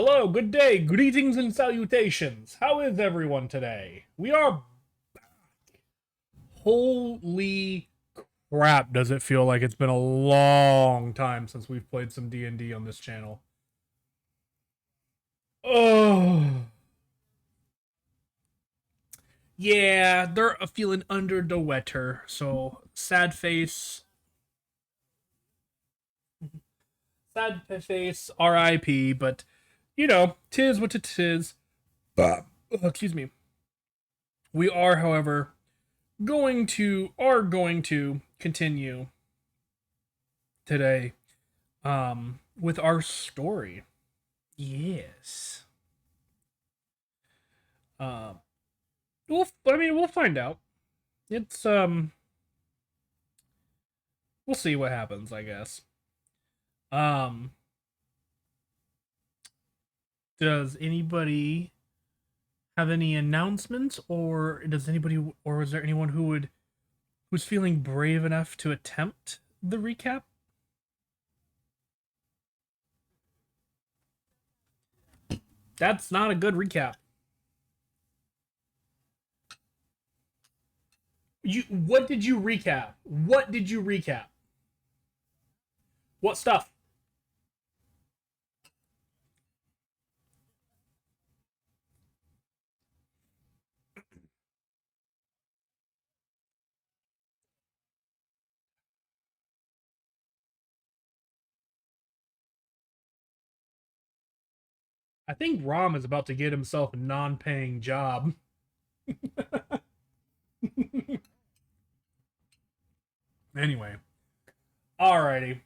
Hello, good day, greetings and salutations. How is everyone today? We are holy crap, does it feel like it's been a long time since we've played some D&D on this channel. Oh. Yeah, they're feeling under the weather, so sad face, RIP, but you know, tis what it is. Excuse me. We are, however, going to continue today with our story. Yes. Uh we'll find out. It's we'll see what happens, I guess. Um does anybody have any announcements, or is there anyone who's feeling brave enough to attempt the recap? That's not a good recap. What did you recap? What did you recap? What stuff? I think Rom is about to get himself a non-paying job. Anyway, alrighty.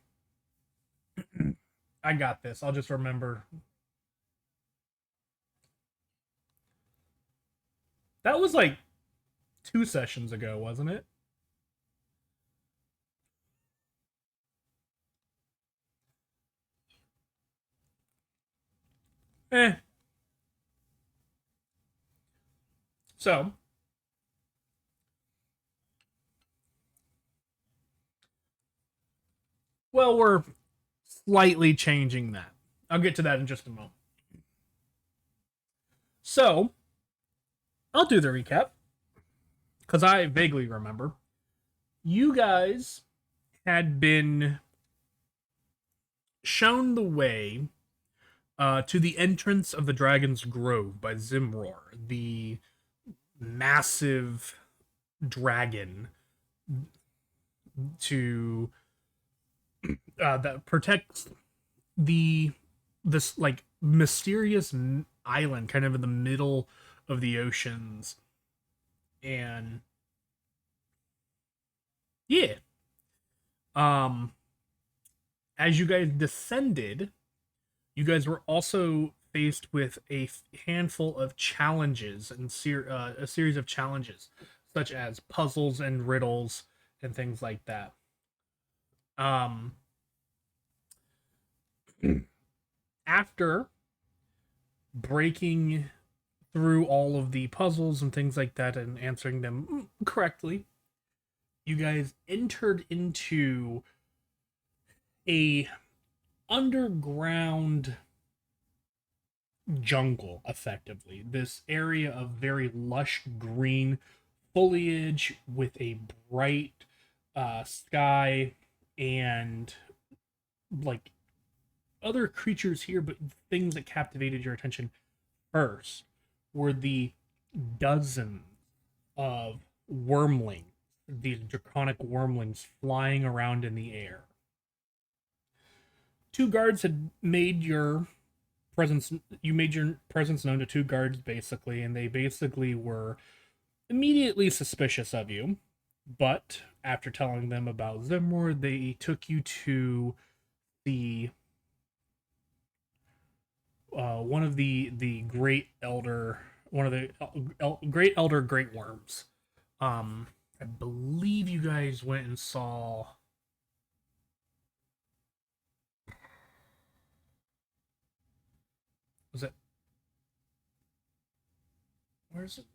I got this. I'll just remember. That was like 2 sessions ago, wasn't it? Eh. So, well, we're slightly changing that. I'll get to that in just a moment. So, I'll do the recap because I vaguely remember. You guys had been shown the way to the entrance of the Dragon's Grove by Zimror, the massive dragon to that protects the this like mysterious island kind of in the middle of the oceans. And yeah, um as you guys descended, you guys were also faced with a handful of challenges and a series of challenges such as puzzles and riddles and things like that. um After breaking through all of the puzzles and things like that and answering them correctly, you guys entered into a underground jungle, effectively. This area of very lush green foliage with a bright sky and like other creatures here, but things that captivated your attention first were the dozens of wormlings, these draconic wormlings flying around in the air. Two guards had made your presence you made your presence known to two guards basically, and they basically were immediately suspicious of you. But after telling them about Zimur, they took you to the one of the great elder one of the great elder great worms. I believe you guys went and saw. Was it? Where's it?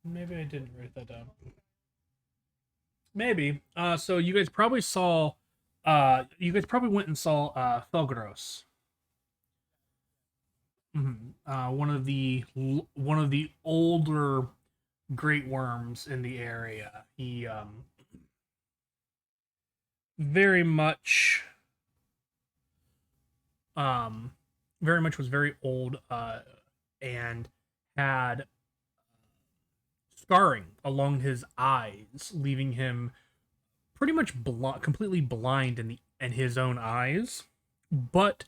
Maybe I didn't write that down. Maybe. So you guys probably saw. You guys probably went and saw Felgros. One of the older great worms in the area. He very much um very much was very old and had scarring along his eyes, leaving him pretty much completely blind in his own eyes, but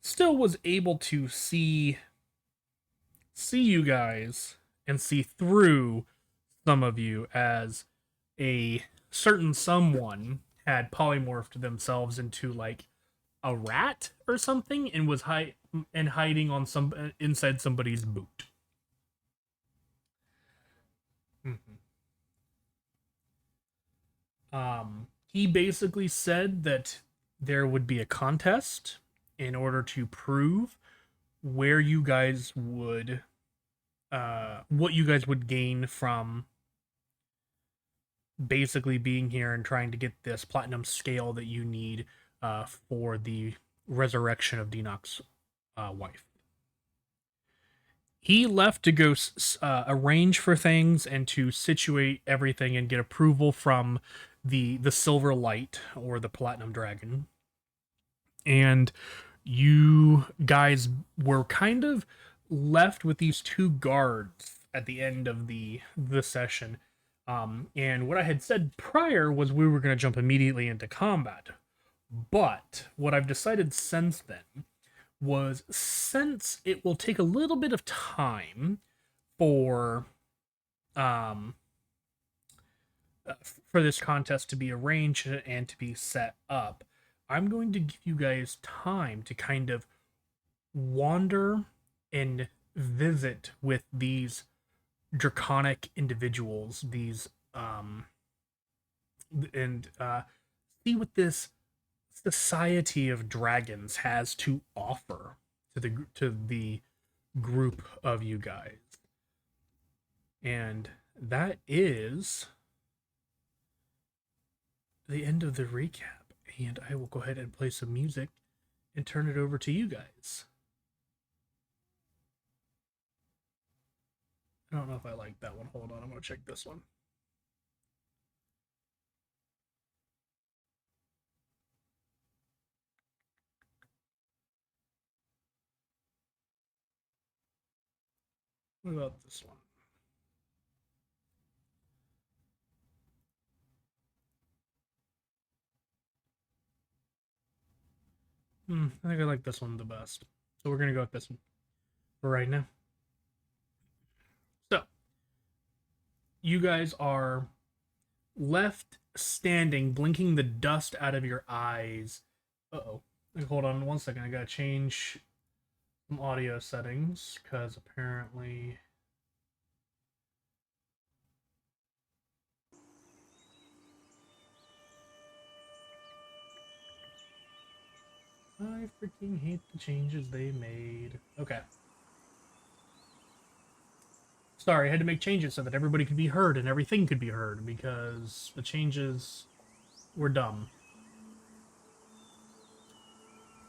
still was able to see you guys and see through some of you as a certain someone had polymorphed themselves into like a rat or something and was hiding on some inside somebody's boot. Mm-hmm. He basically said that there would be a contest in order to prove where you guys would what you guys would gain from basically being here and trying to get this platinum scale that you need for the resurrection of Dinok's wife. He left to go arrange for things and to situate everything and get approval from the silver light or the platinum dragon. And you guys were kind of left with these two guards at the end of the session. And what I had said prior was we were going to jump immediately into combat. But what I've decided since then was since it will take a little bit of time for um for this contest to be arranged and to be set up, I'm going to give you guys time to kind of wander and visit with these draconic individuals, these and see what this society of dragons has to offer to the group of you guys. And that is the end of the recap. And I will go ahead and play some music and turn it over to you guys. I don't know if I like that one. Hold on, I'm going to check this one. What about this one? I think I like this one the best. So we're going to go with this one for right now. So, you guys are left standing, blinking the dust out of your eyes. Uh-oh. Hold on one second. I got to change some audio settings because apparently... I freaking hate the changes they made. Okay. Sorry, I had to make changes so that everybody could be heard and everything could be heard because the changes were dumb.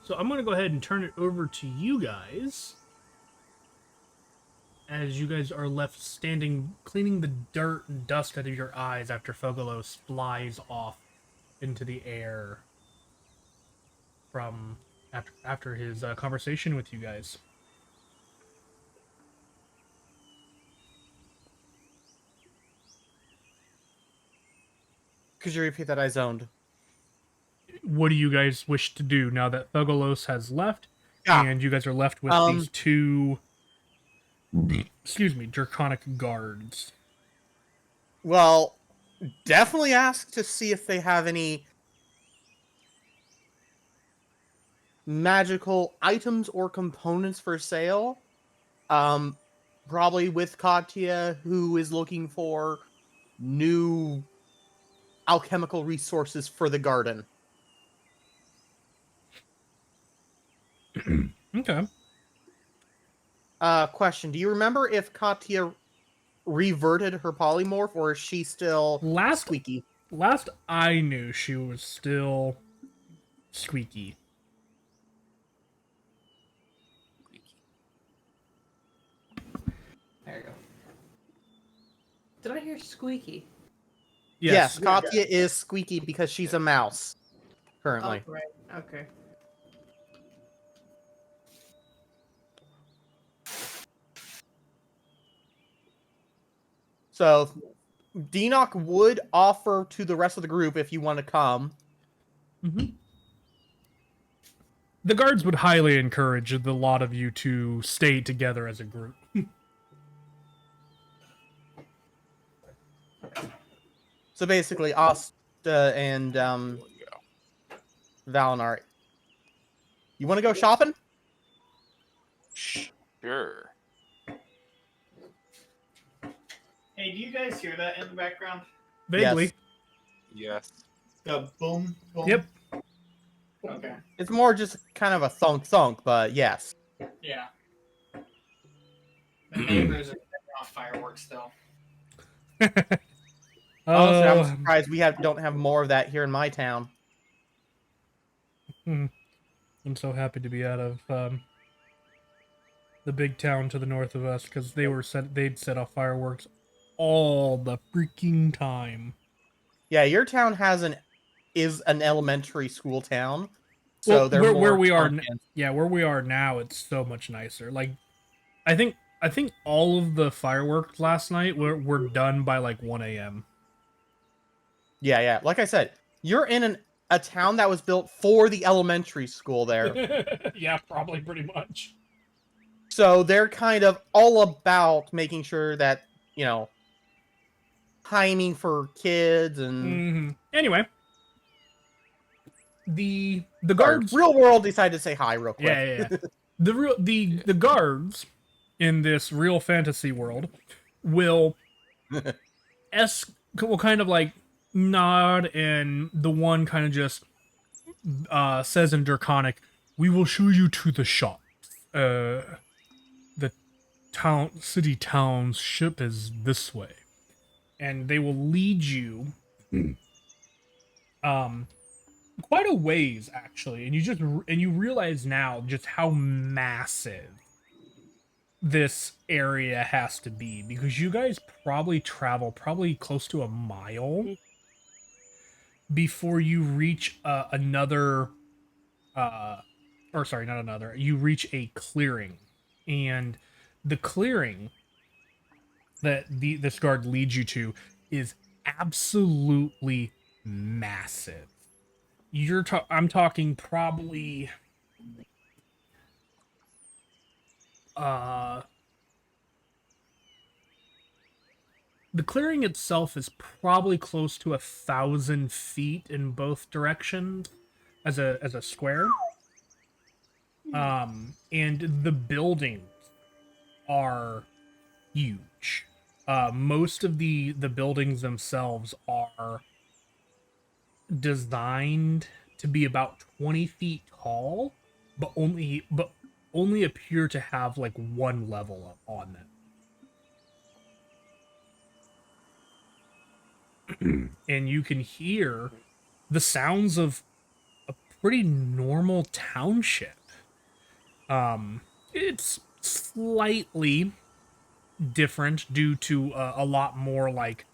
So I'm going to go ahead and turn it over to you guys as you guys are left standing, cleaning the dirt and dust out of your eyes after Fogalos flies off into the air from after his conversation with you guys. Could you repeat that? I zoned. What do you guys wish to do now that Thogolos has left and you guys are left with these two, excuse me, draconic guards? Well, definitely ask to see if they have any magical items or components for sale. Probably with Katya, who is looking for new alchemical resources for the garden. Okay. Question: do you remember if Katya reverted her polymorph, or is she still squeaky? Last I knew, she was still squeaky. There you go. Did I hear squeaky? Yes, Yes. Katya is squeaky because she's a mouse currently. Oh, right. Okay. So Deanoch would offer to the rest of the group if you want to come. Mm-hmm. The guards would highly encourage the lot of you to stay together as a group. So basically, Asta and Valinar. You want to go shopping? Sure. Hey, do you guys hear that in the background? Vaguely. Yes. The boom, boom. Yep. Okay. It's more just kind of a thunk thunk, but yes. Yeah. The neighbors are setting off fireworks though. Honestly, I'm Oh, surprised we don't have more of that here in my town. I'm so happy to be out of the big town to the north of us because they'd set off fireworks all the freaking time. Yeah, your town is an elementary school town, so Well, they're where more we are, content. yeah, where we are now, it's so much nicer. Like, I think all of the fireworks last night were done by like 1 a.m. Yeah. Like I said, you're in a town that was built for the elementary school there. Yeah, probably pretty much. So they're kind of all about making sure that, timing for kids and Anyway, the Sorry, guards. real world decided to say hi real quick. Yeah. The guards in this real fantasy world will will kind of like nod, and the one kind of just says in Draconic, "We will show you to the shops. The city township is this way," and they will lead you quite a ways actually, and you realize now just how massive this area has to be, because you guys probably travel close to a mile before you reach another or sorry, not another, you reach a clearing. And the clearing that this guard leads you to is absolutely massive. I'm talking probably the clearing itself is probably close to 1,000 feet in both directions as a square. And the buildings are huge. Most of the buildings themselves are designed to be about 20 feet tall, but only appear to have like one level up on them. And you can hear the sounds of a pretty normal township. It's slightly different due to a lot more like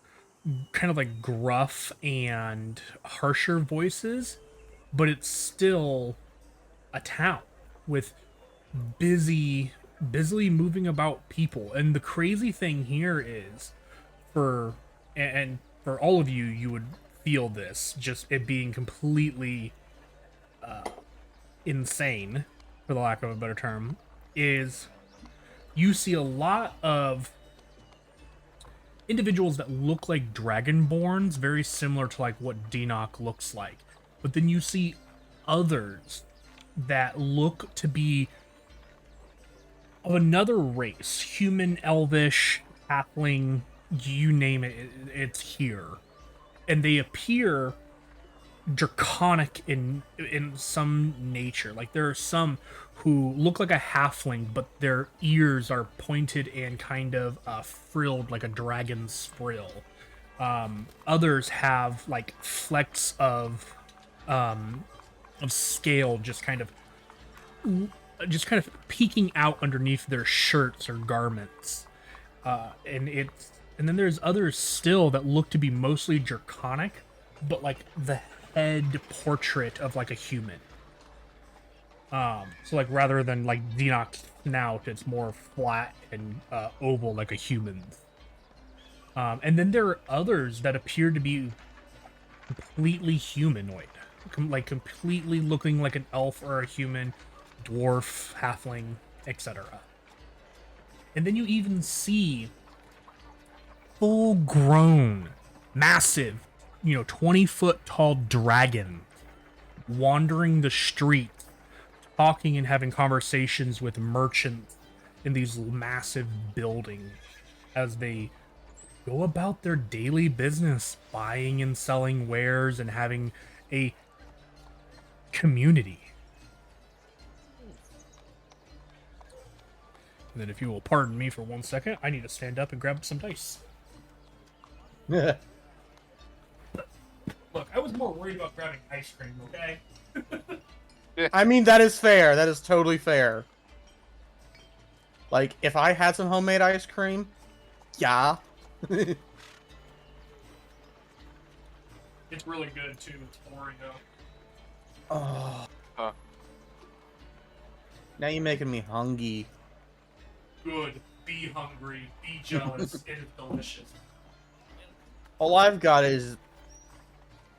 kind of like gruff and harsher voices, but it's still a town with busily moving about people. And the crazy thing here is, and for all of you, you would feel this, just it being completely insane, for the lack of a better term, is you see a lot of individuals that look like dragonborns, very similar to like what Deanoch looks like. But then you see others that look to be of another race, human, elvish, halfling, you name it, it's here. And they appear draconic in some nature. Like there are some who look like a halfling, but their ears are pointed and kind of frilled like a dragon's frill. Others have like flecks of scale just kind of peeking out underneath their shirts or garments. And then there's others still that look to be mostly draconic, but like the head portrait of like a human. So like rather than like Dinok's snout, it's more flat and oval like a human's. And then there are others that appear to be completely humanoid, like completely looking like an elf or a human, dwarf, halfling, etc. And then you even see full-grown, massive, 20-foot tall dragon wandering the streets, talking and having conversations with merchants in these massive buildings as they go about their daily business, buying and selling wares and having a community. And then if you will pardon me for 1 second, I need to stand up and grab some dice. Look, I was more worried about grabbing ice cream, okay? I mean, that is fair. That is totally fair. Like, if I had some homemade ice cream, yeah. It's really good, too. It's Oreo. Oh. Huh. Now you're making me hungry. Good. Be hungry. Be jealous. It is delicious. All I've got is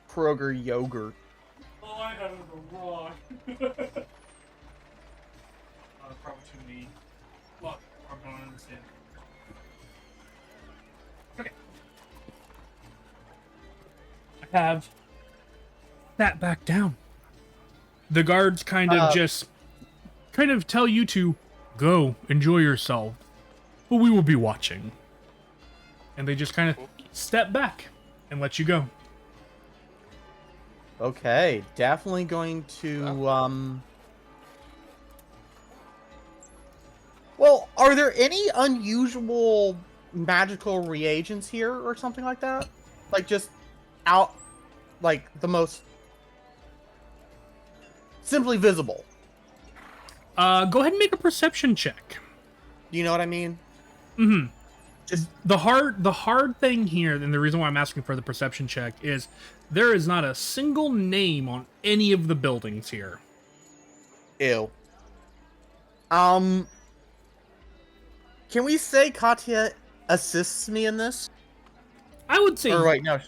Kroger yogurt. Oh, I have the wrong. Probably too many. Look, I'm going to understand. Okay. I have sat back down. The guards kind of tell you to go enjoy yourself, but we will be watching. And they just kind of step back and let you go. Okay, definitely going to, Well, are there any unusual magical reagents here or something like that? Like, just out, like, the most simply visible? Go ahead and make a perception check. You know what I mean? Mm-hmm. Just The hard thing here, and the reason why I'm asking for the perception check, is there is not a single name on any of the buildings here. ew. Can we say Katya assists me in this? I would say. Or wait, no.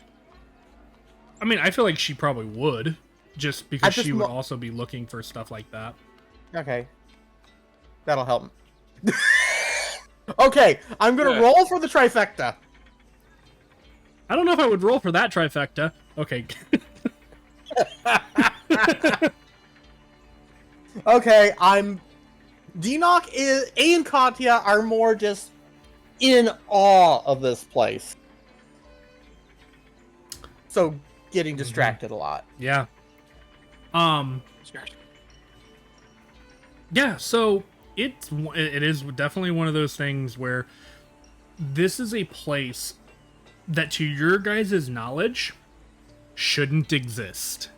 I mean, I feel like she probably would, just because just she would mo- also be looking for stuff like that. Okay. That'll help. Okay, I'm gonna roll for the trifecta. I don't know if I would roll for that trifecta. Okay. Okay, Dinok and Katya are more just in awe of this place. So getting distracted a lot. Yeah. Yeah, so it is definitely one of those things where this is a place that, to your guys' knowledge, shouldn't exist.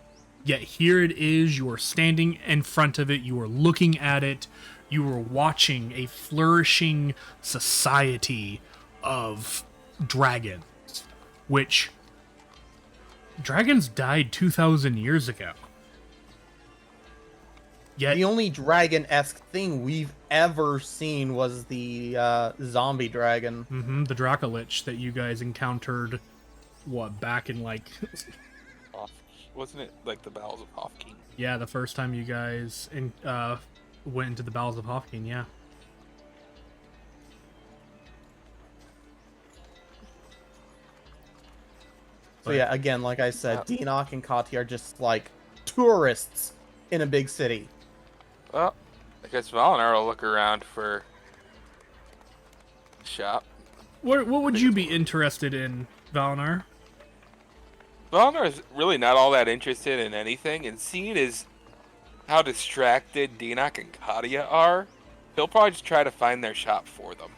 Yet here it is, you are standing in front of it, you are looking at it, you are watching a flourishing society of dragons, which dragons died 2,000 years ago. Yet, The only dragon-esque thing we've ever seen was the zombie dragon. the Dracolich that you guys encountered, back in like... Wasn't it like the Bowels of Hofking? Yeah, the first time you guys went into the bowels of Hofking, yeah. So yeah, again, like I said, Dinok and Katya are just like tourists in a big city. Well, I guess Valinar will look around for shop. What would you be interested in, Valinar? Valinar is really not all that interested in anything, and seeing as how distracted Dinok and Katya are, he'll probably just try to find their shop for them.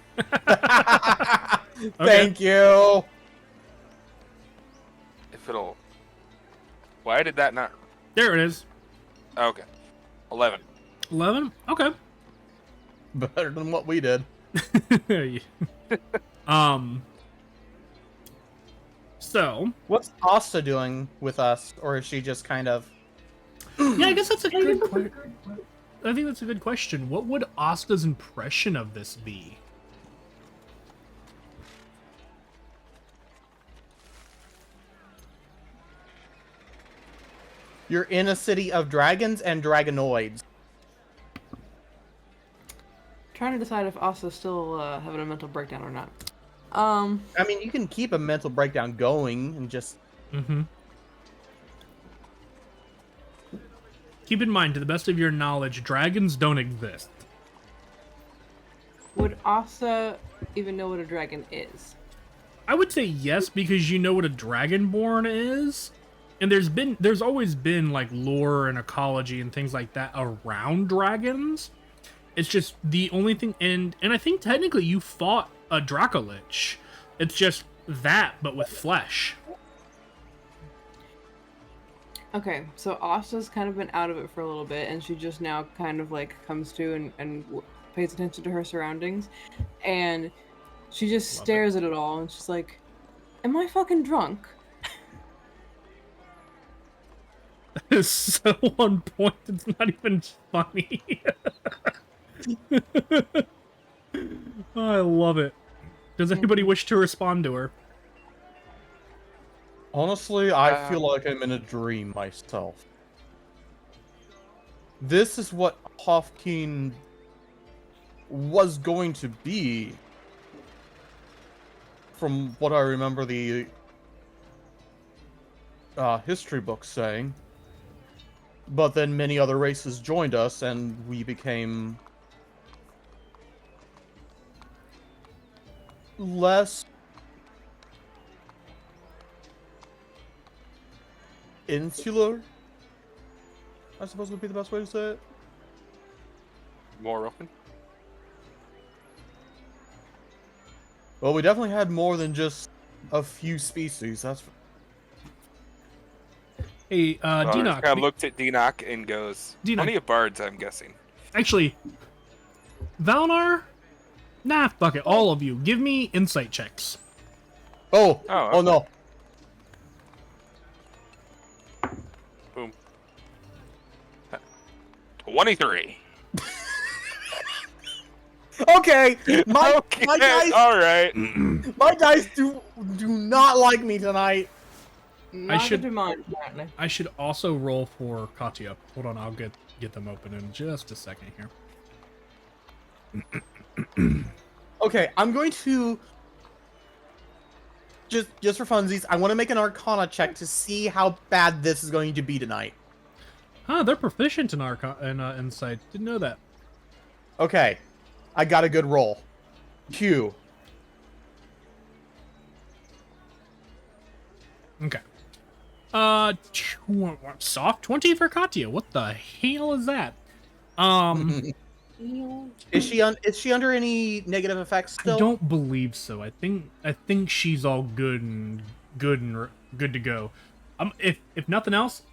Thank you. if it'll. Why did that not? There it is. Okay. 11. 11? Okay. Better than what we did. So What's Asta doing with us, or is she just kind of? yeah, I guess that's a good question. I think that's a good question. What would Asta's impression of this be? You're in a city of dragons and dragonoids. Trying to decide if Asa's still having a mental breakdown or not. I mean, you can keep a mental breakdown going and just. Mm-hmm. Keep in mind, to the best of your knowledge, dragons don't exist. Would Asa even know what a dragon is? I would say yes, because you know what a dragonborn is. And there's always been like lore and ecology and things like that around dragons. It's just the only thing, and I think technically you fought a Dracolich. It's just that, but with flesh. Okay, so Asta's kind of been out of it for a little bit, and she just now kind of like comes to and pays attention to her surroundings, and she just stares at it all, and she's like, "Am I fucking drunk?" That is so on point. It's not even funny. Oh, I love it. Does anybody wish to respond to her? Honestly, I feel like I'm in a dream myself. This is what Hofkeen was going to be, from what I remember the history books saying. But then many other races joined us, and we became less insular, I suppose would be the best way to say it. More open. Well, we definitely had more than just a few species. That's Hey, Dinoc. Kind of looked at Dinoc and goes, Dinoc. "Plenty of birds, I'm guessing." Actually, Valnar? Nah, fuck it. All of you. Give me insight checks. oh Oh, no. Boom. 23. Okay, my Okay, my dice all right. my dice do not like me tonight. Neither should- do mine, apparently. I should also roll for Katya. Hold on, I'll get them open in just a second here. Okay, I'm going to just for funsies. I want to make an Arcana check to see how bad this is going to be tonight. Huh, they're proficient in insight. Didn't know that. Okay, I got a good roll. Q. Okay. Soft 20 for Katya. What the hell is that? Is she under any negative effects still? I don't believe so. I think she's all good to go. If nothing else,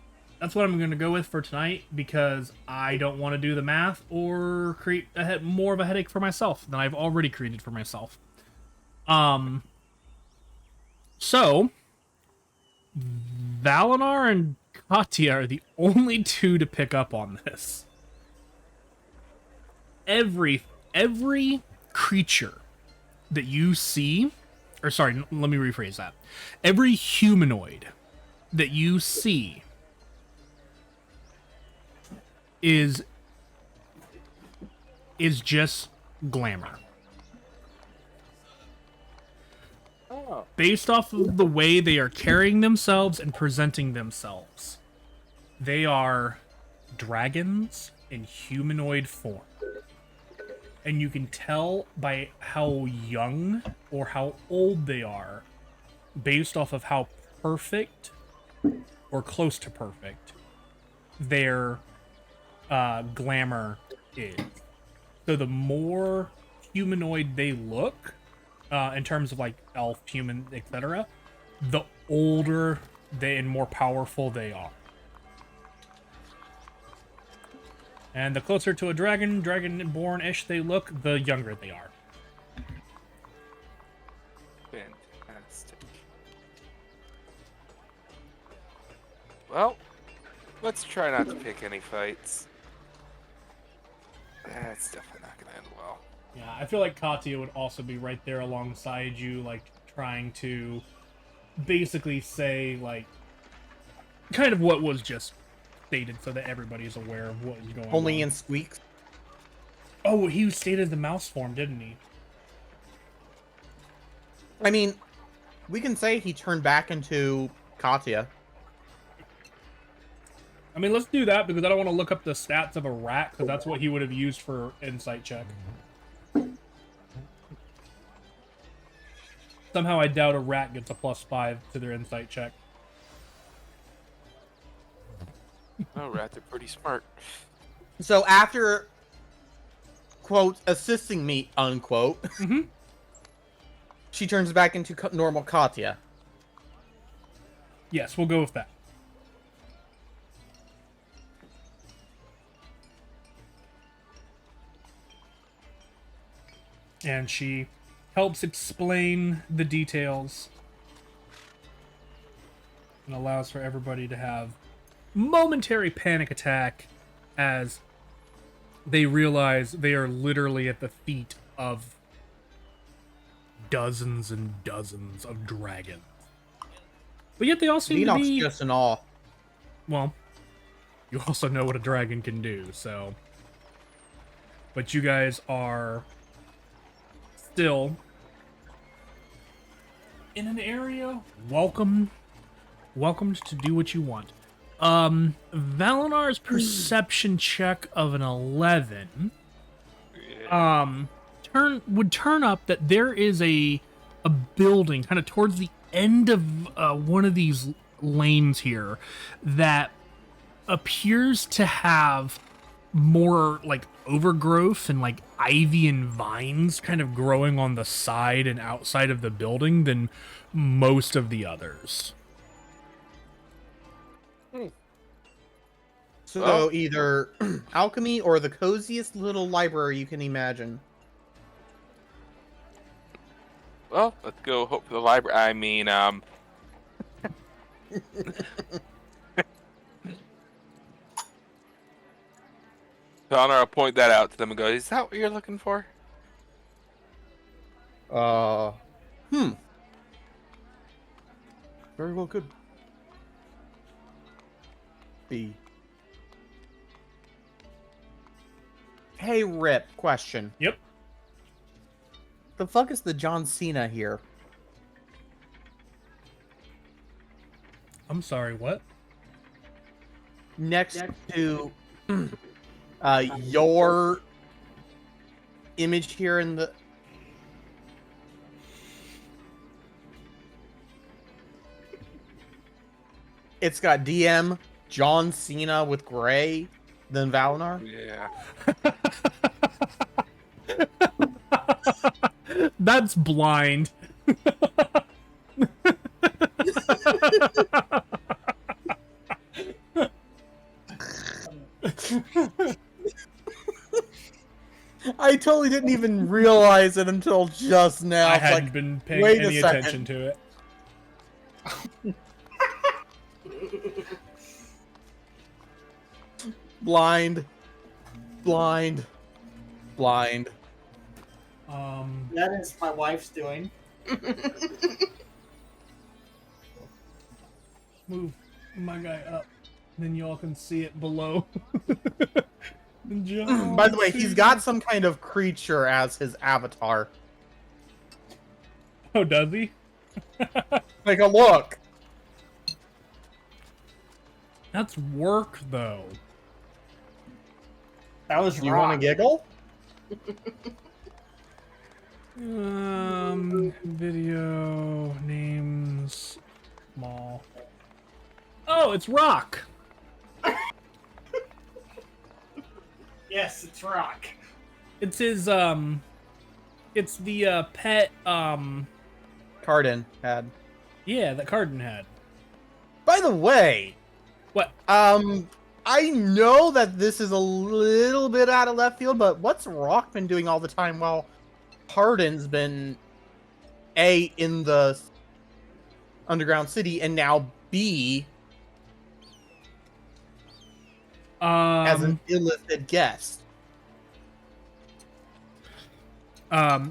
that's what I'm going to go with for tonight, because I don't want to do the math or create more of a headache for myself than I've already created for myself. So Valinar and Katya are the only two to pick up on this. Every creature that you see, or sorry, let me rephrase that. Every humanoid that you see is just glamour. Oh. Based off of the way they are carrying themselves and presenting themselves. They are dragons in humanoid form. And you can tell by how young or how old they are based off of how perfect or close to perfect their glamour is. So the more humanoid they look, in terms of like elf, human, etc., the older and more powerful they are. And the closer to a dragonborn-ish they look, the younger they are. Fantastic. Well, let's try not to pick any fights. That's definitely not going to end well. Yeah, I feel like Katya would also be right there alongside you, like, trying to basically say, like, kind of what was just stated so that everybody's aware of what is going on. Only in squeaks. Oh, he stated the mouse form, didn't he? I mean, we can say he turned back into Katya. I mean, let's do that, because I don't want to look up the stats of a rat, because that's what he would have used for insight check. Somehow I doubt a rat gets a +5 to their insight check. Oh, rats are pretty smart. So after, quote, assisting me, unquote, she turns back into normal Katya. Yes, we'll go with that. And she helps explain the details and allows for everybody to have momentary panic attack as they realize they are literally at the feet of dozens and dozens of dragons. But yet they all seem to Enoch's be... just in awe. Well, you also know what a dragon can do, so... But you guys are still in an area welcomed to do what you want. Valinar's perception check of an 11 would turn up that there is a building kind of towards the end of one of these lanes here that appears to have more like overgrowth and like ivy and vines kind of growing on the side and outside of the building than most of the others. So either alchemy or the coziest little library you can imagine. Well, let's go hope for the library. I mean, Connor, I'll point that out to them and go, is that what you're looking for? Very well, could be. Hey, Rip, question. Yep. The fuck is the John Cena here? I'm sorry, what? Next to your image here in the... It's got DM, John Cena with gray, then Valinor. Yeah. That's blind. I totally didn't even realize it until just now. I It's hadn't like, been paying wait a any second. attention to it. blind, blind, blind. That is my wife's doing. Move my guy up, then y'all can see it below. By the way, he's got some kind of creature as his avatar. Oh, does he? Take a look. That's work, though. That was You want to giggle? Video names small. Oh, it's Rock. Yes, it's Rock. It's his it's the pet Cardin had. yeah, that Cardin had. But the way, What? I know that this is a little bit out of left field, but what's Rock been doing all the time while Hardin's been A, in the underground city, and now B, as an illicit guest?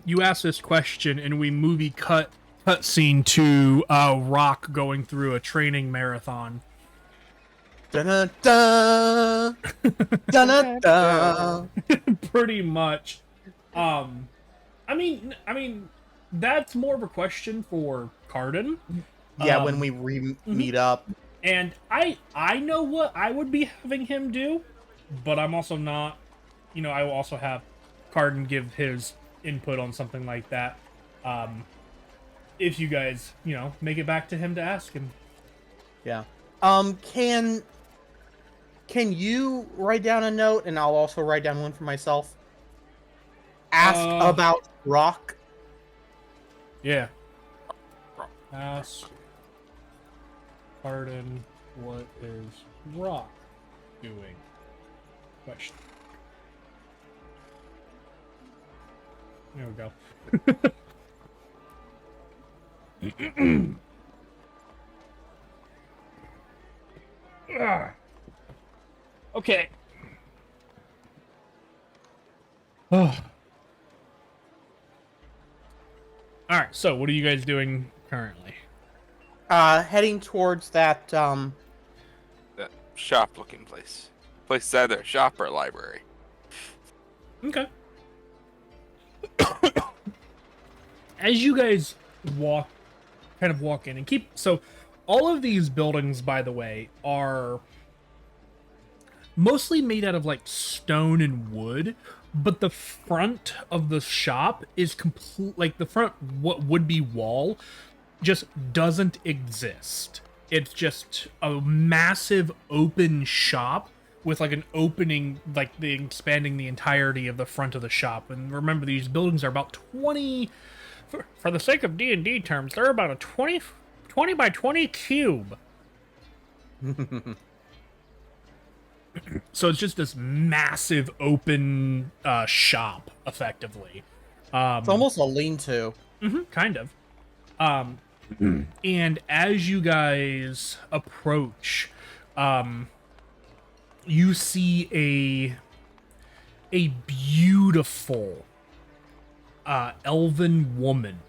You asked this question, and we movie cutscene to Rock going through a training marathon. Dun-dun-dun! Dun-dun-dun! Pretty much. I mean, that's more of a question for Cardin. Yeah, when we meet up. And I know what I would be having him do, but I'm also not, I will also have Cardin give his input on something like that. If you guys, make it back to him to ask him. Yeah. Can you write down a note, and I'll also write down one for myself? Ask about Rock. Yeah. Ask Cardin, what is Rock doing? Question. There we go. Okay. Oh. Alright, so what are you guys doing currently? Heading towards that, That shop-looking place. Place is either a shop or a library. Okay. As you guys walk in and so all of these buildings, by the way, are mostly made out of like stone and wood, but the front of the shop is complete, like the front, what would be wall, just doesn't exist. It's just a massive open shop with like an opening, like expanding the entirety of the front of the shop. And remember, these buildings are about 20, for the sake of D&D terms, they're about a 20 by 20 cube. So it's just this massive open shop, effectively. It's almost a lean-to. Kind of. And as you guys approach, you see a beautiful elven woman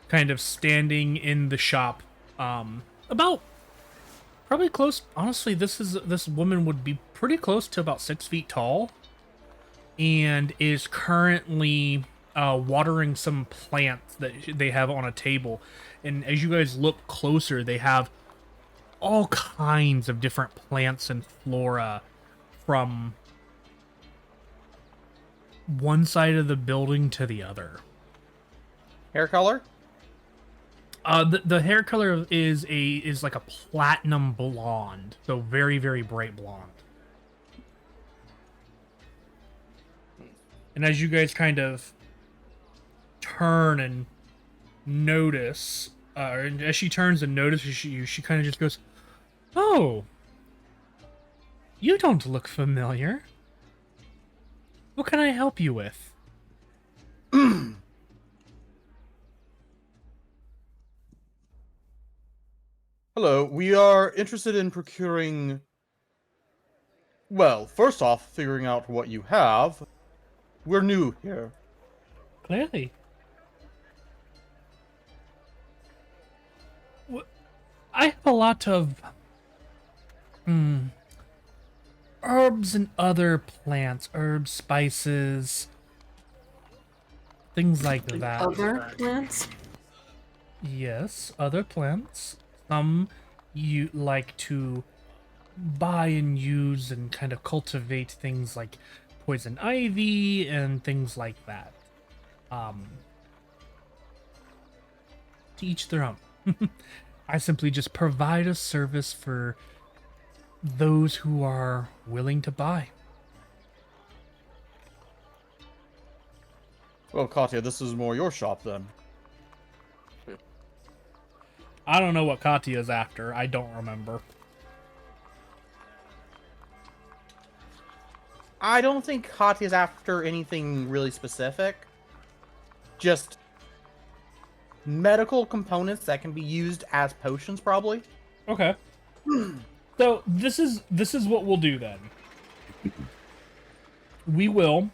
kind of standing in the shop, about probably close. Honestly, this woman would be pretty close to about 6 feet tall, and is currently watering some plants that they have on a table. And as you guys look closer, they have all kinds of different plants and flora from one side of the building to the other. Hair color? The hair color is like a platinum blonde, so very, very bright blonde. And as you guys kind of turn and notice, as she turns and notices you, she kind of just goes, "Oh, you don't look familiar. What can I help you with?" Hello, we are interested in procuring... Well, first off, figuring out what you have. We're new here. Clearly. I have a lot of herbs and other plants, herbs, spices, things like that. Other plants? Yes, other plants. Some you like to buy and use and kind of cultivate, things like poison ivy and things like that. To each their own. I simply just provide a service for those who are willing to buy. Well, Katya, this is more your shop then. I don't know what Katya's after. I don't remember. I don't think Katya's after anything really specific. Just medical components that can be used as potions, probably. Okay. So this is what we'll do then. We will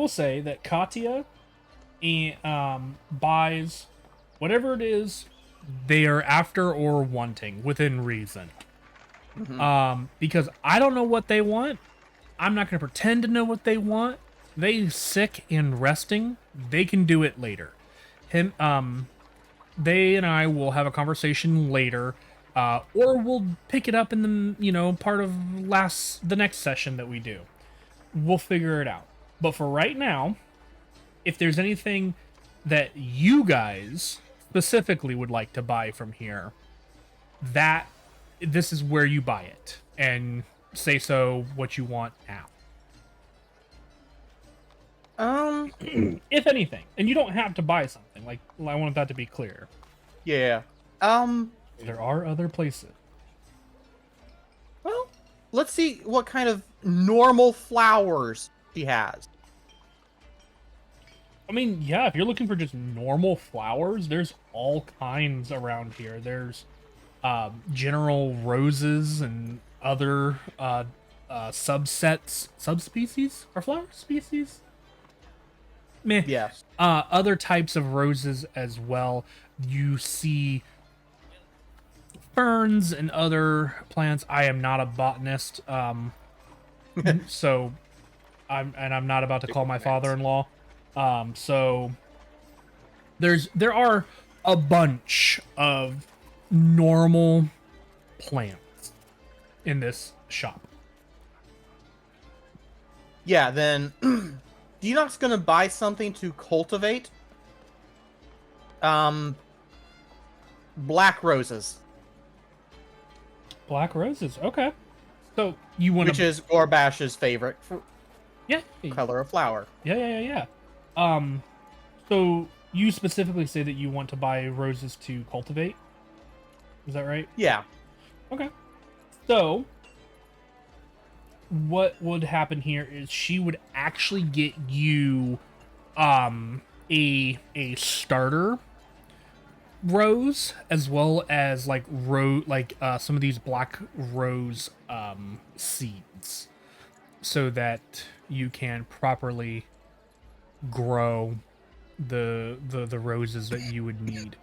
say that Katya buys whatever it is they are after or wanting within reason. Because I don't know what they want. I'm not going to pretend to know what they want. They sick and resting. They can do it later. They and I will have a conversation later, or we'll pick it up in the part of the next session that we do. We'll figure it out. But for right now, if there's anything that you guys specifically would like to buy from here, this is where you buy it, and say so what you want now. If anything, and you don't have to buy something. Like, I want that to be clear. Yeah. There are other places. Well, let's see what kind of normal flowers she has. I mean, yeah, if you're looking for just normal flowers, there's all kinds around here. There's general roses and other subspecies or flower species. Meh. Yes. Other types of roses as well. You see ferns and other plants. I am not a botanist, so I'm not about to call my father-in-law. So there are a bunch of normal plants in this shop. Yeah, then Dinock's gonna buy something to cultivate. Black roses. Black roses, okay. So you want Which is Gorbash's favorite yeah color of flower. Yeah. So you specifically say that you want to buy roses to cultivate? Is that right? Yeah. Okay. So what would happen here is she would actually get you a starter rose, as well as some of these black rose seeds, so that you can properly grow the roses that you would need.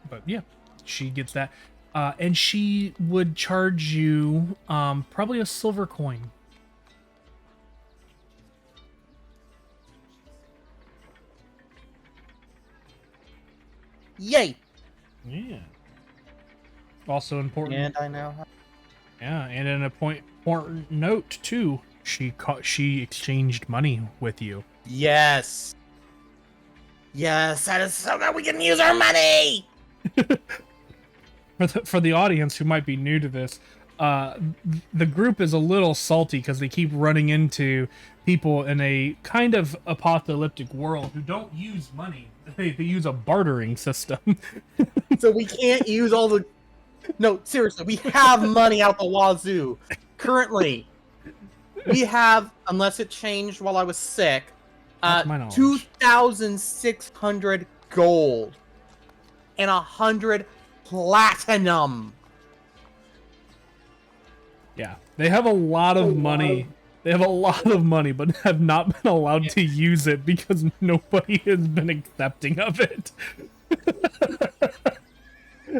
But yeah, she gets that, and she would charge you probably a silver coin. Yay! Yeah. Also important. And I now have... Yeah, and an important note too. She exchanged money with you. Yes. Yes, that is so that we can use our money. For the audience who might be new to this, the group is a little salty because they keep running into people in a kind of apocalyptic world who don't use money. They use a bartering system. So we can't use all the... No, seriously, we have money out the wazoo. Currently, we have, unless it changed while I was sick, That's my knowledge. 2,600 gold and 100 platinum. Yeah, they have a lot of money. They have a lot of money, but have not been allowed to use it because nobody has been accepting of it.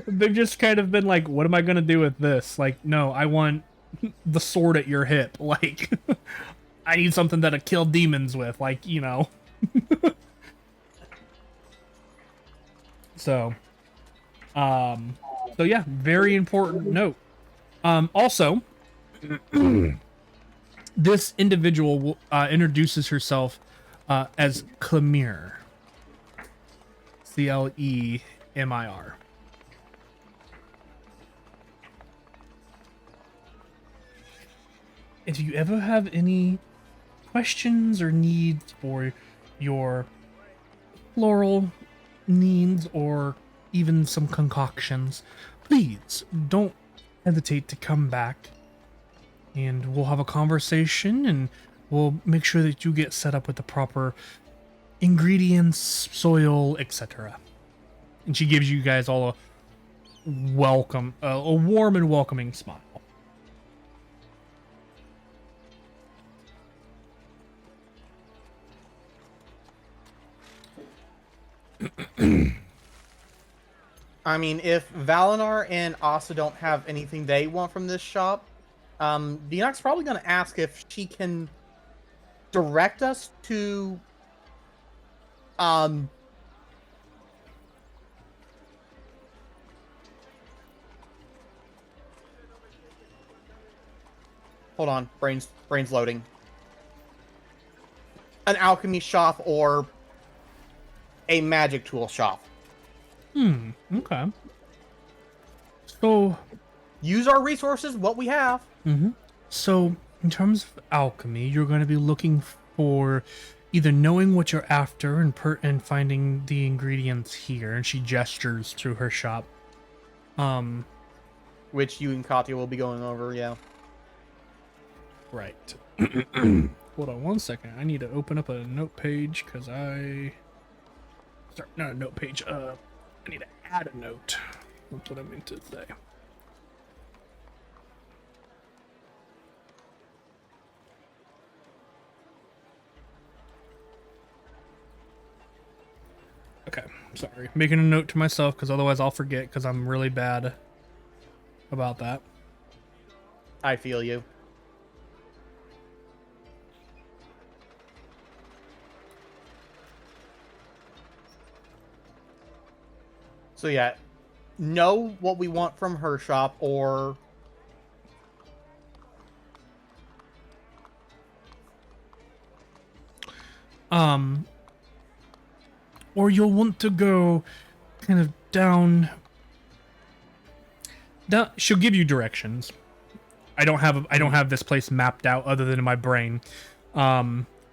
They've just kind of been like, what am I going to do with this? Like, no, I want the sword at your hip. Like, I need something that'll kill demons with. Like, So yeah, very important note. Also, this individual introduces herself as Clemir. Clemir. If you ever have any questions or needs for your floral needs or even some concoctions, please don't hesitate to come back, and we'll have a conversation, and we'll make sure that you get set up with the proper ingredients, soil, etc. And she gives you guys all a welcome, a warm and welcoming smile. I mean, if Valinar and Asa don't have anything they want from this shop, Dinok's probably going to ask if she can direct us to, hold on, brain's loading. An alchemy shop or a magic tool shop. Okay. So, use our resources, what we have. So, in terms of alchemy, you're going to be looking for either knowing what you're after and finding the ingredients here. And she gestures to her shop. Which you and Katya will be going over, yeah. Right. Hold on 1 second. I need to open up a note page because sorry, not a note page. I need to add a note. That's what I meant to say. Okay, sorry. Making a note to myself because otherwise I'll forget because I'm really bad about that. I feel you. So yeah, know what we want from her shop, or or you'll want to go kind of down. She'll give you directions. I don't have this place mapped out other than in my brain.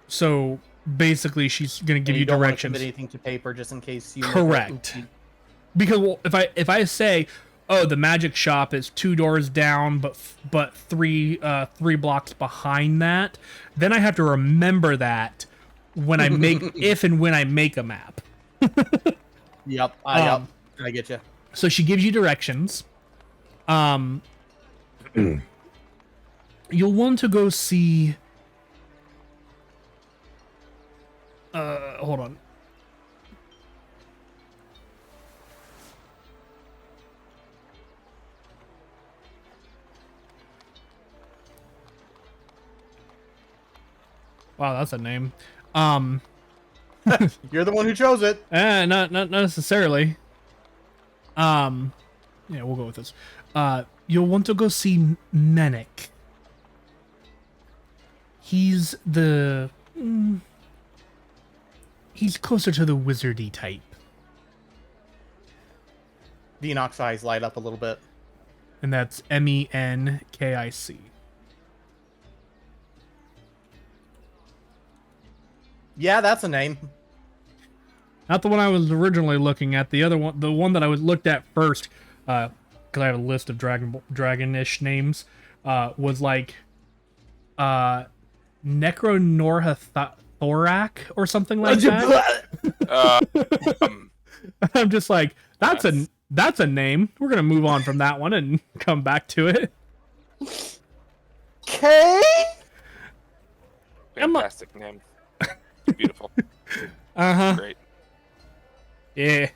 So basically she's gonna give you don't want to directions. commit anything to paper just in case you Correct. Because well, if I say, oh, the magic shop is 2 doors down, but three blocks behind that, then I have to remember that when I make if and when I make a map. Yep. I get you. So she gives you directions. You'll want to go see. Hold on. Wow, that's a name. You're the one who chose it. Not necessarily. Yeah, we'll go with this. You'll want to go see Menick. He's the he's closer to the wizardy type. Dinok's eyes light up a little bit. And that's Menkic. Yeah, that's a name. Not the one I was originally looking at. The other one, the one that I was looked at first, because I have a list of dragonish names, was like Necronorhathorak or something like that. I'm just like, that's a name. We're gonna move on from that one and come back to it. Okay. Fantastic name. Beautiful. Great. Yeah.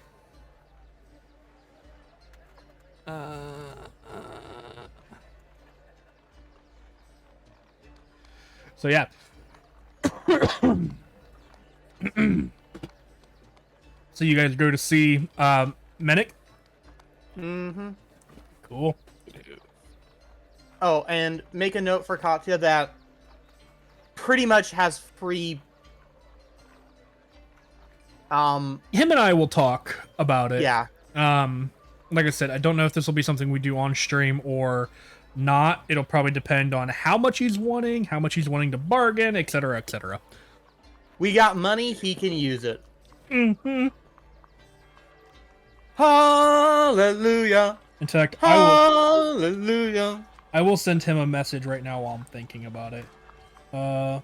So yeah. So you guys go to see Menick? Mm-hmm. Cool. Oh, and make a note for Katya that pretty much has free. Him and I will talk about it. Yeah. Like I said, I don't know if this will be something we do on stream or not. It'll probably depend on how much he's wanting to bargain, etc., etc. We got money, he can use it. Mm-hmm. Hallelujah. In fact, Hallelujah. Hallelujah. I will send him a message right now while I'm thinking about it. At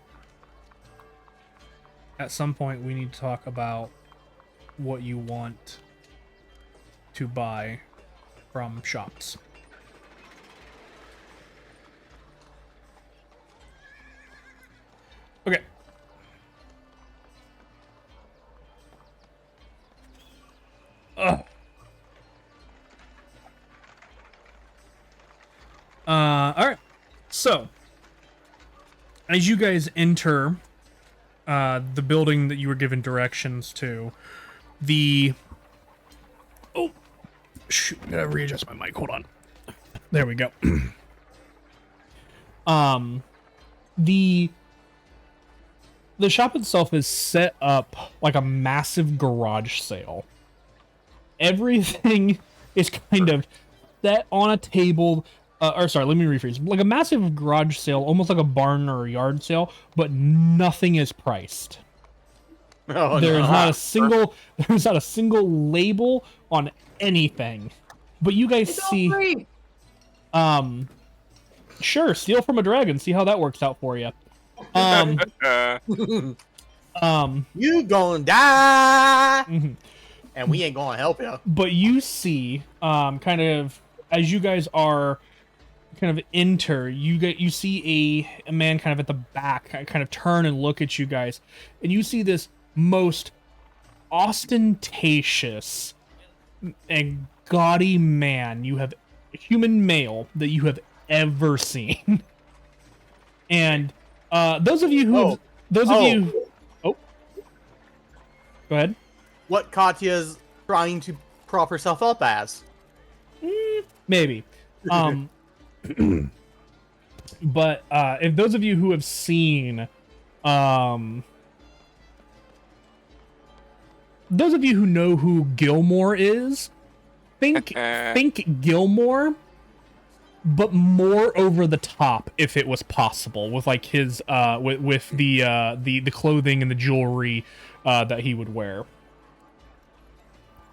some point we need to talk about what you want to buy from shops. Okay. Ugh. All right. So, as you guys enter the building that you were given directions to, oh shoot, I gotta readjust my mic. Hold on. There we go. The shop itself is set up like a massive garage sale. Everything is kind of set on a table. Or sorry, let me rephrase. Like a massive garage sale, almost like a barn or a yard sale, but nothing is priced. Oh, There's no. not a single label on anything. But you guys It's all see, free. sure, steal from a dragon. See how that works out for you. You gonna die, Mhm. and we ain't gonna help you. But you see, kind of as you guys are kind of enter, you see a man kind of at the back kind of turn and look at you guys, and you see this most ostentatious and gaudy man human male that you have ever seen. And those of you who oh, go ahead. What Katya's trying to prop herself up as? Maybe. But if those of you who have seen those of you who know who Gilmore is, think Gilmore, but more over the top if it was possible, with like his with the clothing and the jewelry that he would wear.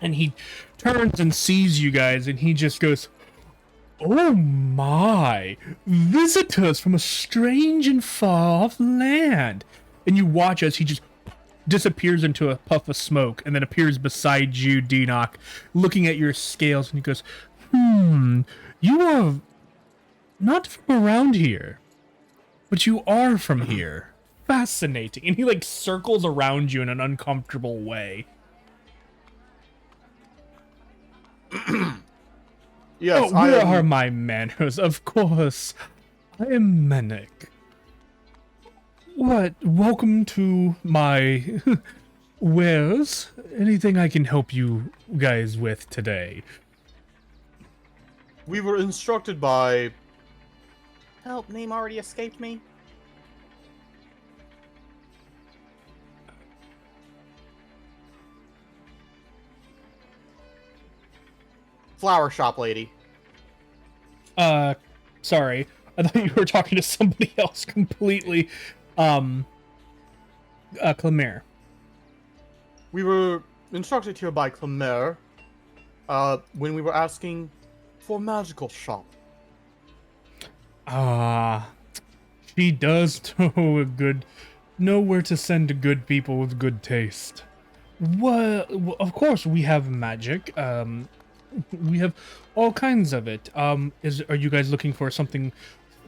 And he turns and sees you guys, and he just goes, "Oh my, visitors from a strange and far-off land." And you watch as he just disappears into a puff of smoke and then appears beside you, Denock, looking at your scales, and he goes, "You are not from around here, but you are from here. Fascinating." And he like circles around you in an uncomfortable way. Yes, Oh, where are my manners? Of course, I am Manic. What? Welcome to my wares. Anything I can help you guys with today? We were instructed by... Help, name already escaped me. Flower shop lady. Sorry. I thought you were talking to somebody else completely. Clemere. We were instructed here by Clemere, when we were asking for magical shop. She does know where to send good people with good taste. Well, of course we have magic. We have all kinds of it. Are you guys looking for something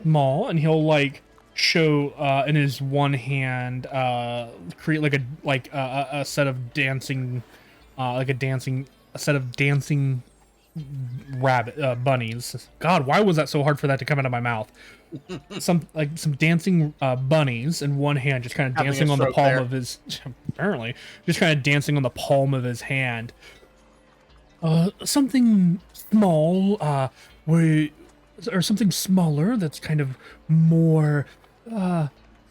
small? And he'll like show in his one hand create like a set of dancing a set of dancing rabbit bunnies. God, why was that so hard for that to come out of my mouth? some dancing bunnies in one hand, just kind of dancing on the palm of his apparently just kind of dancing on the palm of his hand. Something small, or something smaller that's kind of more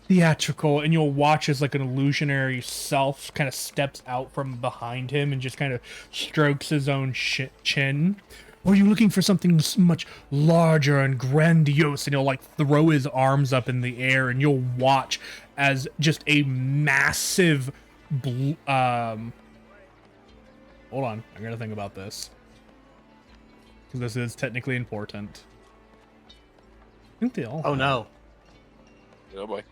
theatrical, and you'll watch as like an illusionary self kind of steps out from behind him and just kind of strokes his own chin. Or are you looking for something much larger and grandiose? And he'll like throw his arms up in the air, and you'll watch as just a massive hold on, I gotta think about this, because this is technically important. I think they all. Oh have. no. Oh boy.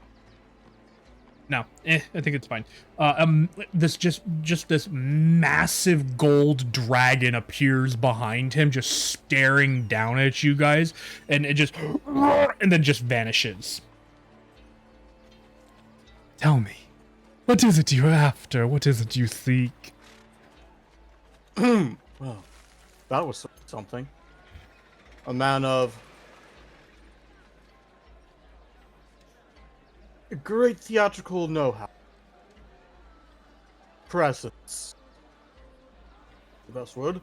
No, I think it's fine. This just this massive gold dragon appears behind him, just staring down at you guys, and it just and then just vanishes. Tell me, what is it you're after? What is it you seek? Well, that was something. A man of great theatrical know-how. Presence. The best word.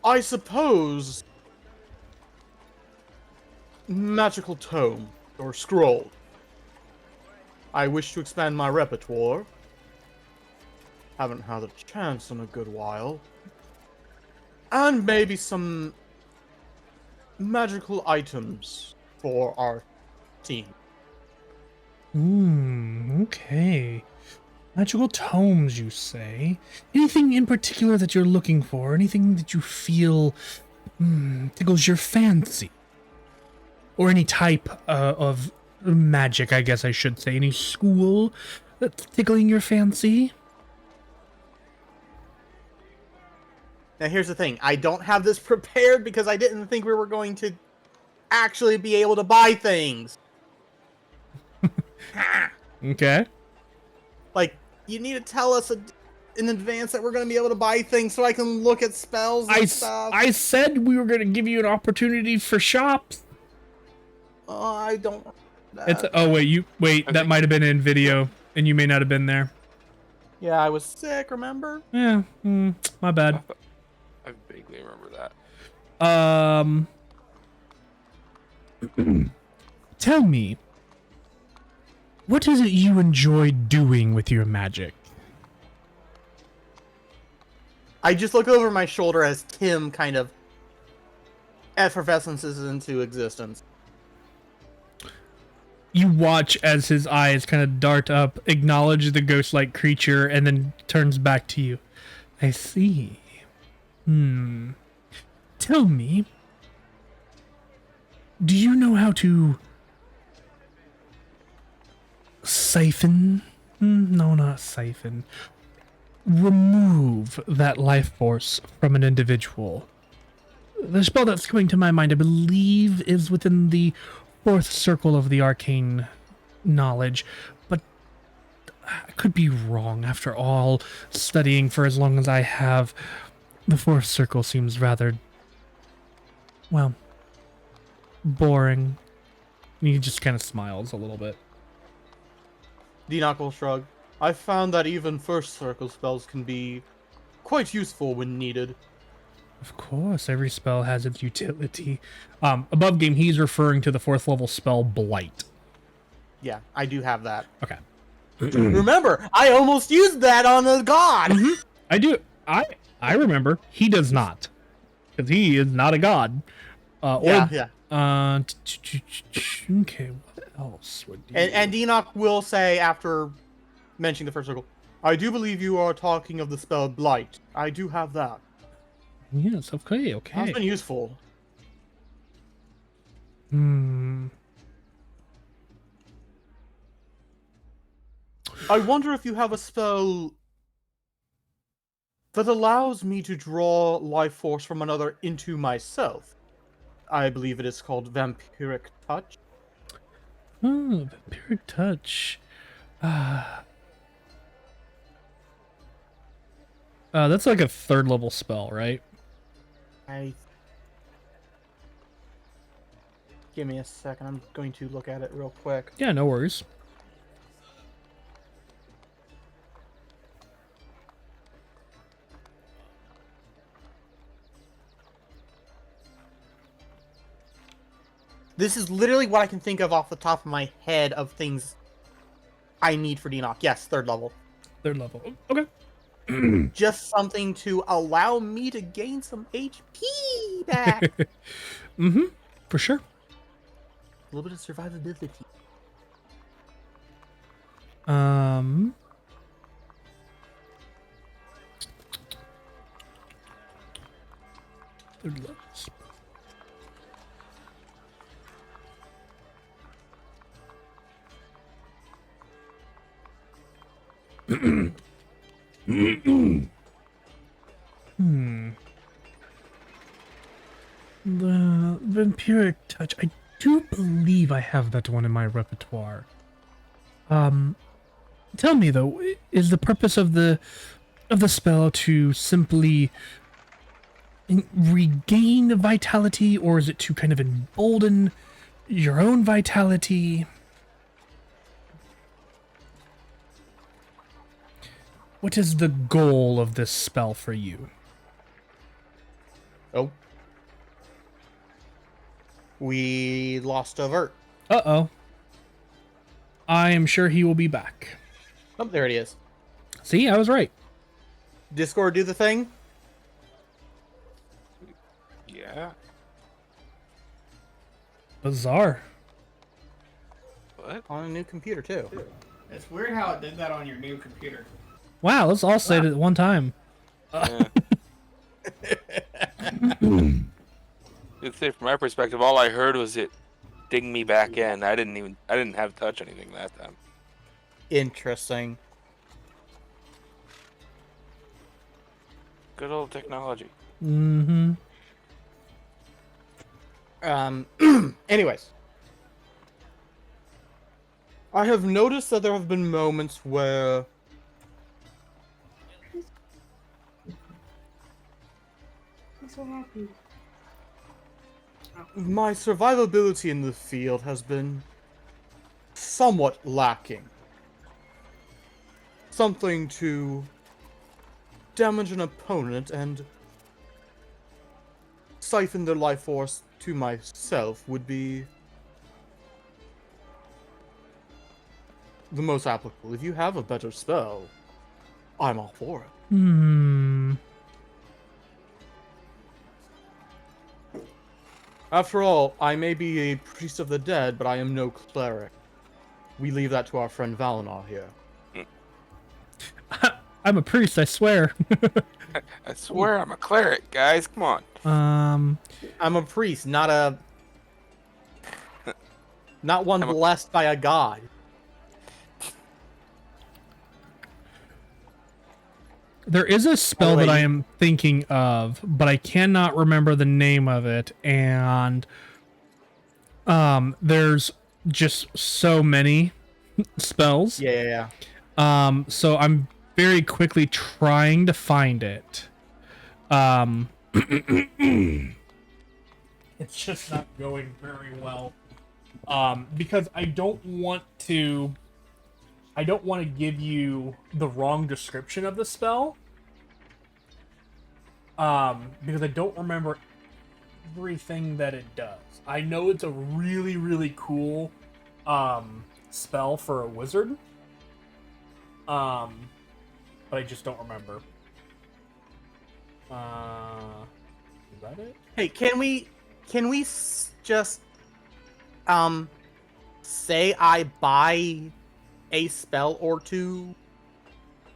I suppose magical tome or scroll. I wish to expand my repertoire. Haven't had a chance in a good while. And maybe some magical items for our team. Okay. Magical tomes, you say? Anything in particular that you're looking for? Anything that you feel tickles your fancy? Or any type of magic, I guess I should say. Any school that's tickling your fancy? Now here's the thing, I don't have this prepared because I didn't think we were going to actually be able to buy things. Okay. Like, you need to tell us in advance that we're going to be able to buy things so I can look at spells and stuff. I said we were going to give you an opportunity for shops. Oh, I don't... That might have been in video, and you may not have been there. Yeah, I was sick, remember? Yeah, my bad. I vaguely remember that. Tell me, what is it you enjoy doing with your magic? I just look over my shoulder as Tim kind of effervescences into existence. You watch as his eyes kind of dart up, acknowledge the ghost-like creature, and then turns back to you. I see. Tell me, do you know how to siphon? No, not siphon. Remove that life force from an individual. The spell that's coming to my mind, I believe, is within the fourth circle of the arcane knowledge, but I could be wrong. After all, studying for as long as I have, the fourth circle seems rather, well, boring. He just kind of smiles a little bit. Deanoch will shrug. I found that even first circle spells can be quite useful when needed. Of course, every spell has its utility. Above game, he's referring to the fourth level spell Blight. Yeah, I do have that. Okay. Remember, I almost used that on a god! I do. I remember. He does not. Because he is not a god. Yeah. Okay, what else would you... And Deanoch will say, after mentioning the first circle, I do believe you are talking of the spell Blight. I do have that. Yes, okay. That's been useful. I wonder if you have a spell that allows me to draw life force from another into myself. I believe it is called Vampiric Touch. Oh, Vampiric Touch. That's like a third level spell, right? Give me a second, I'm going to look at it real quick. Yeah, no worries. This is literally what I can think of off the top of my head of things I need for Deanoch. Yes, third level. Third level. Okay. Just something to allow me to gain some HP back. For sure. A little bit of survivability. Third level spell. The vampiric touch. I do believe I have that one in my repertoire. Tell me though, is the purpose of the spell to simply regain the vitality, or is it to kind of embolden your own vitality? What is the goal of this spell for you? Oh. We lost Overt. Uh-oh. I am sure he will be back. Oh, there it is. See, I was right. Discord, do the thing. Yeah. Bizarre. What? On a new computer, too. It's weird how it did that on your new computer. Wow, let's all say it at one time. Yeah. I'd say from my perspective, all I heard was it ding me back in. I didn't have to touch anything that time. Interesting. Good old technology. Mm-hmm. Anyways. I have noticed that there have been moments where I'm so happy. my survivability in the field has been somewhat lacking. Something to damage an opponent and siphon their life force to myself would be the most applicable. If you have a better spell, I'm all for it. Hmm. After all, I may be a priest of the dead, but I am no cleric. We leave that to our friend Valinor here. I'm a priest, I swear. I swear I'm a cleric, guys. Come on. I'm a priest, not one I'm a- blessed by a god. There is a spell By the that way, I am thinking of, but I cannot remember the name of it, and there's just so many spells. Yeah. So I'm very quickly trying to find it. It's just not going very well. Because I don't want to give you the wrong description of the spell. Because I don't remember everything that it does. I know it's a really, really cool spell for a wizard. But I just don't remember. Is that it? Hey, can we just say I buy a spell or two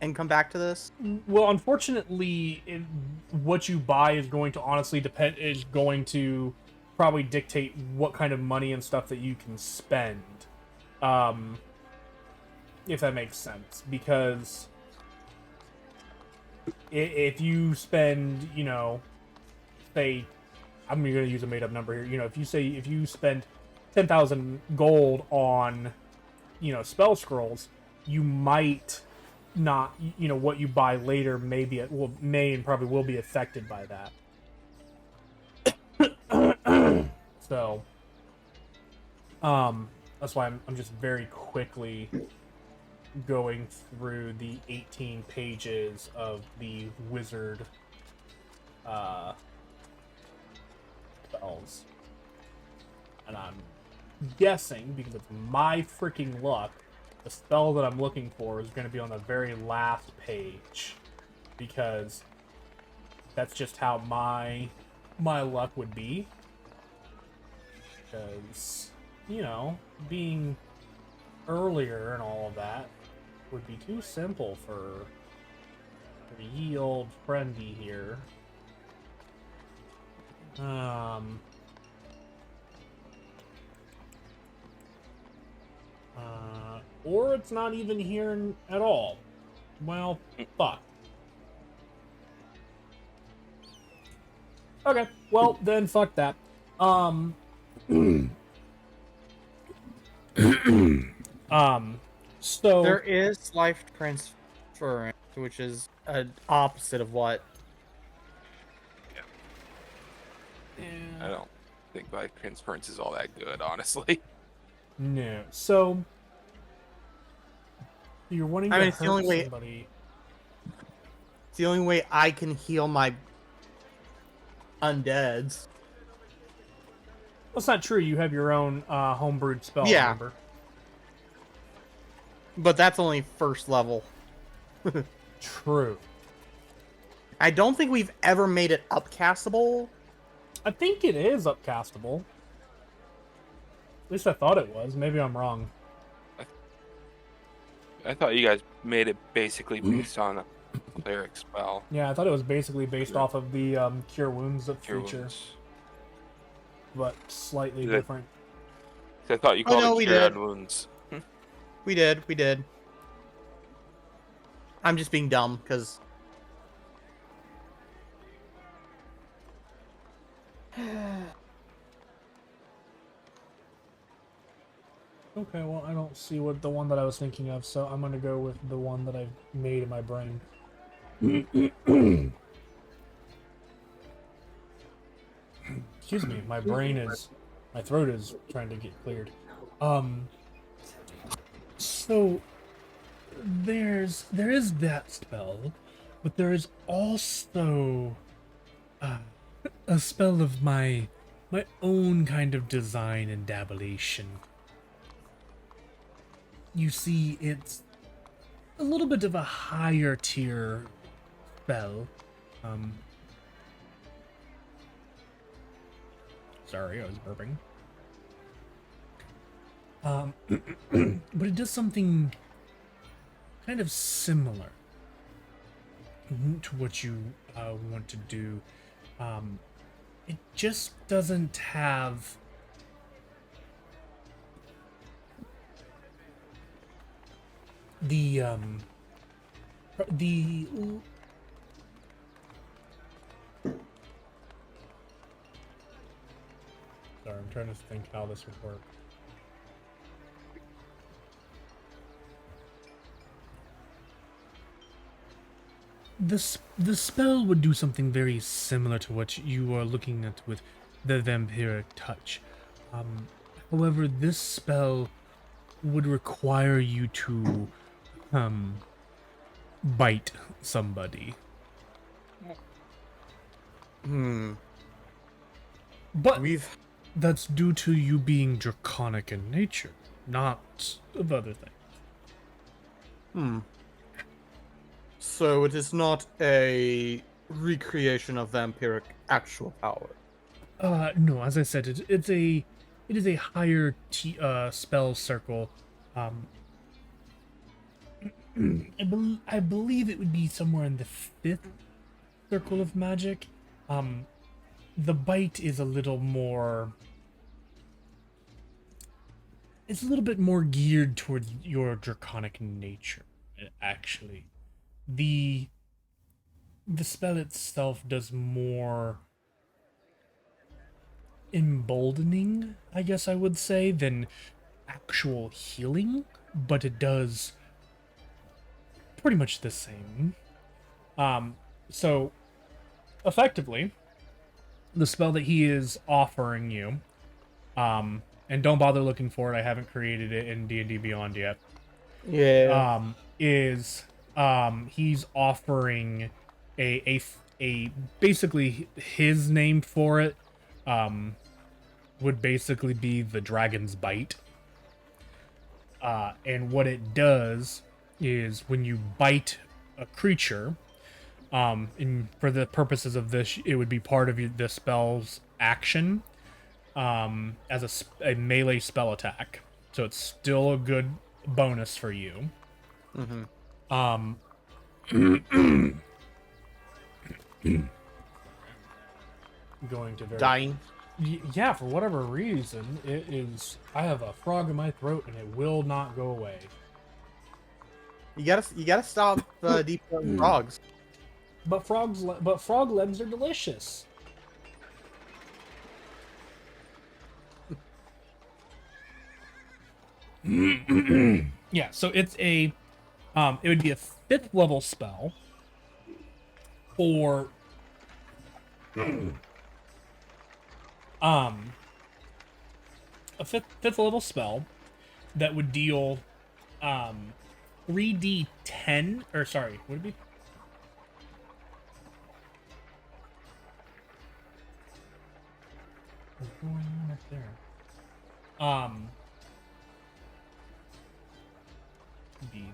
and come back to this? Well, unfortunately, what you buy is going to probably dictate what kind of money and stuff that you can spend. If that makes sense, because if you spend, say, I'm going to use a made-up number here. If you spend 10,000 gold on, spell scrolls, you might not, what you buy later may and probably will be affected by that. So, that's why I'm just very quickly going through the 18 pages of the wizard spells. And I'm guessing, because it's my freaking luck, the spell that I'm looking for is going to be on the very last page. Because that's just how my luck would be. Because, being earlier and all of that would be too simple for ye old friendy here. Or it's not even here at all. Well, fuck. Okay, well, then fuck that. So... There is life transference, which is an opposite of what... I don't think life transference is all that good, honestly. No. So... You're wanting to it's the hurt only way... somebody... It's the only way I can heal my undeads. That's not true. You have your own homebrewed spell, Yeah. remember? But that's only first level. True. I don't think we've ever made it upcastable. I think it is upcastable. At least I thought it was. Maybe I'm wrong. I thought you guys made it basically based on a cleric spell. Yeah, I thought it was basically based off of the Cure Wounds Cure feature, wounds. but slightly Is it- different. I thought you Oh, called no, it we Cure did. on Wounds. We did. I'm just being dumb, because... Okay, well, I don't see what the one that I was thinking of, so I'm gonna go with the one that I've made in my brain. Excuse me, my throat is trying to get cleared. So there is that spell, but there is also a spell of my own kind of design and dabblation. You see, it's a little bit of a higher tier spell. Sorry, I was burping. But it does something kind of similar to what you want to do. It just doesn't have the sorry, I'm trying to think how this would work. The spell would do something very similar to what you are looking at with the vampiric touch. However, this spell would require you to bite somebody. But that's due to you being draconic in nature, not of other things. So it is not a recreation of vampiric actual power. No, as I said, it is a higher spell circle. I believe it would be somewhere in the 5th circle of magic. The bite is a little more. It's a little bit more geared towards your draconic nature, actually. The spell itself does more emboldening, I guess I would say, than actual healing, but it does pretty much the same. So effectively, the spell that he is offering you, and don't bother looking for it, I haven't created it in D&D Beyond yet. Yeah. He's offering a basically his name for it would basically be the Dragon's Bite. And what it does is when you bite a creature, and for the purposes of this, it would be part of the spell's action as a melee spell attack. So it's still a good bonus for you. going to Dying. Yeah, for whatever reason, it is. I have a frog in my throat, and it will not go away. You gotta stop deep frogs. But frog legs are delicious. Yeah, so it's a it would be a 5th level spell for a fifth level spell that would deal 3d10, or sorry, would it be? What's going on up there?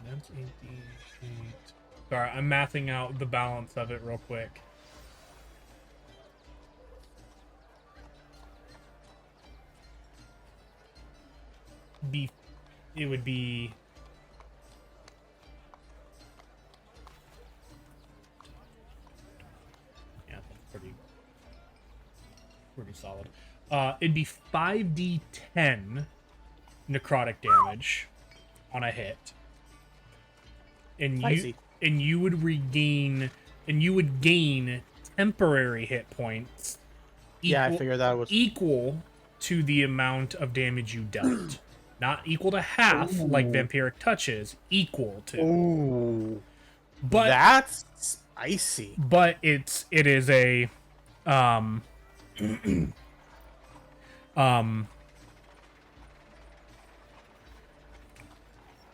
That's 8d8. Sorry, I'm mathing out the balance of it real quick. It would be pretty solid. It'd be 5d10 necrotic damage on a hit, and you would gain temporary hit points. I figured that was equal to the amount of damage you dealt. Not equal to half, like Vampiric Touch is, equal to. Ooh. But that's spicy. But it is a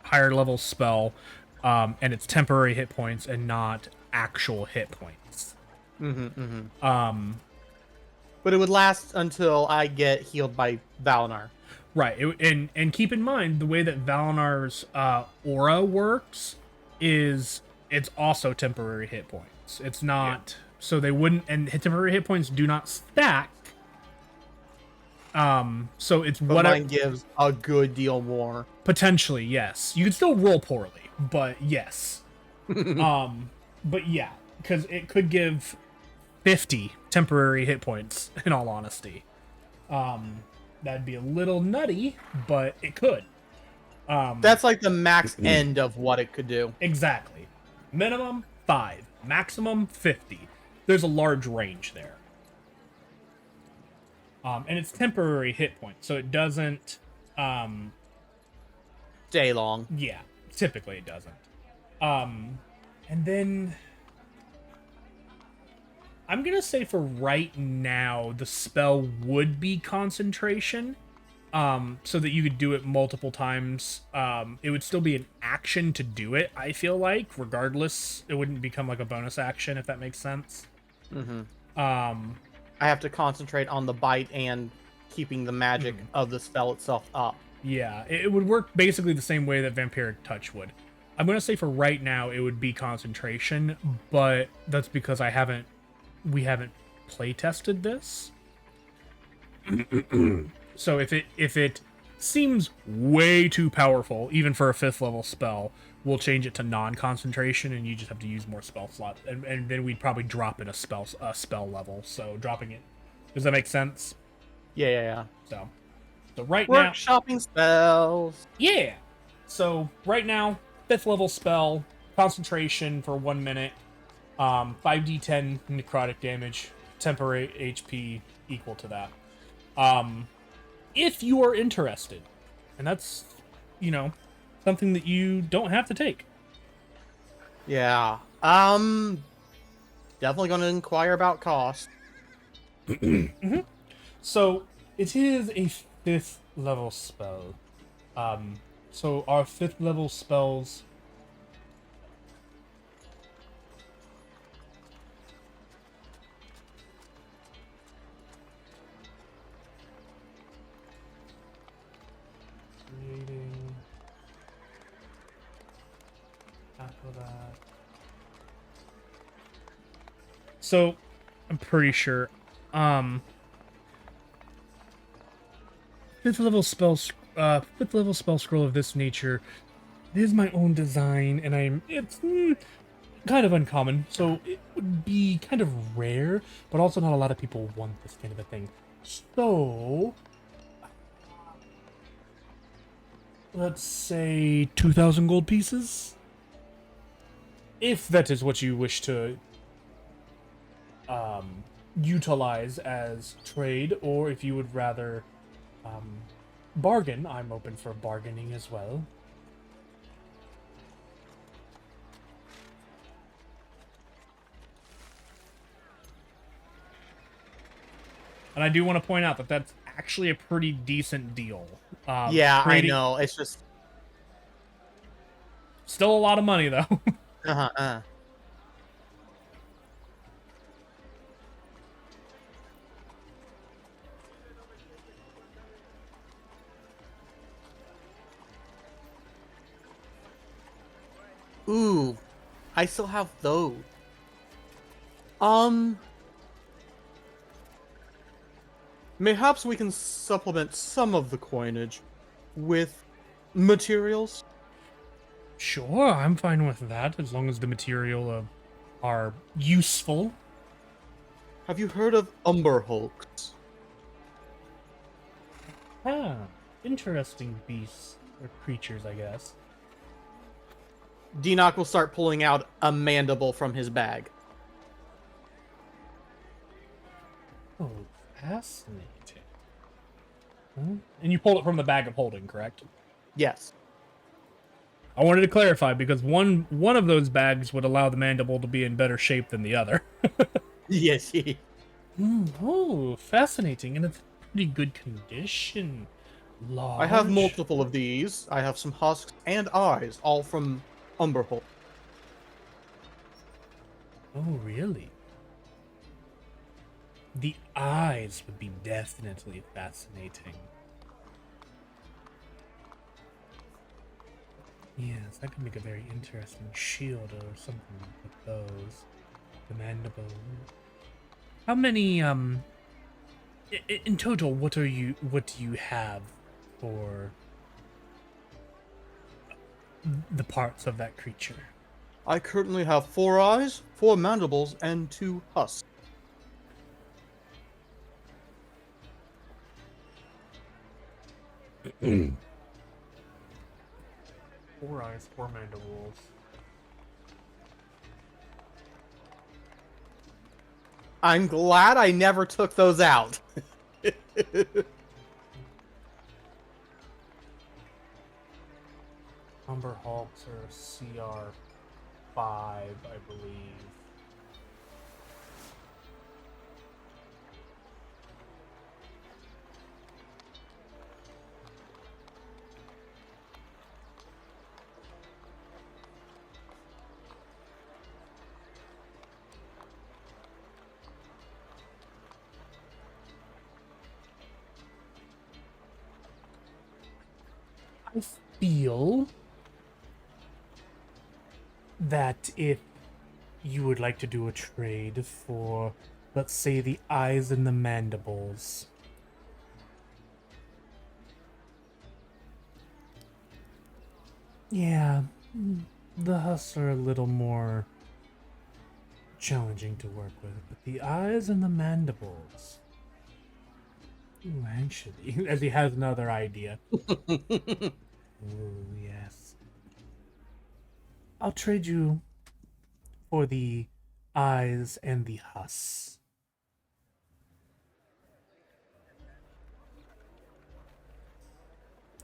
higher level spell, and it's temporary hit points and not actual hit points. But it would last until I get healed by Valinar. Right, and keep in mind the way that Valinar's aura works is it's also temporary hit points. It's not so they wouldn't, and temporary hit points do not stack. So it's but what mine gives a good deal more. Potentially, yes. You can still roll poorly, but yes. But yeah, because it could give 50 temporary hit points. In all honesty, that'd be a little nutty, but it could. That's like the max end of what it could do. Exactly. Minimum 5, maximum 50. There's a large range there. And it's temporary hit points, so it doesn't stay long. Yeah, typically it doesn't. And then I'm gonna say for right now the spell would be concentration, so that you could do it multiple times. It would still be an action to do it, I feel like, regardless. It wouldn't become like a bonus action, if that makes sense. I have to concentrate on the bite and keeping the magic of the spell itself up. Yeah, it would work basically the same way that Vampiric Touch would. I'm going to say for right now it would be concentration, but that's because we haven't play tested this. So if it seems way too powerful, even for a 5th level spell, we'll change it to non-concentration, and you just have to use more spell slots, and then we'd probably drop it a spell level. So dropping it, does that make sense? Yeah. So right now, workshopping spells. Yeah. So right now, 5th level spell, concentration for 1 minute, 5d10 necrotic damage, temporary HP equal to that. If you are interested, and that's, something that you don't have to take. Yeah. Definitely going to inquire about cost. So it is a 5th level spell. So our 5th level spells creating after that. So I'm pretty sure 5th level spell scroll of this nature. It is my own design, and it's kind of uncommon, so it would be kind of rare, but also not a lot of people want this kind of a thing. So, let's say 2,000 gold pieces? If that is what you wish to utilize as trade, or if you would rather bargain, I'm open for bargaining as well. And I do want to point out that that's actually a pretty decent deal. Yeah, I know. It's just still a lot of money, though. Ooh, I still have those. Mayhaps we can supplement some of the coinage with materials. Sure, I'm fine with that, as long as the material are useful. Have you heard of Umber Hulks? Ah, interesting beasts, or creatures, I guess. Deanoch will start pulling out a mandible from his bag. Oh, fascinating. Huh? And you pulled it from the bag of holding, correct? Yes. I wanted to clarify, because one of those bags would allow the mandible to be in better shape than the other. Yes. Oh, fascinating, and it's pretty good condition. Large. I have multiple of these. I have some husks and eyes, all from Umber Hulk. Oh, really? The eyes would be definitely fascinating. Yes, that could make a very interesting shield or something with those. The mandible. How many, in total, what do you have for the parts of that creature? I currently have 4 eyes, 4 mandibles, and 2 husks. Four eyes, 4 mandibles. I'm glad I never took those out. Umber Hulks are CR 5, I believe. I feel that if you would like to do a trade for, let's say, the eyes and the mandibles. Yeah, the husks are a little more challenging to work with, but the eyes and the mandibles. Ooh, actually, as he has another idea. Oh, yes. I'll trade you for the eyes and the husks.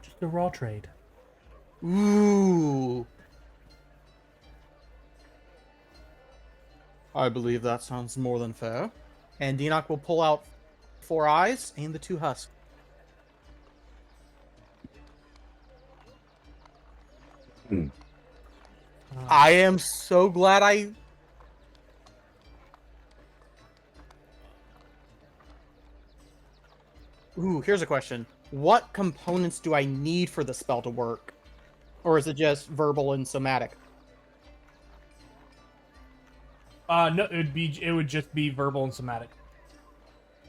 Just a raw trade. Ooh. I believe that sounds more than fair. And Deanoch will pull out 4 eyes and the 2 husks. I am so glad I... Ooh, here's a question. What components do I need for the spell to work? Or is it just verbal and somatic? No, it would just be verbal and somatic.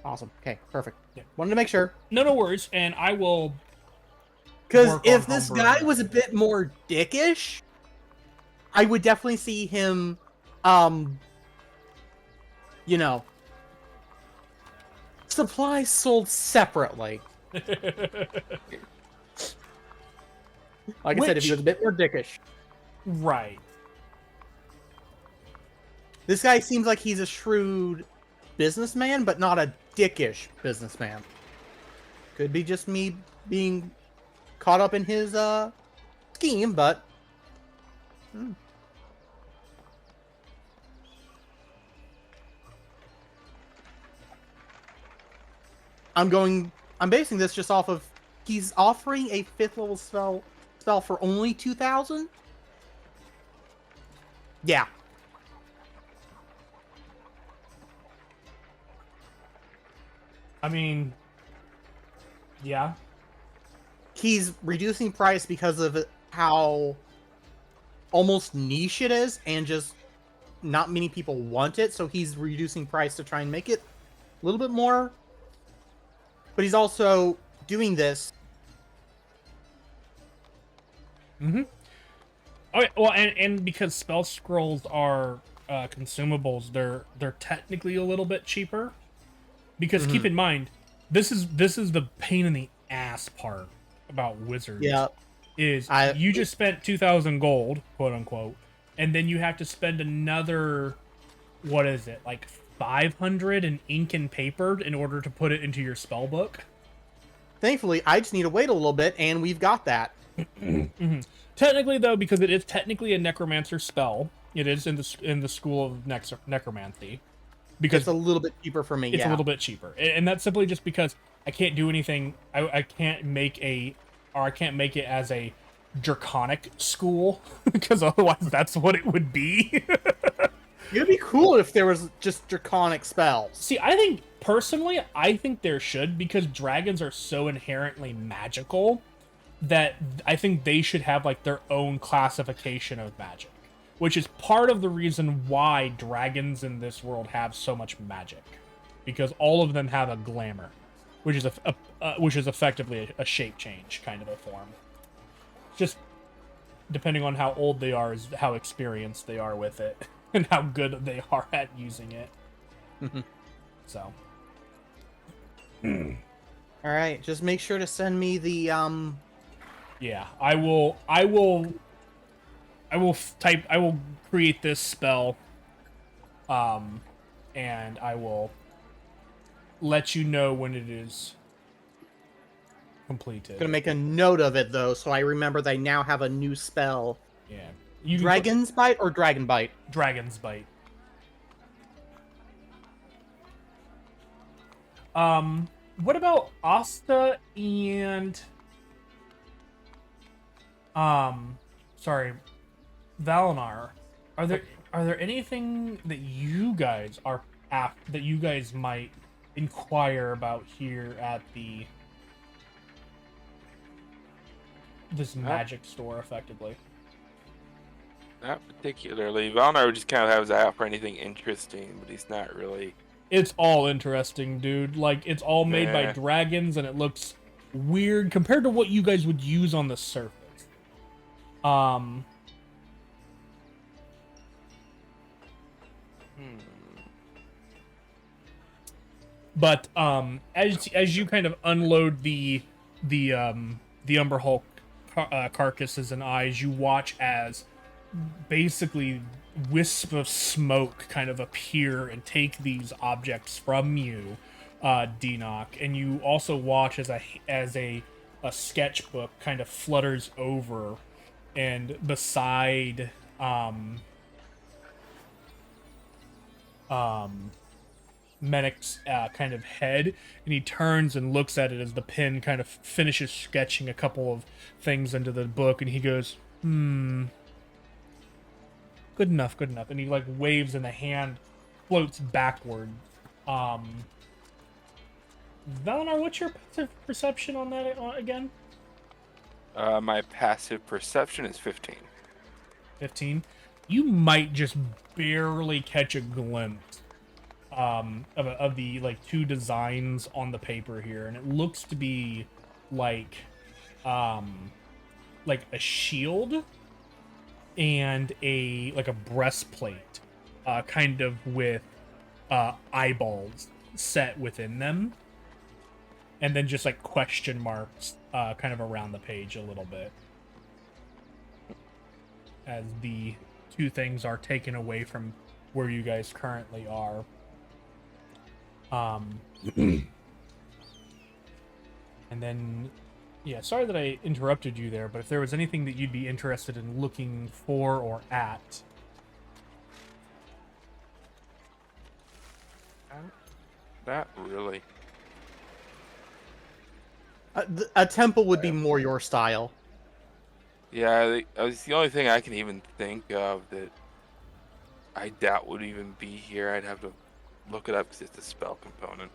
Awesome. Okay, perfect. Yeah. Wanted to make sure. No worries, and I will. Because if this guy was a bit more dickish, I would definitely see him you know, supplies sold separately. Like I said, if he was a bit more dickish. Right. This guy seems like he's a shrewd businessman, but not a dickish businessman. Could be just me being caught up in his scheme, but I'm basing this just off of he's offering a 5th level spell for only 2,000. Yeah. I mean, yeah. He's reducing price because of how almost niche it is, and just not many people want it, so he's reducing price to try and make it a little bit more. But he's also doing this. Mm-hmm. Oh, well, and because spell scrolls are consumables, they're technically a little bit cheaper. Because keep in mind, this is the pain in the ass part about wizards. Yeah. You just spent 2,000 gold, quote unquote, and then you have to spend another, what is it, like 500 in ink and paper in order to put it into your spell book. Thankfully, I just need to wait a little bit, and we've got that. Mm-hmm. Technically, though, because it is technically a necromancer spell, it is in the school of necromancy. Because it's a little bit cheaper for me. It's a little bit cheaper, and that's simply just because I can't do anything. I can't make it as a draconic school, because otherwise that's what it would be. It would be cool if there was just draconic spells. See, personally, I think there should, because dragons are so inherently magical that I think they should have like their own classification of magic, which is part of the reason why dragons in this world have so much magic, because all of them have a glamour, which is effectively a shape change kind of a form. Just depending on how old they are is how experienced they are with it and how good they are at using it. So. All right, just make sure to send me the Yeah, I will create this spell, and I will let you know when it is completed. I'm gonna make a note of it though, so I remember that I now have a new spell. Yeah. Dragon's Bite or Dragon Bite? Dragon's Bite. What about Asta and sorry, Valinar? Are there anything that you guys might inquire about here at this magic store, effectively? Not particularly. Valnar just kind of has out for anything interesting, but he's not really. It's all interesting, dude. Like, it's all made by dragons, and it looks weird compared to what you guys would use on the surface. But as you kind of unload the Umber Hulk carcasses and eyes, you watch as basically wisps of smoke kind of appear and take these objects from you, Denoc, and you also watch as a sketchbook kind of flutters over, and beside Menek's kind of head, and he turns and looks at it as the pen kind of finishes sketching a couple of things into the book, and he goes, good enough, and he like waves and the hand floats backward. Valinar, what's your passive perception on that again? My passive perception is 15. 15? You might just barely catch a glimpse of the like two designs on the paper here, and it looks to be like a shield and a breastplate kind of with eyeballs set within them, and then just like question marks kind of around the page a little bit as the two things are taken away from where you guys currently are. And then, yeah, sorry that I interrupted you there, but if there was anything that you'd be interested in looking for or at. Not really. A temple would be more your style. Yeah, it's the only thing I can even think of that I doubt would even be here. I'd have to look it up because it's a spell component.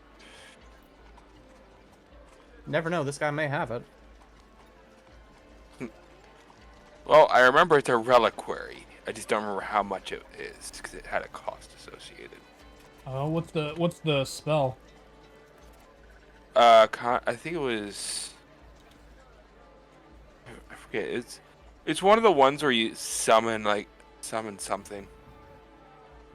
Never know, this guy may have it. Well, I remember it's a reliquary. I just don't remember how much it is because it had a cost associated. What's the spell? I think it was. I forget. It's one of the ones where you summon something.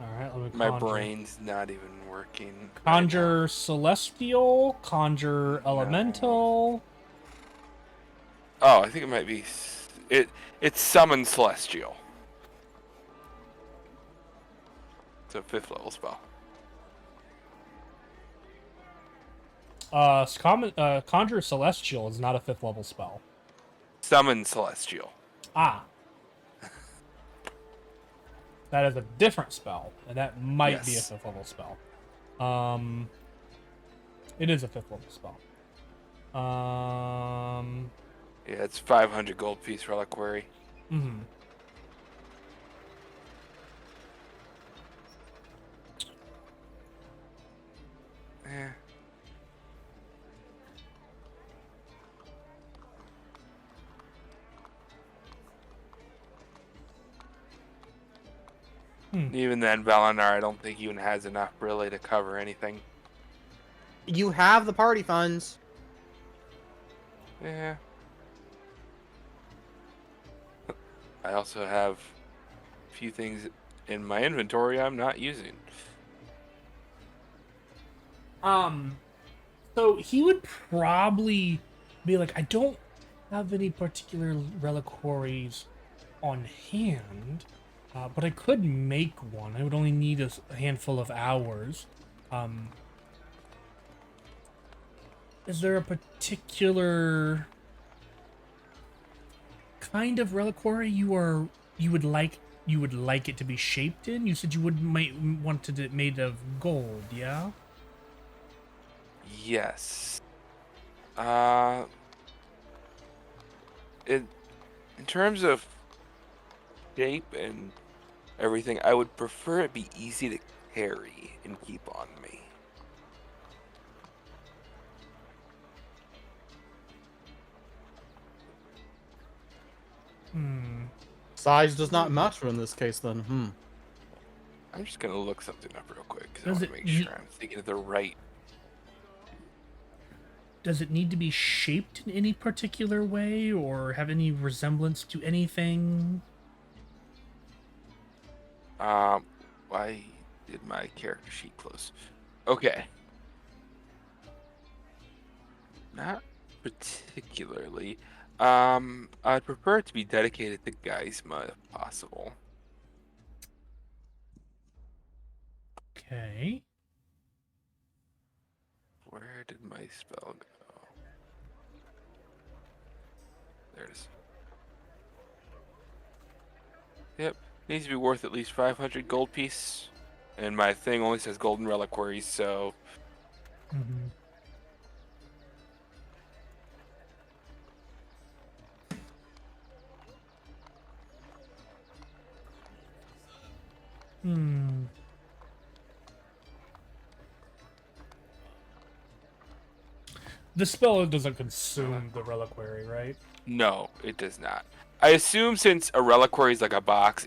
All right, let me My conjure. brain's not even working. Conjure right celestial, conjure elemental. now. Oh, I think it might be. It's summon celestial. It's a 5th level spell. Conjure celestial is not a 5th level spell. Summon celestial. Ah. That is a different spell, and that might be a Yes. 5th level spell. It is a 5th level spell. Yeah, it's 500 gold piece reliquary. Mhm. Yeah. Even then, Valinar, I don't think even has enough really to cover anything. You have the party funds. Yeah. I also have a few things in my inventory I'm not using. So he would probably be like, I don't have any particular reliquaries on hand, but I could make one. I would only need a handful of hours. Is there a particular kind of reliquary you would like it to be shaped in? You said you might wanted it made of gold, yeah? Yes. In terms of shape and everything, I would prefer it be easy to carry and keep on me. Size does not matter in this case, then. I'm just gonna look something up real quick because I Does want to it make sure I'm thinking of the right. Does it need to be shaped in any particular way or have any resemblance to anything? Why did my character sheet close? Okay. Not particularly. I'd prefer it to be dedicated to Geisma if possible. Okay. Where did my spell go? There it is. Yep. Needs to be worth at least 500 gold piece. And my thing only says golden reliquaries, so Mm-hmm. Hmm. The spell doesn't consume the reliquary, right? no, it does not. I assume since a reliquary is like a box,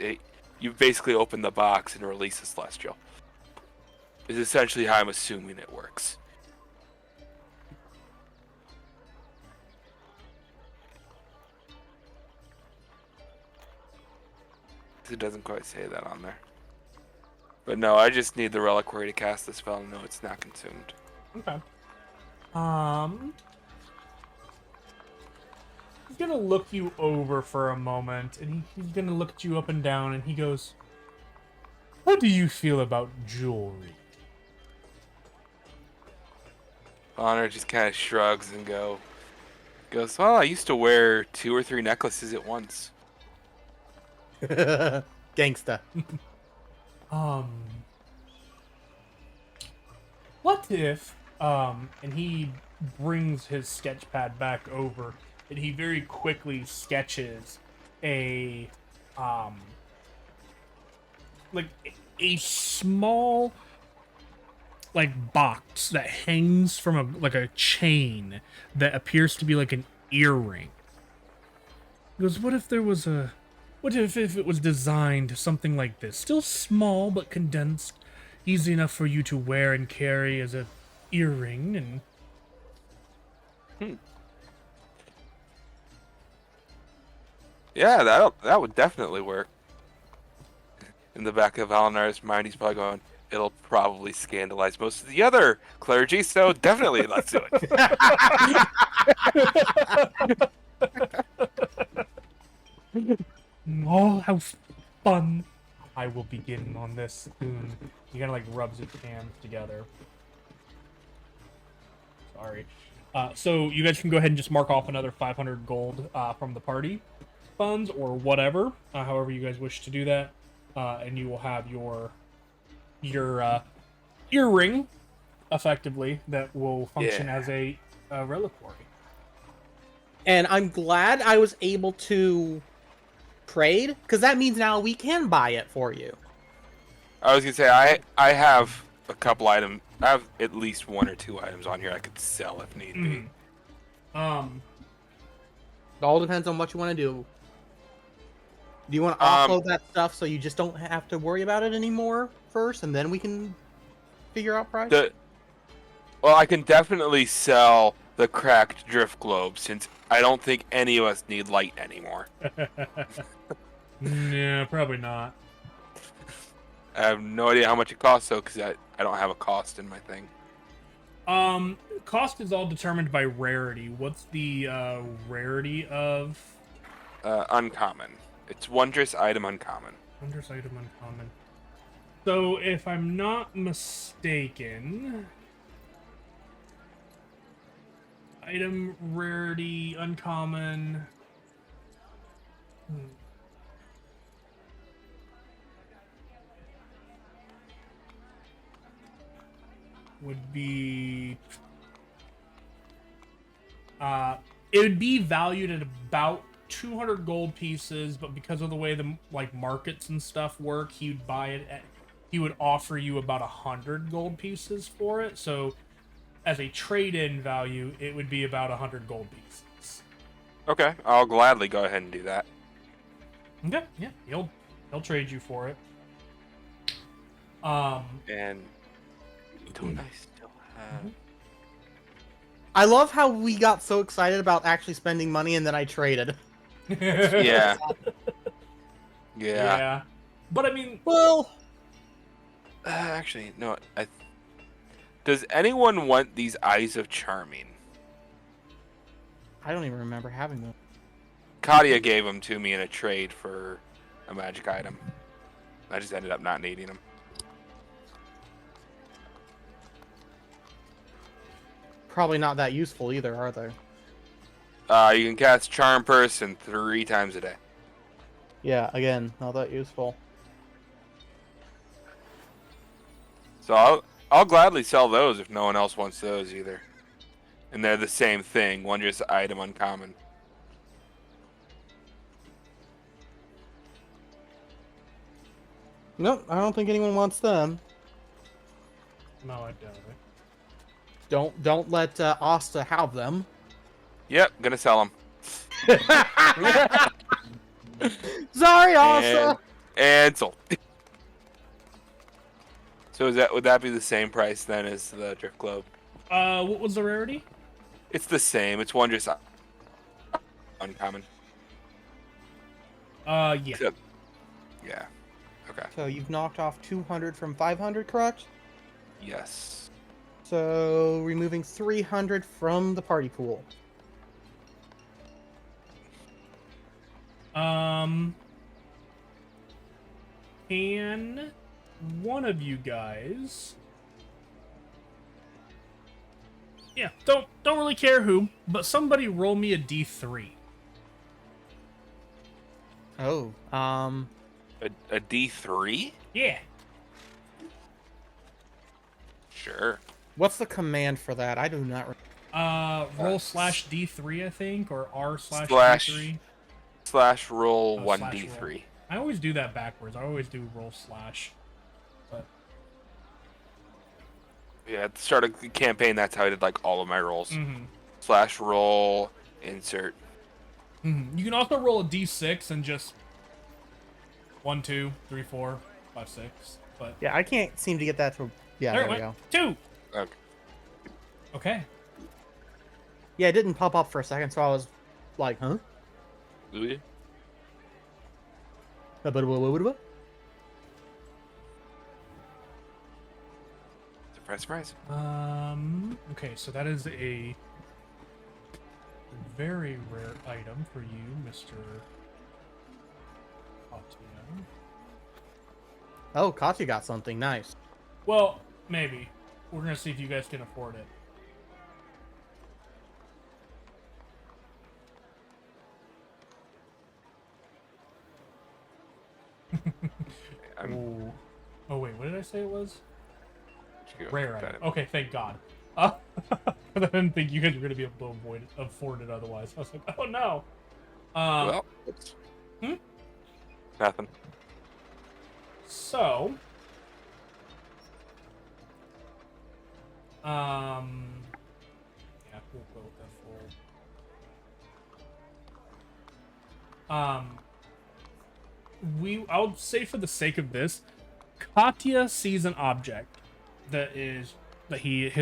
you basically open the box and release a celestial. Is essentially how I'm assuming it works. It doesn't quite say that on there. But no, I just need the reliquary to cast the spell and know it's not consumed. Okay. He's gonna look you over for a moment, and he's gonna look at you up and down, and he goes, "How do you feel about jewelry?" Honor just kind of shrugs and goes, well, I used to wear 2 or 3 necklaces at once. Gangsta. Um, what if, and he brings his sketch pad back over, and he very quickly sketches a, like a small, like, box that hangs from a chain that appears to be like an earring. He goes, what if it was designed something like this? Still small, but condensed. Easy enough for you to wear and carry as a earring, and... Yeah, that would definitely work. In the back of Alinar's mind, he's probably going, it'll probably scandalize most of the other clergy, so definitely let's do it. Oh, how fun. I will begin on this soon. He kind of like rubs his hands together. Sorry. So you guys can go ahead and just mark off another 500 gold from the party funds or whatever, however you guys wish to do that. And you will have your earring, effectively, that will function as a reliquary. And I'm glad I was able to trade, because that means now we can buy it for you. I was gonna say I have a couple items. I have at least 1 or 2 items on here I could sell if need be. It all depends on what you want to do. Do you want to offload that stuff so you just don't have to worry about it anymore first, and then we can figure out price? Well, I can definitely sell the cracked drift globe, since I don't think any of us need light anymore. Yeah, probably not. I have no idea how much it costs, though, because I don't have a cost in my thing. Cost is all determined by rarity. What's the rarity of? Uncommon. It's wondrous item uncommon. Wondrous item uncommon. So, if I'm not mistaken, item rarity uncommon. Would be it would be valued at about 200 gold pieces, but because of the way the markets and stuff work, he would offer you about 100 gold pieces for it. So as a trade-in value, it would be about 100 gold pieces. Okay, I'll gladly go ahead and do that. Okay, yeah, he'll trade you for it. And don't I still have? I love how we got so excited about actually spending money and then I traded. Yeah. Yeah. But I mean, well, actually, no. Does anyone want these Eyes of Charming? I don't even remember having them. Kadia gave them to me in a trade for a magic item. I just ended up not needing them. Probably not that useful either, are they? You can cast Charm Person 3 times a day. Yeah, again, not that useful. So I'll gladly sell those if no one else wants those either. And they're the same thing, wondrous item uncommon. Nope, I don't think anyone wants them. no, I doubt it. Don't let Asta have them. Yep, gonna sell them. Sorry, Asta. And sold. So would that be the same price then as the drift globe? What was the rarity? It's the same. It's wondrous uncommon. Yeah. Yeah. Okay. So you've knocked off 200 from 500, correct? Yes. So removing 300 from the party pool. Can one of you guys? Yeah, don't really care who, but somebody roll me a d3. Oh, A D3? Yeah. Sure. what's the command for that? I do not. Roll slash d3, I think, or r slash Slash d3. slash roll Oh, one slash roll. D3. I always do that backwards. I always do roll slash. But Yeah, at the start of the campaign, that's how I did like all of my rolls. mm-hmm. Slash roll insert. Mm-hmm. You can also roll a d6 and just 1, 2, 3, 4, 5, 6. But Yeah, I can't seem to get that to. Yeah, there there it we went. go. 2. Okay. Okay. Yeah, it didn't pop up for a second, so I was like, huh? Ooh, surprise, surprise. Okay, so that is a very rare item for you, Mr. Katya. Oh, Katya got something nice. Well, maybe. We're gonna see if you guys can afford it. I'm Oh wait, what did I say it was? Go. Rare Got item. it. Okay, thank God. I didn't think you guys were gonna be able to afford it otherwise. I was like, oh no. Well, oops. Hmm? Nothing. So, yeah, we'll go with that full. I'll say for the sake of this, Katya sees an object that his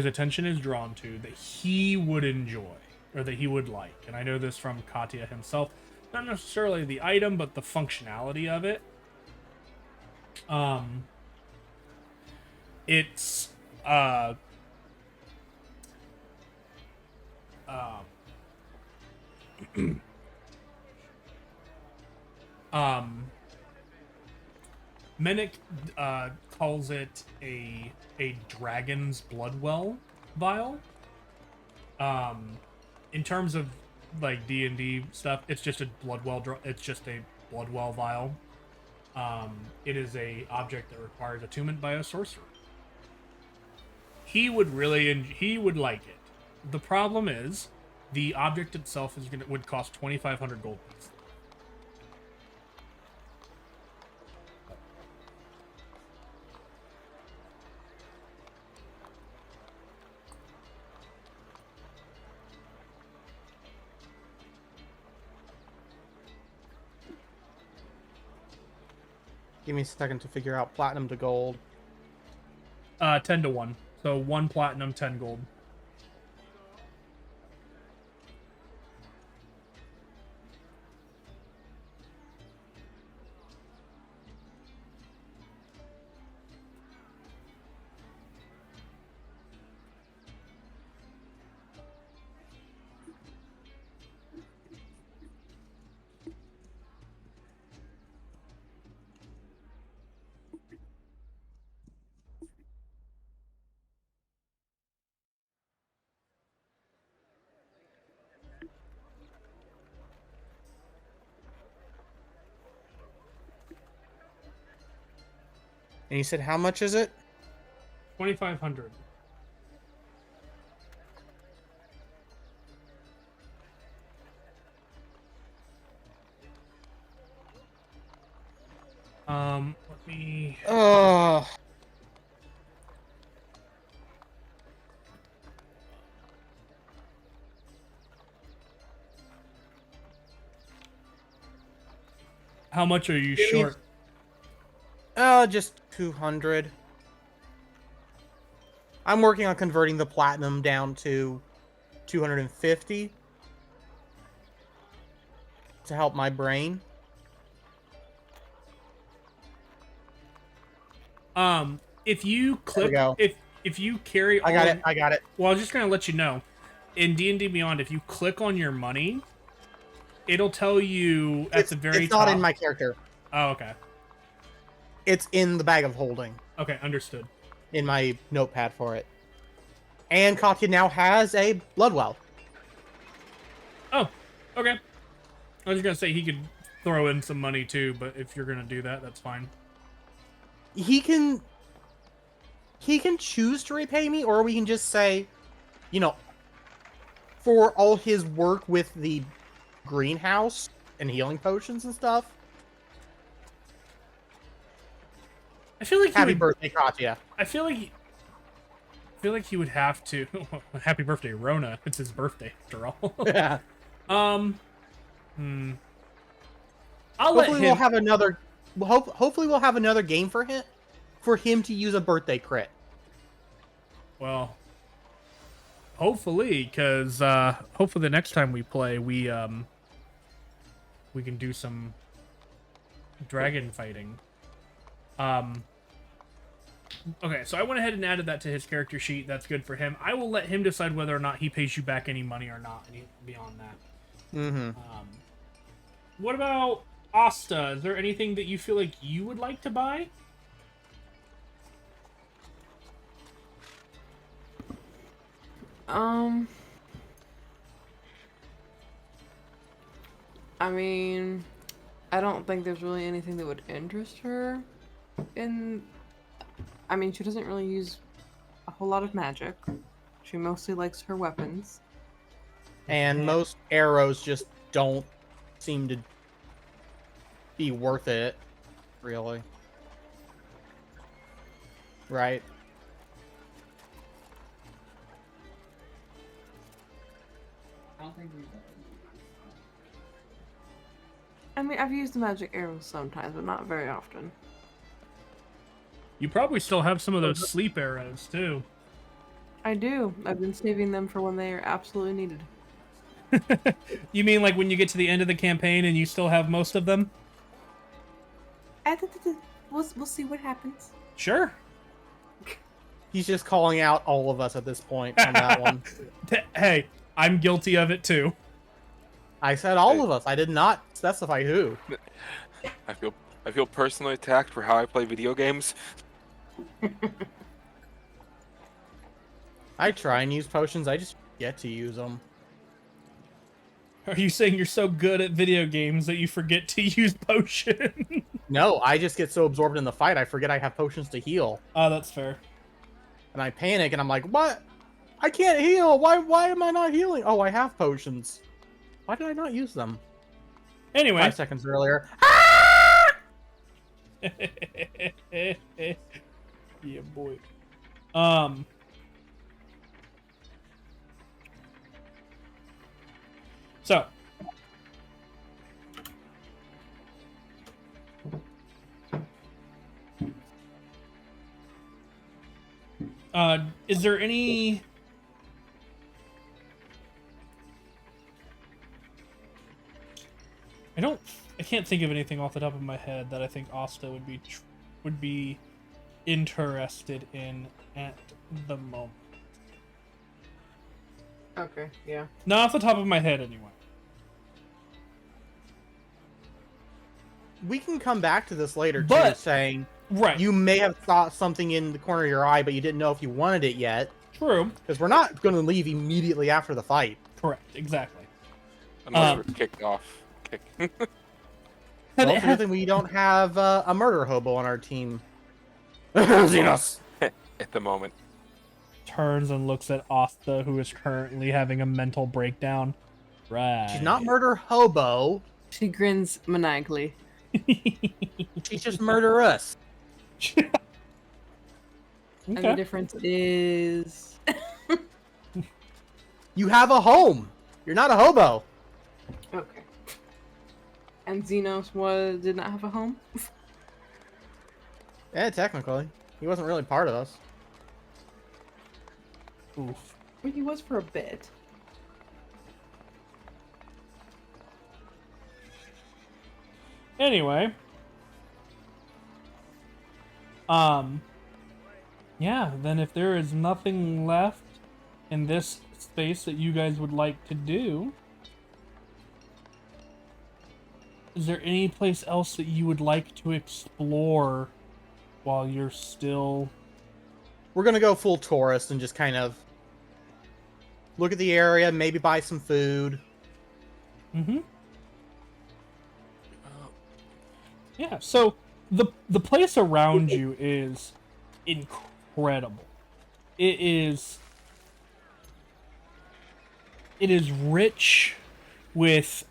attention is drawn to that he would enjoy or that he would like, and I know this from Katya himself. Not necessarily the item, but the functionality of it. It's Menik calls it a dragon's bloodwell vial. In terms of like D&D stuff, it's just a it's just a bloodwell vial. It is a object that requires attunement by a sorcerer. He would like it. The problem is, the object itself would cost 2,500 gold pieces. Give me a second to figure out platinum to gold. 10 to 1. So 1 platinum, 10 gold. And you said how much is it? 2,500. Let me. Oh. How much are you Give me- short? Just 200. I'm working on converting the platinum down to 250 to help my brain. If you click, go. if you carry, I got it. I got it. Well, I was just gonna let you know, in D&D Beyond, if you click on your money, it'll tell you at the very It's top. not in my character. Oh, okay. It's in the bag of holding. Okay, understood. In my notepad for it. And Katya now has a blood well. Oh, okay. I was gonna say he could throw in some money too, but if you're gonna do that, that's fine. He can choose to repay me, or we can just say, you know, for all his work with the greenhouse and healing potions and stuff. I feel like Happy birthday, Katya. I feel like he would have to. Happy birthday, Rona. It's his birthday after all. Yeah. I'll Hopefully let him. we'll have another. Hopefully we'll have another game for him to use a birthday crit. Well, hopefully, because hopefully the next time we play, we can do some dragon fighting. Okay, so I went ahead and added that to his character sheet. That's good for him. I will let him decide whether or not he pays you back any money or not beyond that. Mm-hmm. What about Asta? Is there anything that you feel like you would like to buy? I mean, I don't think there's really anything that would interest her I mean, she doesn't really use a whole lot of magic. She mostly likes her weapons. And most arrows just don't seem to be worth it, really. Right? I don't think we've I mean, I've used the magic arrows sometimes, but not very often. You probably still have some of those sleep arrows, too. I do. I've been saving them for when they are absolutely needed. You mean like when you get to the end of the campaign and you still have most of them? We'll see what happens. Sure. He's just calling out all of us at this point on that one. Hey, I'm guilty of it, too. I said all of us. I did not specify who. I feel personally attacked for how I play video games. I try and use potions. I just get to use them. Are you saying you're so good at video games that you forget to use potion? No, I just get so absorbed in the fight, I forget I have potions to heal. Oh, that's fair. And I panic, and I'm like, what? I can't heal! Why am I not healing? Oh, I have potions. Why did I not use them? Anyway. 5 seconds earlier. Yeah, boy. So. Is there any... I can't think of anything off the top of my head that I think Asta would be interested in at the moment. Okay, yeah. Not off the top of my head, anyway. We can come back to this later, But- too, saying Right. you may have thought something in the corner of your eye, but you didn't know if you wanted it yet. True. Because we're not going to leave immediately after the fight. Correct. Exactly. Unless we're kicked off. Well, it's a good thing we don't have a murder hobo on our team. Xenos! At the moment. Turns and looks at Asta, who is currently having a mental breakdown. Right. She's not murder hobo. She grins maniacally. She's just murderous. And the difference is... You have a home. You're not a hobo. Okay. And Xenos did not have a home? Yeah, technically. He wasn't really part of us. Oof. Well, he was for a bit. Anyway. Yeah, then if there is nothing left in this space that you guys would like to do, is there any place else that you would like to explore while you're still... We're gonna go full tourist and just kind of look at the area, maybe buy some food. Mm-hmm. Yeah, so the place around you is incredible. It is rich with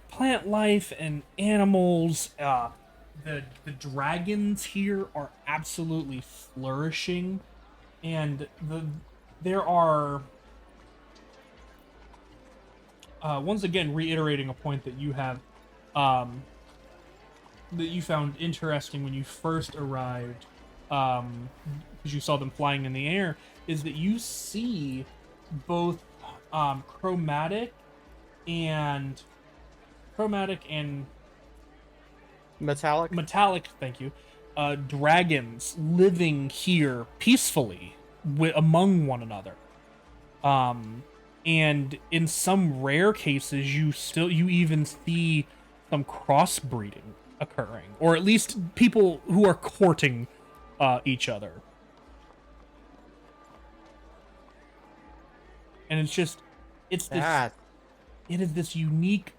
plant life and animals. The dragons here are absolutely flourishing, and there are once again reiterating a point that you have that you found interesting when you first arrived, because you saw them flying in the air, is that you see both chromatic and Metallic. thank you, dragons living here peacefully among one another. And in some rare cases, you even see some crossbreeding occurring, or at least people who are courting each other. And it is this unique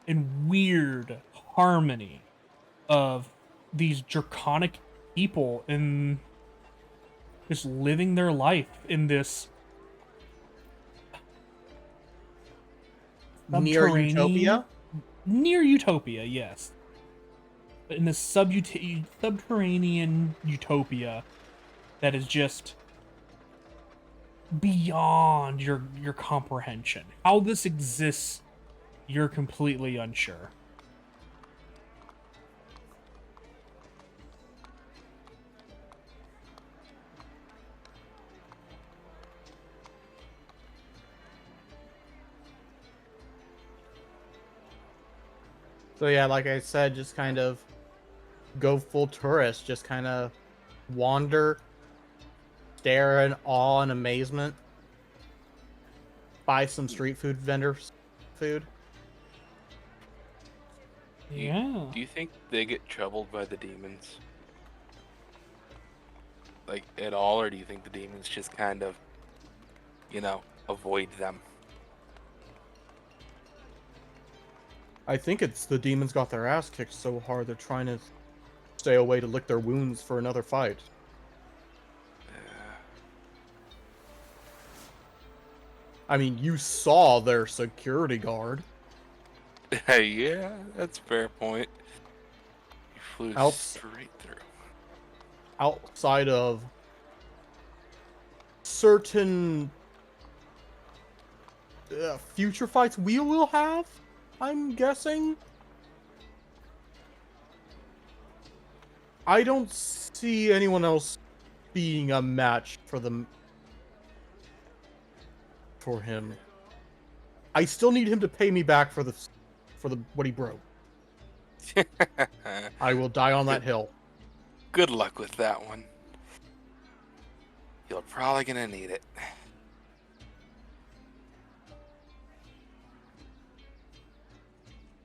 and weird harmony of these draconic people and just living their life in this Near Utopia? Near Utopia, yes. But in this subterranean utopia that is just beyond your comprehension. How this exists, you're completely unsure. So yeah, like I said, just kind of go full tourist, just kind of wander, stare in awe and amazement, buy some street food vendors food. Yeah. Do you think they get troubled by the demons? Like, at all, or do you think the demons just kind of, avoid them? I think it's the demons got their ass kicked so hard they're trying to stay away to lick their wounds for another fight. I mean, you saw their security guard. Yeah, that's a fair point. You flew straight through. Outside of certain future fights we will have, I'm guessing. I don't see anyone else being a match for him. I still need him to pay me back for what he broke. I will die on that hill. Good luck with that one. You're probably gonna need it.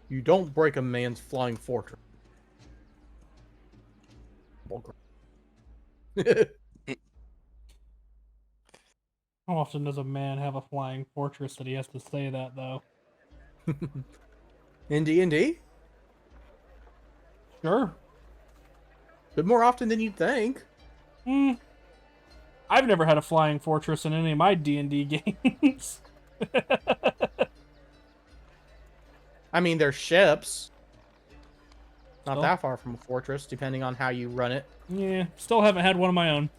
You don't break a man's flying fortress. How often does a man have a flying fortress that he has to say that, though? In D&D? Sure. But more often than you'd think. I've never had a flying fortress in any of my D&D games. I mean, they're ships. Not Still. that far from a fortress, depending on how you run it. Yeah, still haven't had one of my own.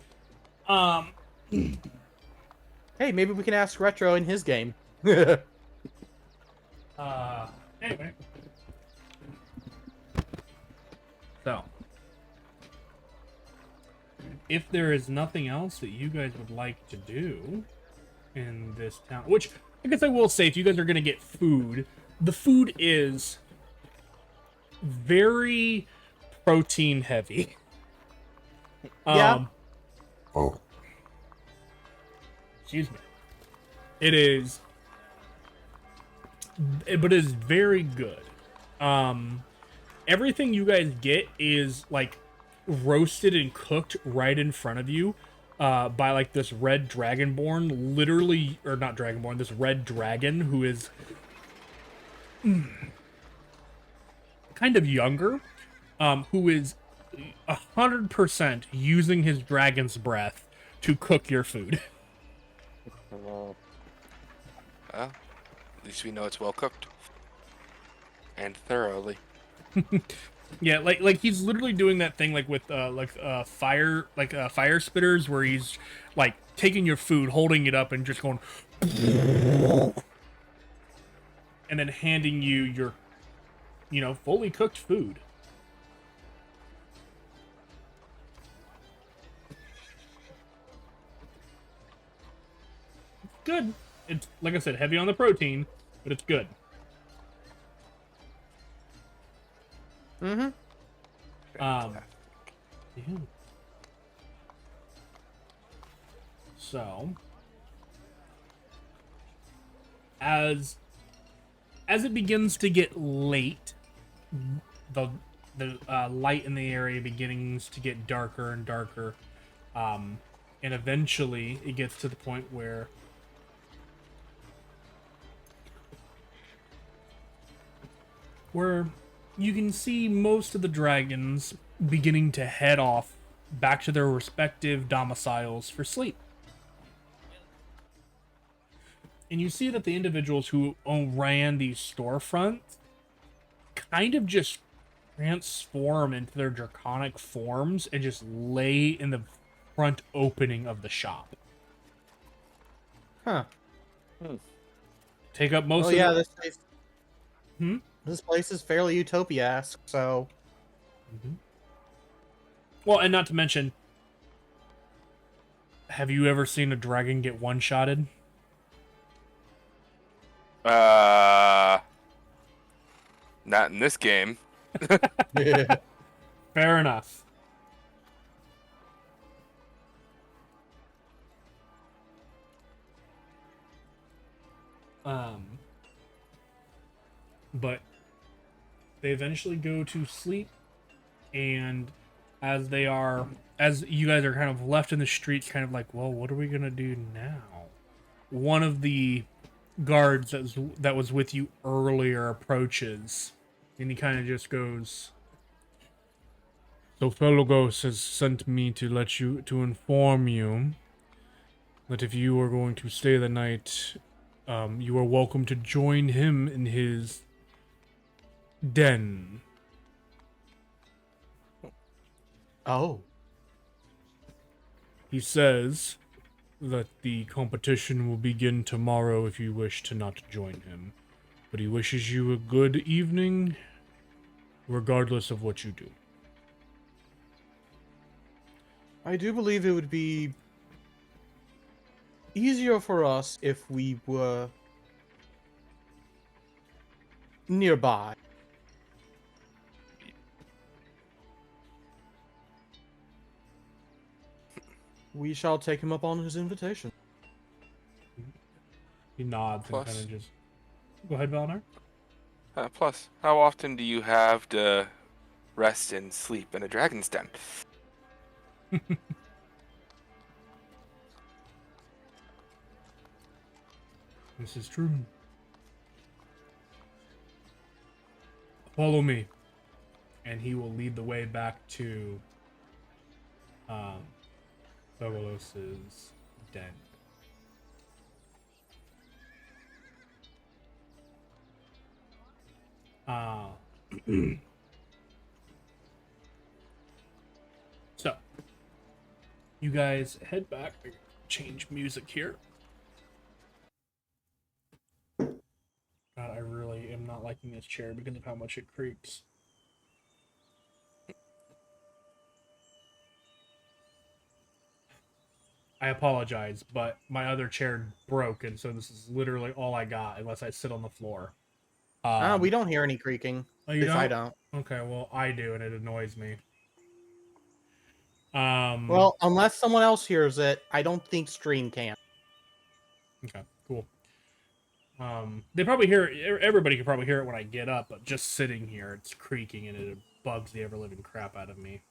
Hey, maybe we can ask Retro in his game. Anyway. So. If there is nothing else that you guys would like to do in this town, which I guess I will say, if you guys are going to get food, the food is very protein heavy. Yeah. Excuse me. It is, but it is very good. Everything you guys get is like roasted and cooked right in front of you, by like this red dragonborn, literally, or not dragonborn, this red dragon who is kind of younger, who is 100% using his dragon's breath to cook your food. Well, at least we know it's well cooked and thoroughly. Yeah, like he's literally doing that thing like with fire fire spitters where he's like taking your food, holding it up, and just going, and then handing you your, fully cooked food. Good. It's, like I said, heavy on the protein, but it's good. Mm-hmm. Yeah. So, as it begins to get late, the light in the area begins to get darker and darker, and eventually it gets to the point where you can see most of the dragons beginning to head off back to their respective domiciles for sleep. And you see that the individuals who ran these storefronts kind of just transform into their draconic forms and just lay in the front opening of the shop. Huh. Take up most of this place. This place is fairly utopia-esque, so. Well, and not to mention, have you ever seen a dragon get one-shotted? Not in this game. Fair enough. But they eventually go to sleep, and as you guys are kind of left in the streets, kind of like, well, what are we gonna do now? One of the guards that was with you earlier approaches, and he kind of just goes, "So Felogos has sent me to inform you that if you are going to stay the night, you are welcome to join him in his den." Oh. He says that the competition will begin tomorrow if you wish to not join him. But he wishes you a good evening, regardless of what you do. I do believe it would be easier for us if we were nearby. We shall take him up on his invitation. He nods Plus. and kind of just... Go ahead, Valnar. Plus, how often do you have to rest and sleep in a dragon's den? This is true. Follow me. And he will lead the way back to Phobos' den. So, you guys head back. Change music here. God, I really am not liking this chair because of how much it creaks. I apologize, but my other chair broke, and so this is literally all I got unless I sit on the floor. We don't hear any creaking. Oh, you I don't? don't. Okay, well, I do, and it annoys me. Well, unless someone else hears it, I don't think stream can. Okay, cool. They probably hear it, everybody can probably hear it when I get up, but just sitting here, it's creaking and it bugs the ever living crap out of me.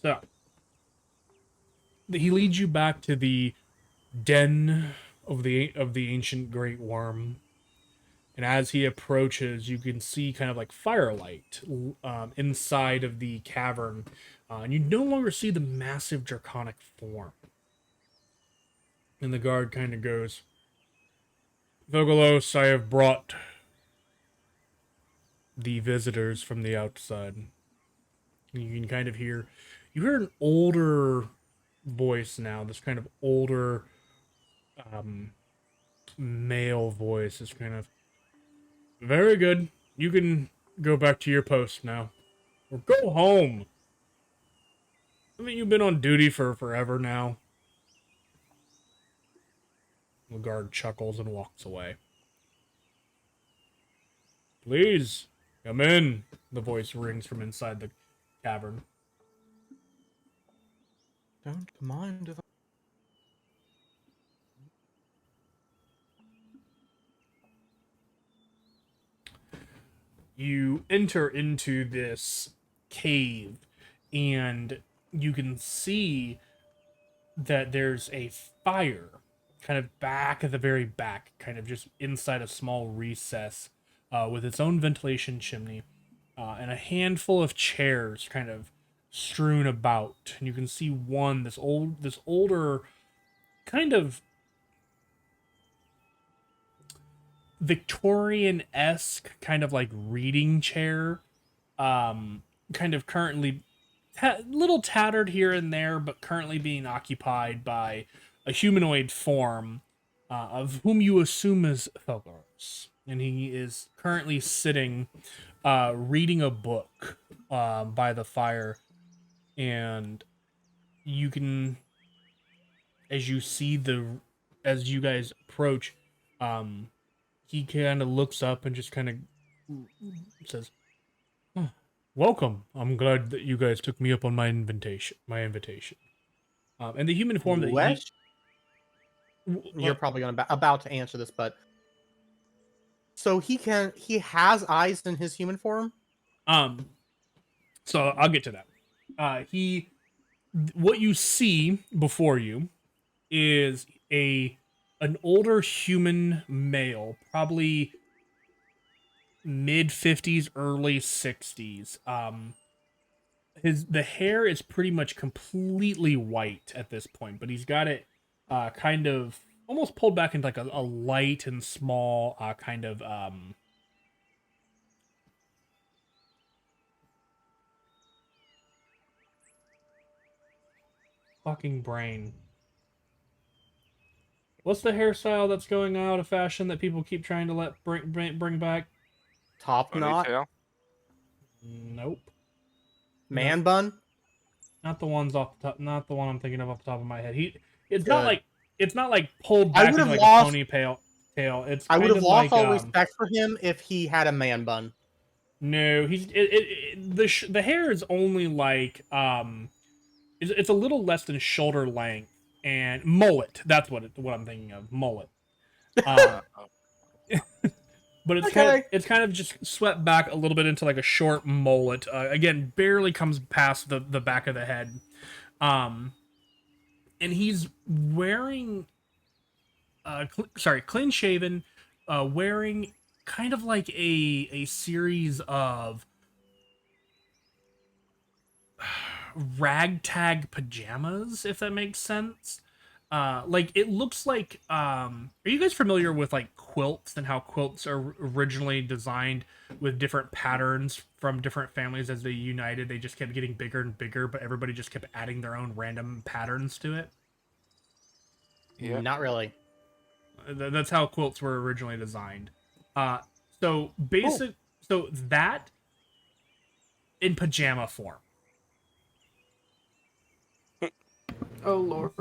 So he leads you back to the den of the ancient great worm, and as he approaches, you can see kind of like firelight inside of the cavern, and you no longer see the massive draconic form. And the guard kind of goes, "Vogelos, I have brought the visitors from the outside." You can kind of you hear an older voice now, this kind of older male voice is kind of, "Very good. You can go back to your post now. Or go home. I mean, you've been on duty for forever now." The guard chuckles and walks away. "Please, come in," the voice rings from inside the cavern. Don't mind if You enter into this cave, and you can see that there's a fire kind of back at the very back, kind of just inside a small recess with its own ventilation chimney, and a handful of chairs kind of strewn about. And you can see one, this older, kind of Victorian-esque, kind of like reading chair, kind of currently little tattered here and there, but currently being occupied by a humanoid form of whom you assume is Felgars. And he is currently sitting, reading a book by the fire. And you can, as you guys approach, he kind of looks up and just kind of says, "Welcome. I'm glad that you guys took me up on my invitation. And the human form that Wes, you're probably about to answer this, but so he has eyes in his human form? So I'll get to that. What you see before you is an older human male, probably mid 50s, early 60s. The hair is pretty much completely white at this point, but he's got it kind of almost pulled back into like a light and small kind of fucking brain. What's the hairstyle that's going out of fashion that people keep trying to bring back? Top knot? Ponytail. Nope. Man bun? Not the ones off the top. Not the one I'm thinking of off the top of my head. It's Good. not like pulled back into like a ponytail. It's I would have lost like, all respect for him if he had a man bun. No, the hair is only like it's a little less than shoulder length, and mullet. That's what I'm thinking of, mullet. But it's kind of just swept back a little bit into like a short mullet. Again, barely comes past the back of the head. And he's wearing clean shaven, wearing kind of like a series of ragtag pajamas, if that makes sense. Like it looks like are you guys familiar with like quilts and how quilts are originally designed with different patterns from different families? As they united, they just kept getting bigger and bigger, but everybody just kept adding their own random patterns to it? Yeah. Not really. That's how quilts were originally designed. So basic. Cool. So that in pajama form. Oh Lord.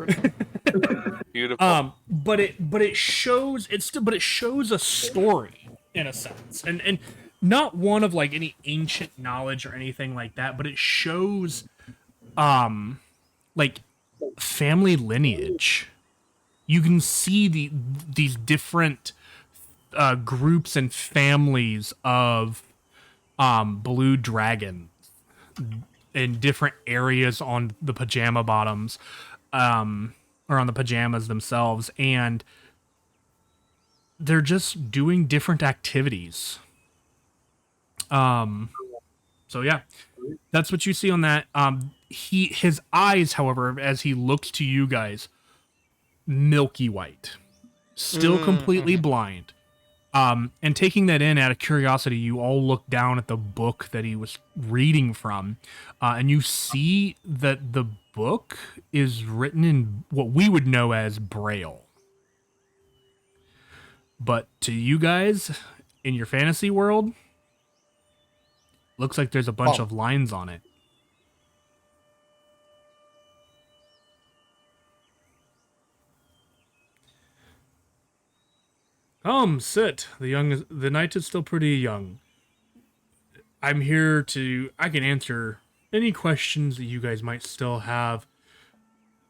Beautiful. But it shows it shows a story in a sense, and not one of like any ancient knowledge or anything like that, but it shows like family lineage. You can see these different groups and families of blue dragons in different areas on the pajama bottoms, or on the pajamas themselves, and they're just doing different activities. So yeah, that's what you see on that. His eyes, however, as he looks to you guys, milky white, still completely blind. And taking that in out of curiosity, you all look down at the book that he was reading from, and you see that the book is written in what we would know as Braille. But to you guys, in your fantasy world, looks like there's a bunch of lines on it. Come, sit. The night is still pretty young. I'm here I can answer any questions that you guys might still have.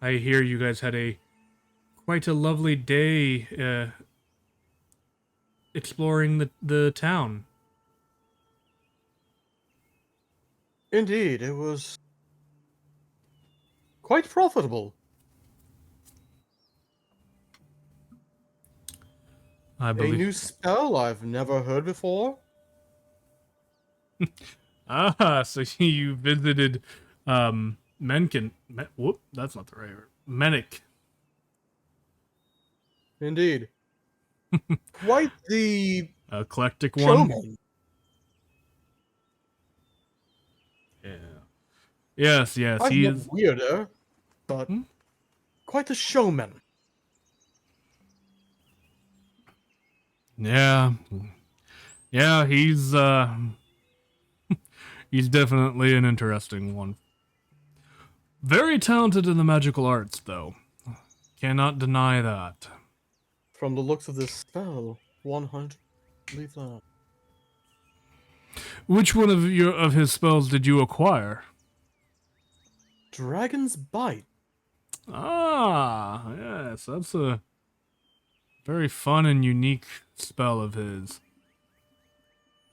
I hear you guys had quite a lovely day exploring the town. Indeed, it was quite profitable. I A believe. new spell I've never heard before. So you visited Menken. Whoop, that's not the right word. Mennick. Indeed. Quite the Eclectic one. showman. Yeah. Yes, I'm he not is. weirder, but quite the showman. Yeah. Yeah, he's he's definitely an interesting one. Very talented in the magical arts, though. Cannot deny that. From the looks of this spell, 100 believe that. Which one of his spells did you acquire? Dragon's Bite. Ah, yes, that's a very fun and unique spell of his.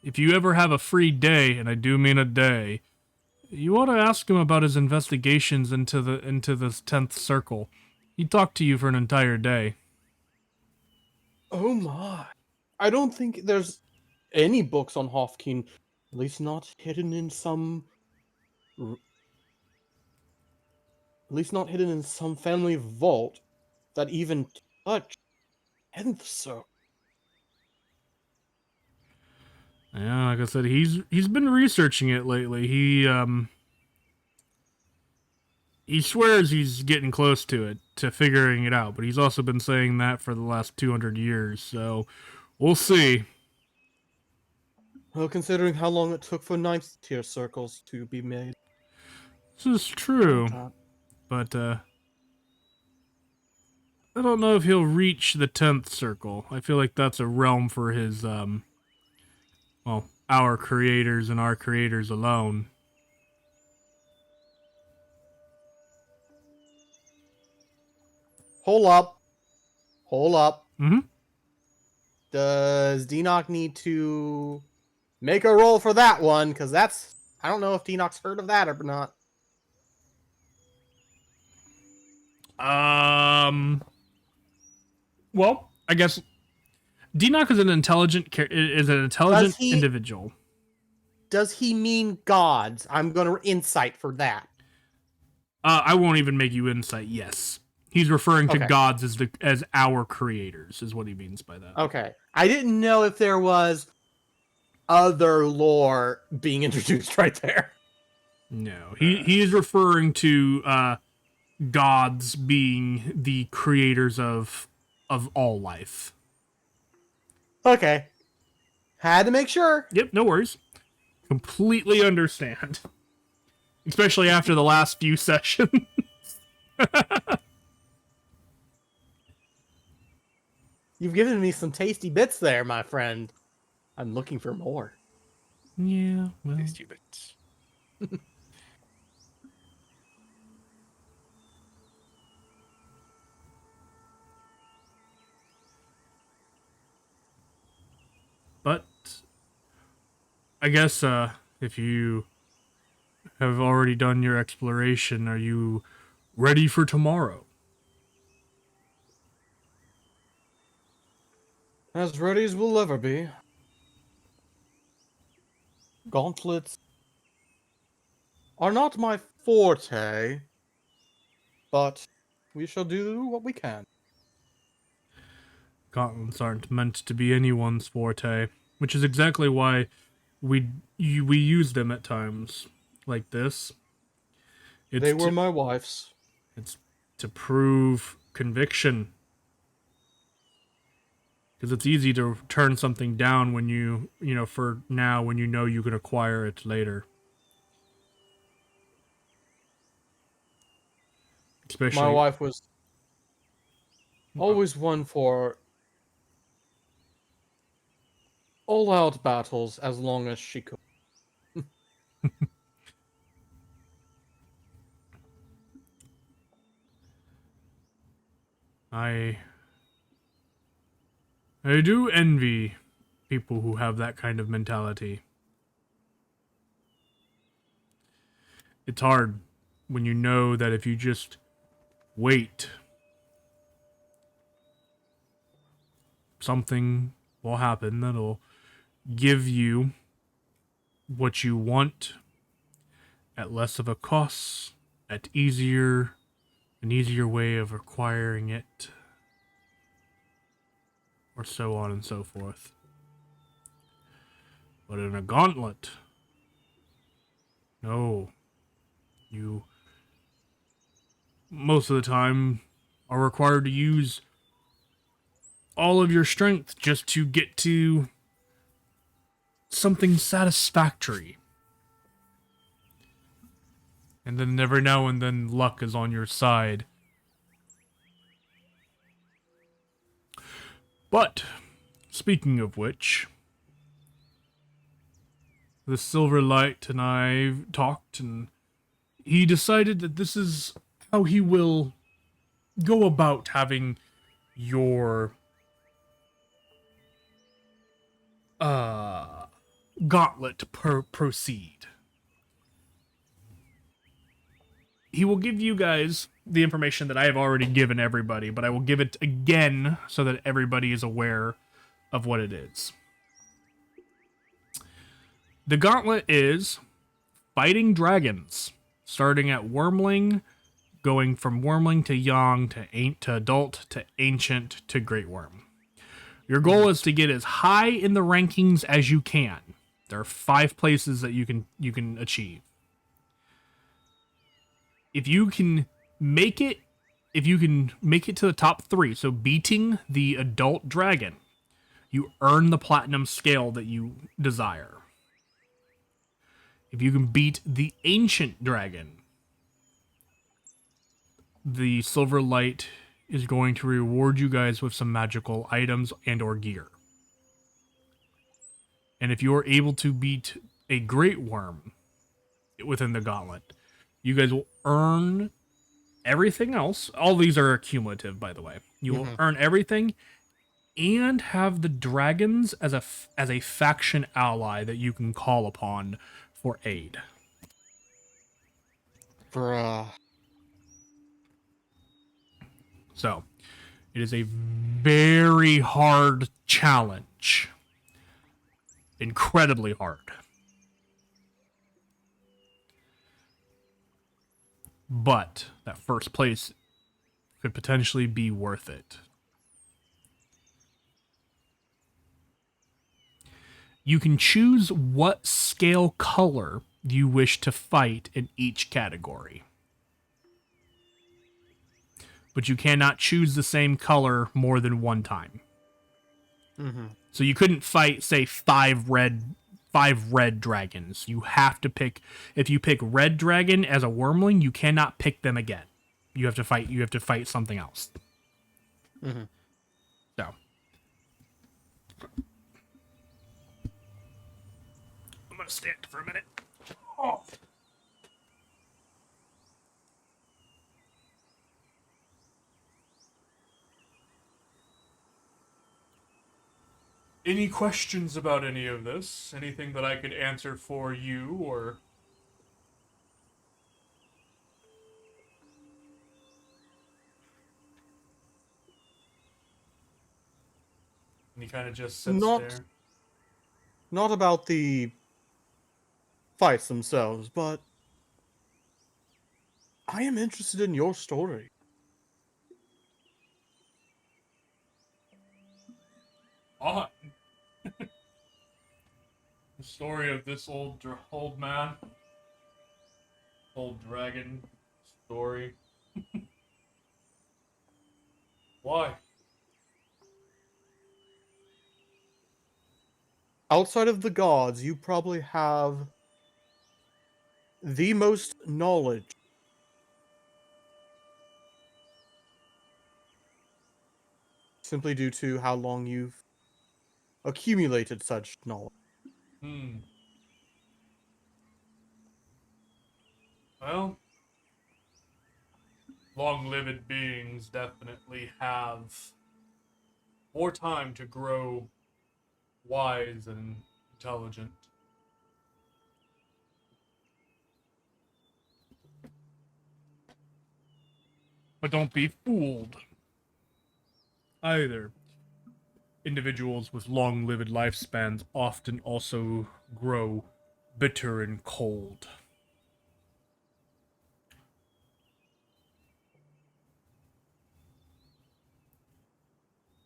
If you ever have a free day, and I do mean a day, you ought to ask him about his investigations into this 10th circle. He talked to you for an entire day. Oh my. I don't think there's any books on Hofkeen, at least not hidden in some family vault that even touch 10th circle. Yeah, like I said, he's been researching it lately. He swears he's getting close to figuring it out, but he's also been saying that for the last 200 years, so we'll see. Well, considering how long it took for 9th tier circles to be made. This is true, but I don't know if he'll reach the 10th circle. I feel like that's a realm for his, our creators and our creators alone. Hold up. Mm-hmm. Does Denock need to make a roll for that one? Because I don't know if Denock's heard of that or not. Well, I guess Denock is an intelligent individual. Does he mean gods? I'm going to insight for that. I won't even make you insight. Yes, he's referring to gods as our creators, is what he means by that. Okay, I didn't know if there was other lore being introduced right there. No, he is referring to gods being the creators of all life. Okay, had to make sure. Yep, no worries. Completely understand. Especially after the last few sessions. You've given me some tasty bits there, my friend. I'm looking for more. Yeah, well. Tasty bits. But I guess if you have already done your exploration, are you ready for tomorrow? As ready as we'll ever be. Gauntlets are not my forte, but we shall do what we can. Gauntlets aren't meant to be anyone's forte, which is exactly why we use them at times like this. They were my wife's. It's to prove conviction. Because it's easy to turn something down when for now, when you know you can acquire it later. Especially, My wife was always one for all-out battles as long as she could. I do envy people who have that kind of mentality. It's hard when you know that if you just wait, something will happen that'll give you what you want at less of a cost, at an easier way of acquiring it, or so on and so forth. But in a gauntlet, no. You, most of the time, are required to use all of your strength just to get to something satisfactory. And then every now and then luck is on your side. But, speaking of which, the Silverlight and I talked, and he decided that this is how he will go about having your gauntlet proceed. He will give you guys the information that I have already given everybody, but I will give it again so that everybody is aware of what it is. The gauntlet is fighting dragons, starting at Wormling, going from Wormling to Young to Adult to Ancient to Great Worm. Your goal is to get as high in the rankings as you can. There are 5 places that you can achieve. If you can make it to the top 3, so beating the adult dragon, you earn the platinum scale that you desire. If you can beat the ancient dragon, the silver light is going to reward you guys with some magical items and or gear. And if you are able to beat a great worm within the gauntlet, you guys will earn everything else. All these are cumulative, by the way. You will earn everything and have the dragons as a faction ally that you can call upon for aid. Bruh. So, it is a very hard challenge. Incredibly hard. But that first place could potentially be worth it. You can choose what scale color you wish to fight in each category. But you cannot choose the same color more than one time. So you couldn't fight, say, 5 5 red dragons. You have to pick. If you pick red dragon as a wormling, you cannot pick them again. You have to fight. You have to fight something else. Mm-hmm. So I'm gonna stand for a minute. Oh. Any questions about any of this? Anything that I could answer for you, or and he kind of just sits Not, there. not about the fights themselves, but I am interested in your story. Ah, the story of this old man, old dragon story. Why? Outside of the gods, you probably have the most knowledge. Simply due to how long you've accumulated such knowledge. Hmm. Well, long-lived beings definitely have more time to grow wise and intelligent. But don't be fooled either. Individuals with long-lived lifespans often also grow bitter and cold.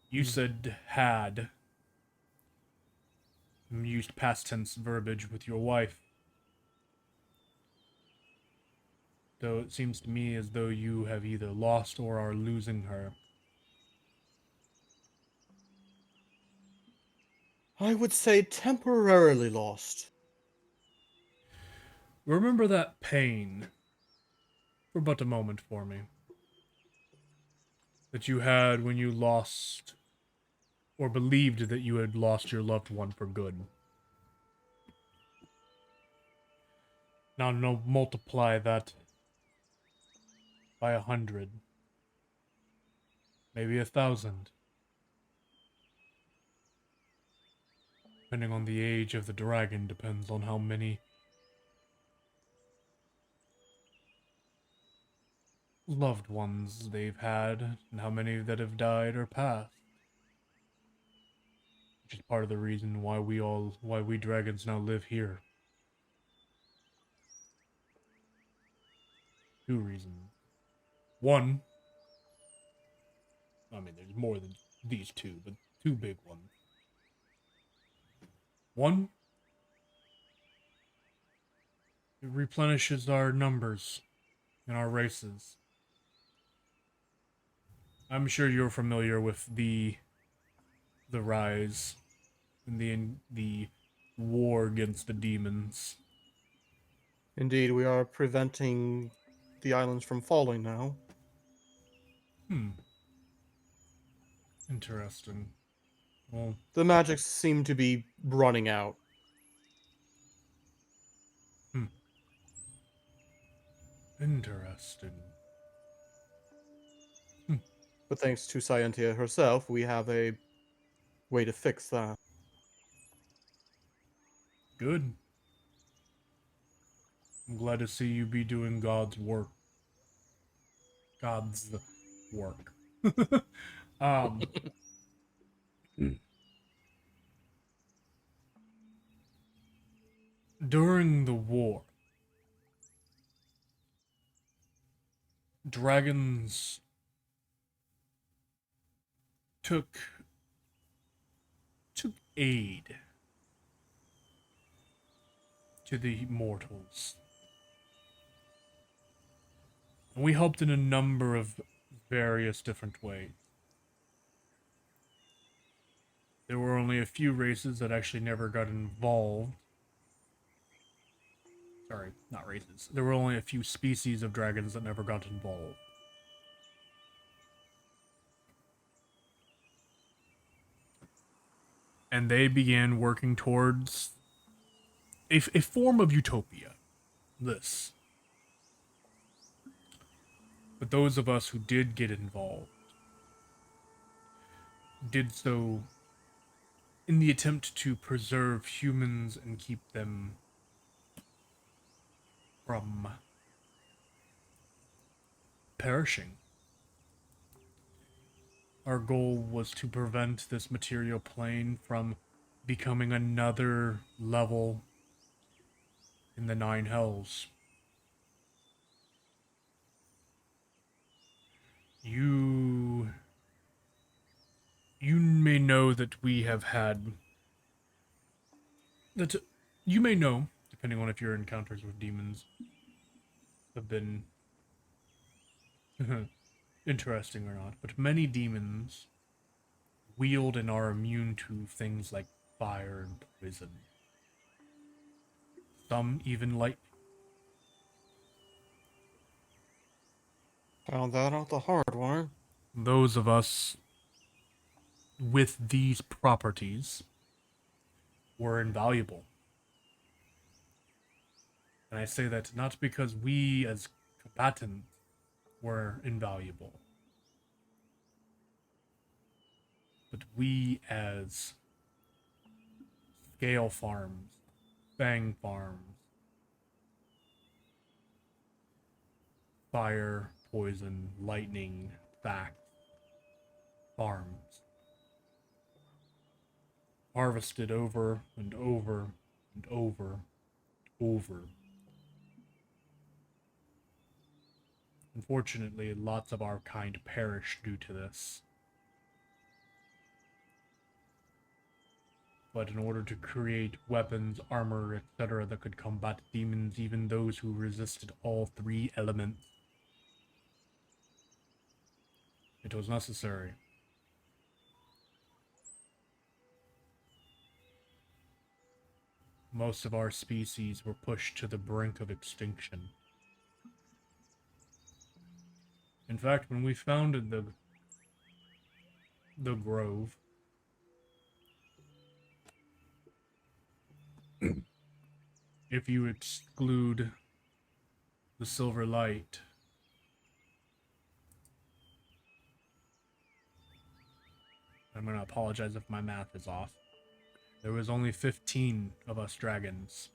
You said had used past tense verbiage with your wife. Though it seems to me as though you have either lost or are losing her. I would say temporarily lost. Remember that pain for but a moment for me. That you had when you lost or believed that you had lost your loved one for good. Now no, multiply that by 100. Maybe 1,000. Depending on the age of the dragon, depends on how many loved ones they've had, and how many that have died or passed. Which is part of the reason why we dragons now live here. 2 reasons. One, I mean, there's more than these 2, but 2 big ones. One, it replenishes our numbers in our races. I'm sure you're familiar with the rise and the war against the demons. Indeed, we are preventing the islands from falling now. Interesting. Well, The magics seem to be running out. Interesting. But thanks to Scientia herself, we have a way to fix that. Good. I'm glad to see you be doing God's work. God's work. um. During the war, dragons took aid to the mortals. And we helped in a number of various different ways. There were only a few races that actually never got involved Sorry, not races. There were only a few species of dragons that never got involved. And they began working towards a form of utopia. This. But those of us who did get involved did so in the attempt to preserve humans and keep them from perishing. Our goal was to prevent this material plane from becoming another level in the Nine Hells. You may know that we have had that you may know, depending on if your encounters with demons have been interesting or not, but many demons wield and are immune to things like fire and poison. Some even lightning. Found that out the hard way. Those of us with these properties were invaluable. And I say that not because we as combatants were invaluable, but we as scale farms, fang farms, fire, poison, lightning, fact farms, harvested over and over and over and over. Unfortunately, lots of our kind perished due to this. But in order to create weapons, armor, etc. that could combat demons, even those who resisted all three elements, it was necessary. Most of our species were pushed to the brink of extinction. In fact, when we founded the Grove, if you exclude the Silver Light, I'm going to apologize if my math is off. There was only 15 of us dragons.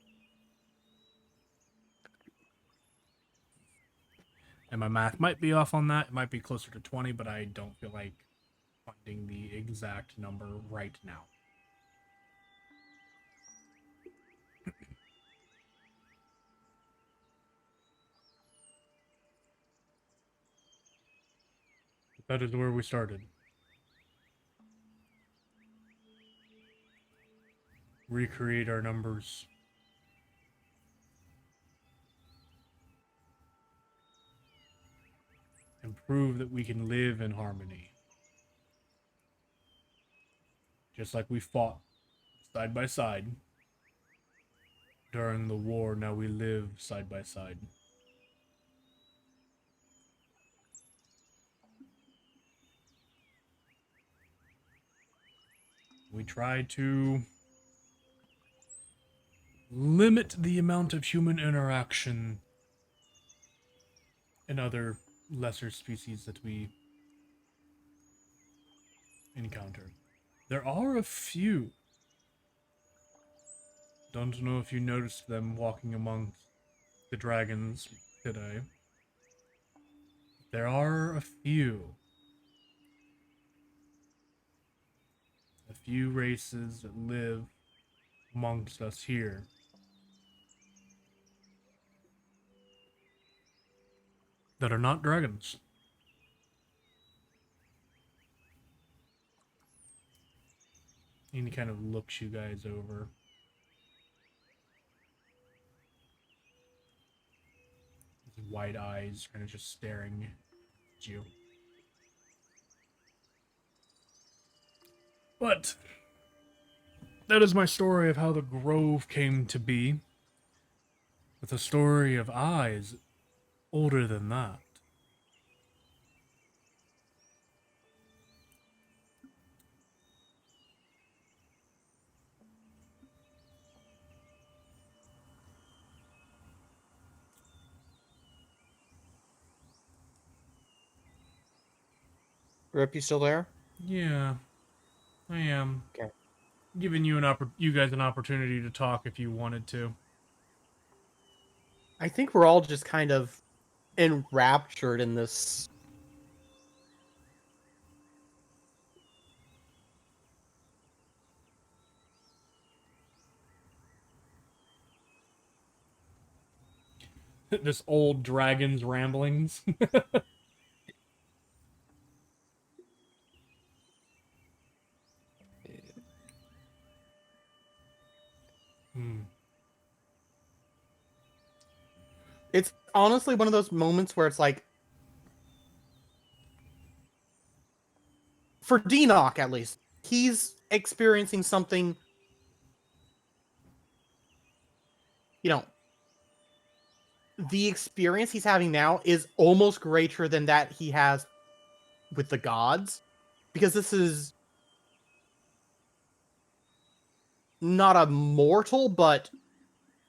And my math might be off on that. It might be closer to 20, but I don't feel like finding the exact number right now. That is where we started. Recreate our numbers. And prove that we can live in harmony. Just like we fought side by side during the war, now we live side by side. We try to limit the amount of human interaction and other lesser species that we encounter. There are a few. Don't know if you noticed them walking amongst the dragons today. There are a few. A few races that live amongst us here. That are not dragons. And he kind of looks you guys over. His wide eyes kind of just staring at you. But that is my story of how the Grove came to be. But the story of I is older than that. Rip, you still there? Yeah, I am. Okay. Giving you guys an opportunity to talk if you wanted to. I think we're all just kind of enraptured in this. This old dragon's ramblings. Hmm. It's honestly one of those moments where it's like, for Denock at least, he's experiencing something, you know, the experience he's having now is almost greater than that he has with the gods, because this is not a mortal, but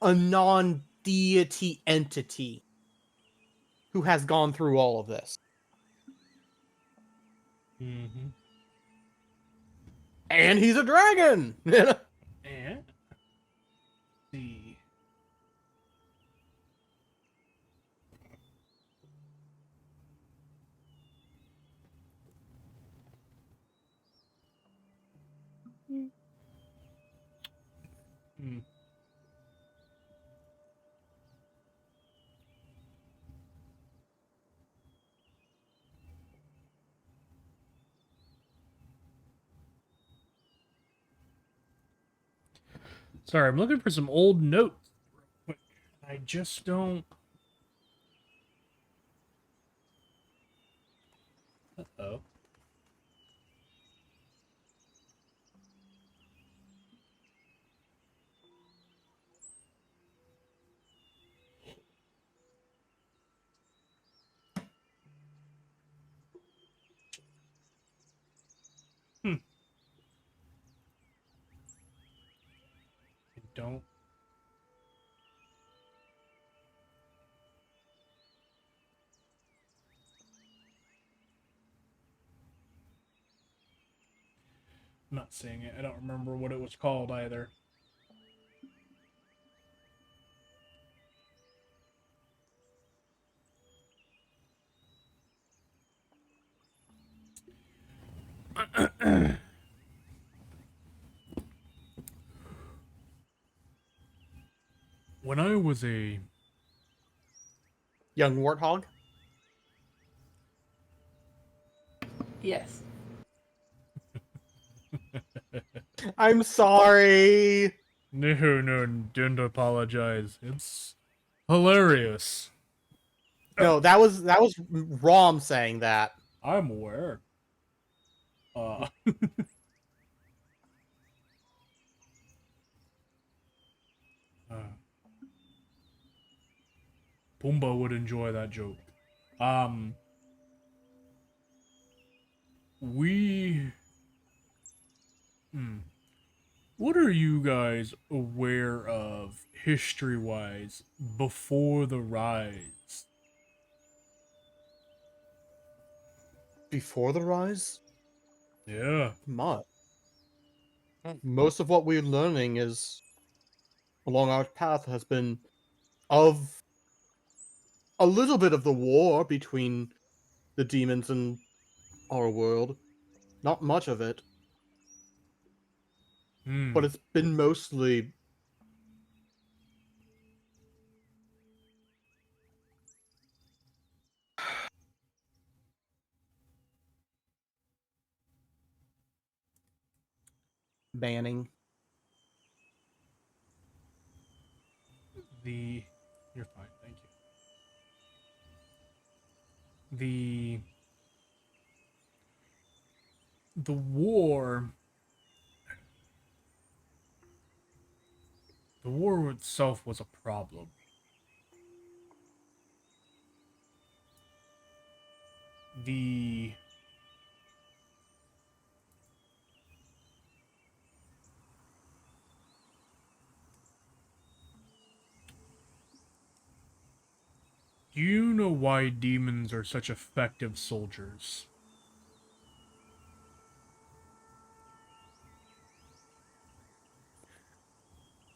a non-deity entity who has gone through all of this. Mm-hmm. And he's a dragon! And see. Hmm. Sorry, I'm looking for some old notes. But I just don't. Uh-oh. Hmm. I don't. I'm not seeing it. I don't remember what it was called either. When I was a Young warthog? Yes. I'm sorry! no, don't apologize. It's hilarious. No, that was Rom saying that. I'm aware. Uh, uh, Pumbaa would enjoy that joke. Um, we. Hmm. What are you guys aware of history wise before the rise? Before the rise? Yeah. Much. Most of what we're learning is along our path has been of a little bit of the war between the demons and our world. Not much of it, Hmm. but it's been mostly banning. The. You're fine, thank you. The war. The war itself was a problem. the Do you know why demons are such effective soldiers?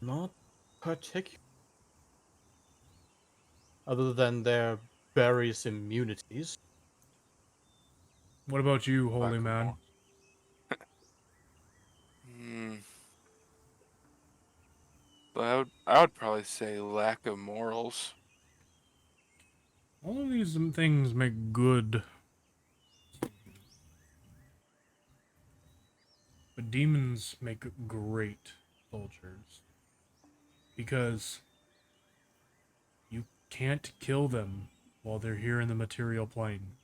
Not particular. Other than their various immunities. What about you, Lack holy of man? more. Hmm. But I would probably say lack of morals. All of these things make good, but demons make great soldiers because you can't kill them while they're here in the material plane.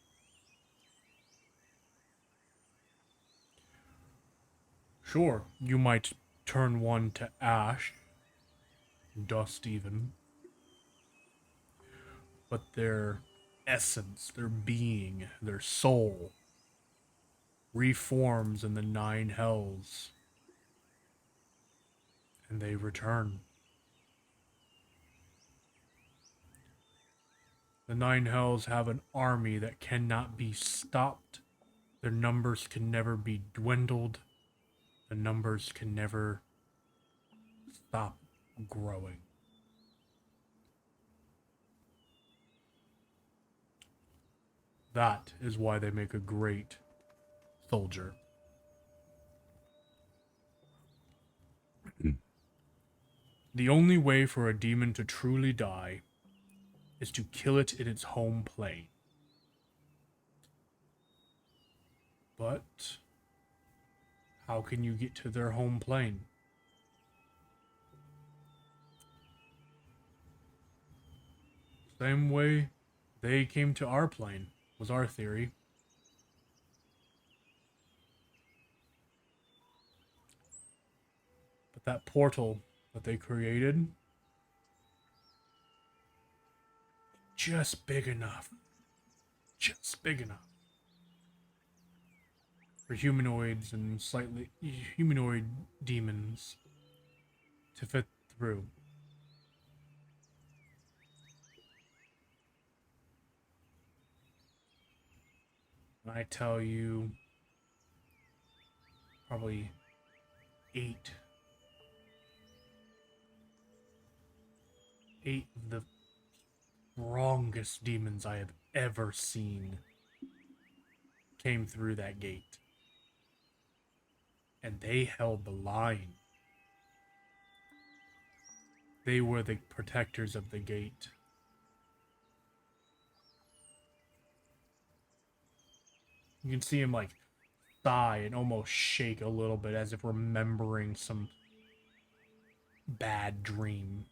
Sure, you might turn one to ash, dust even, but their essence, their being, their soul reforms in the nine hells and they return. The nine hells have an army that cannot be stopped. Their numbers can never be dwindled. The numbers can never stop growing. That is why they make a great soldier. The only way for a demon to truly die is to kill it in its home plane. But how can you get to their home plane? Same way they came to our plane, was our theory. But that portal that they created, just big enough. Just big enough. For humanoids and slightly humanoid demons to fit through. And I tell you, probably eight of the strongest demons I have ever seen came through that gate. And they held the line. They were the protectors of the gate. You can see him like sigh and almost shake a little bit as if remembering some bad dream.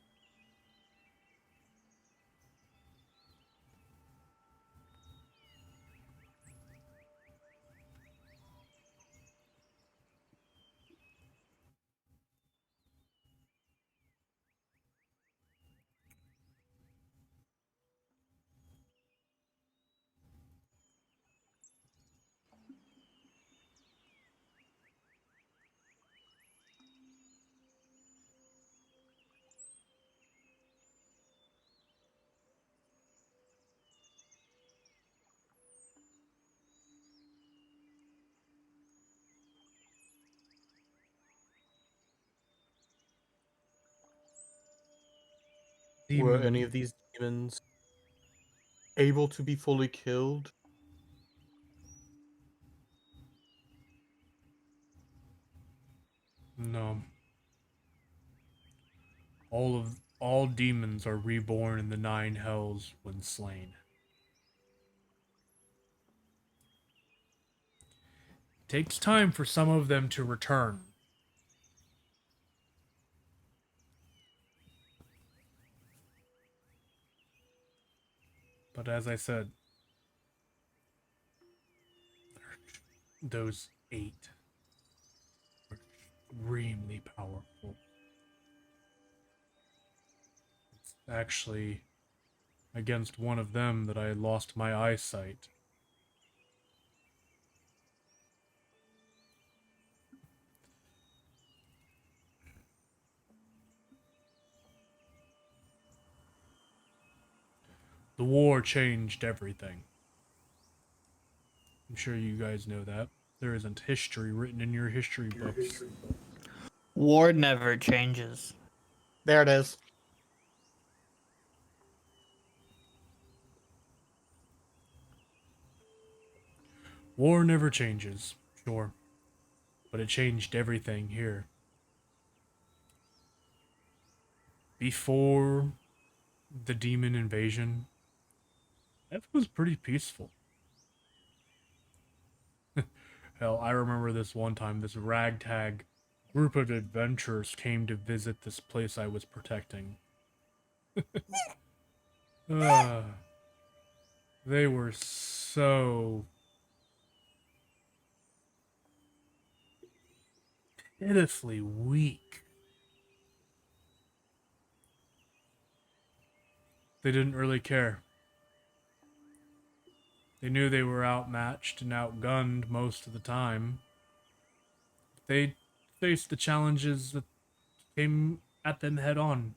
Were any Demon. of these demons able to be fully killed? No. All demons are reborn in the nine hells when slain. It takes time for some of them to return. But as I said, those eight were extremely powerful. It's actually against one of them that I lost my eyesight. The war changed everything. I'm sure you guys know that. There isn't history written in your history books. War never changes. There it is. War never changes, sure. But it changed everything here. Before the demon invasion, it was pretty peaceful. Hell, I remember this one time, this ragtag group of adventurers came to visit this place I was protecting. uh, they were so pitifully weak. They didn't really care. They knew they were outmatched and outgunned most of the time. They faced the challenges that came at them head on.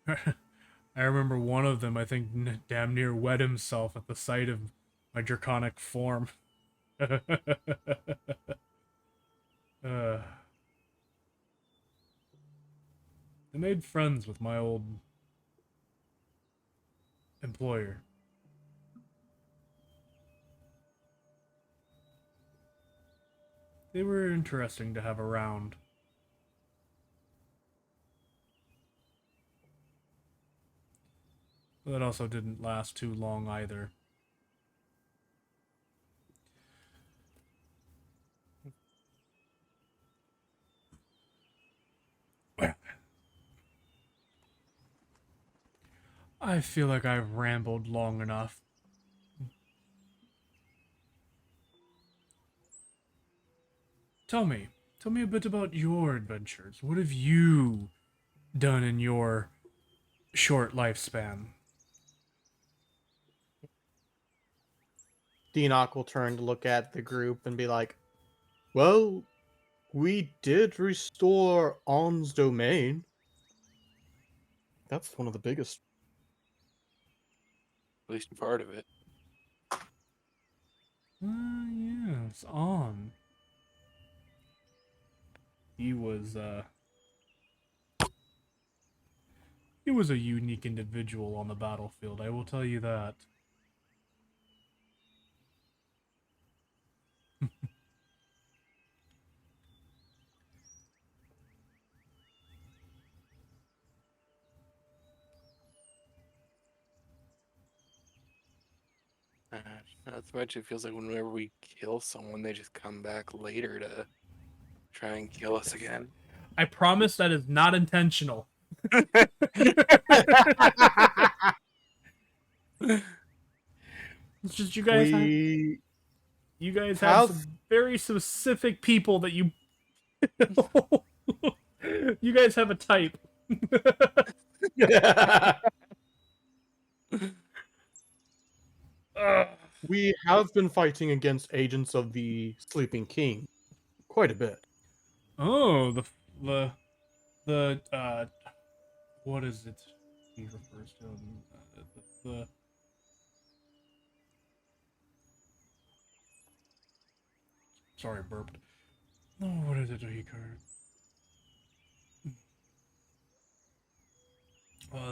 I remember one of them, I think, damn near wet himself at the sight of my draconic form. They made friends with my old employer. They were interesting to have around. But that also didn't last too long either. I feel like I've rambled long enough. Tell me a bit about your adventures. What have you done in your short lifespan? Deanoch will turn to look at the group and be like, well, we did restore On's domain. That's one of the biggest. At least part of it. Yes, on. He was a unique individual on the battlefield, I will tell you that. Not so much. It feels like whenever we kill someone, they just come back later to try and kill us again. I promise that is not intentional. It's just you guys have some very specific people that you you guys have a type. We have been fighting against agents of the Sleeping King quite a bit. Oh, the what is it he refers to? The sorry, burped. Oh, what is it he called?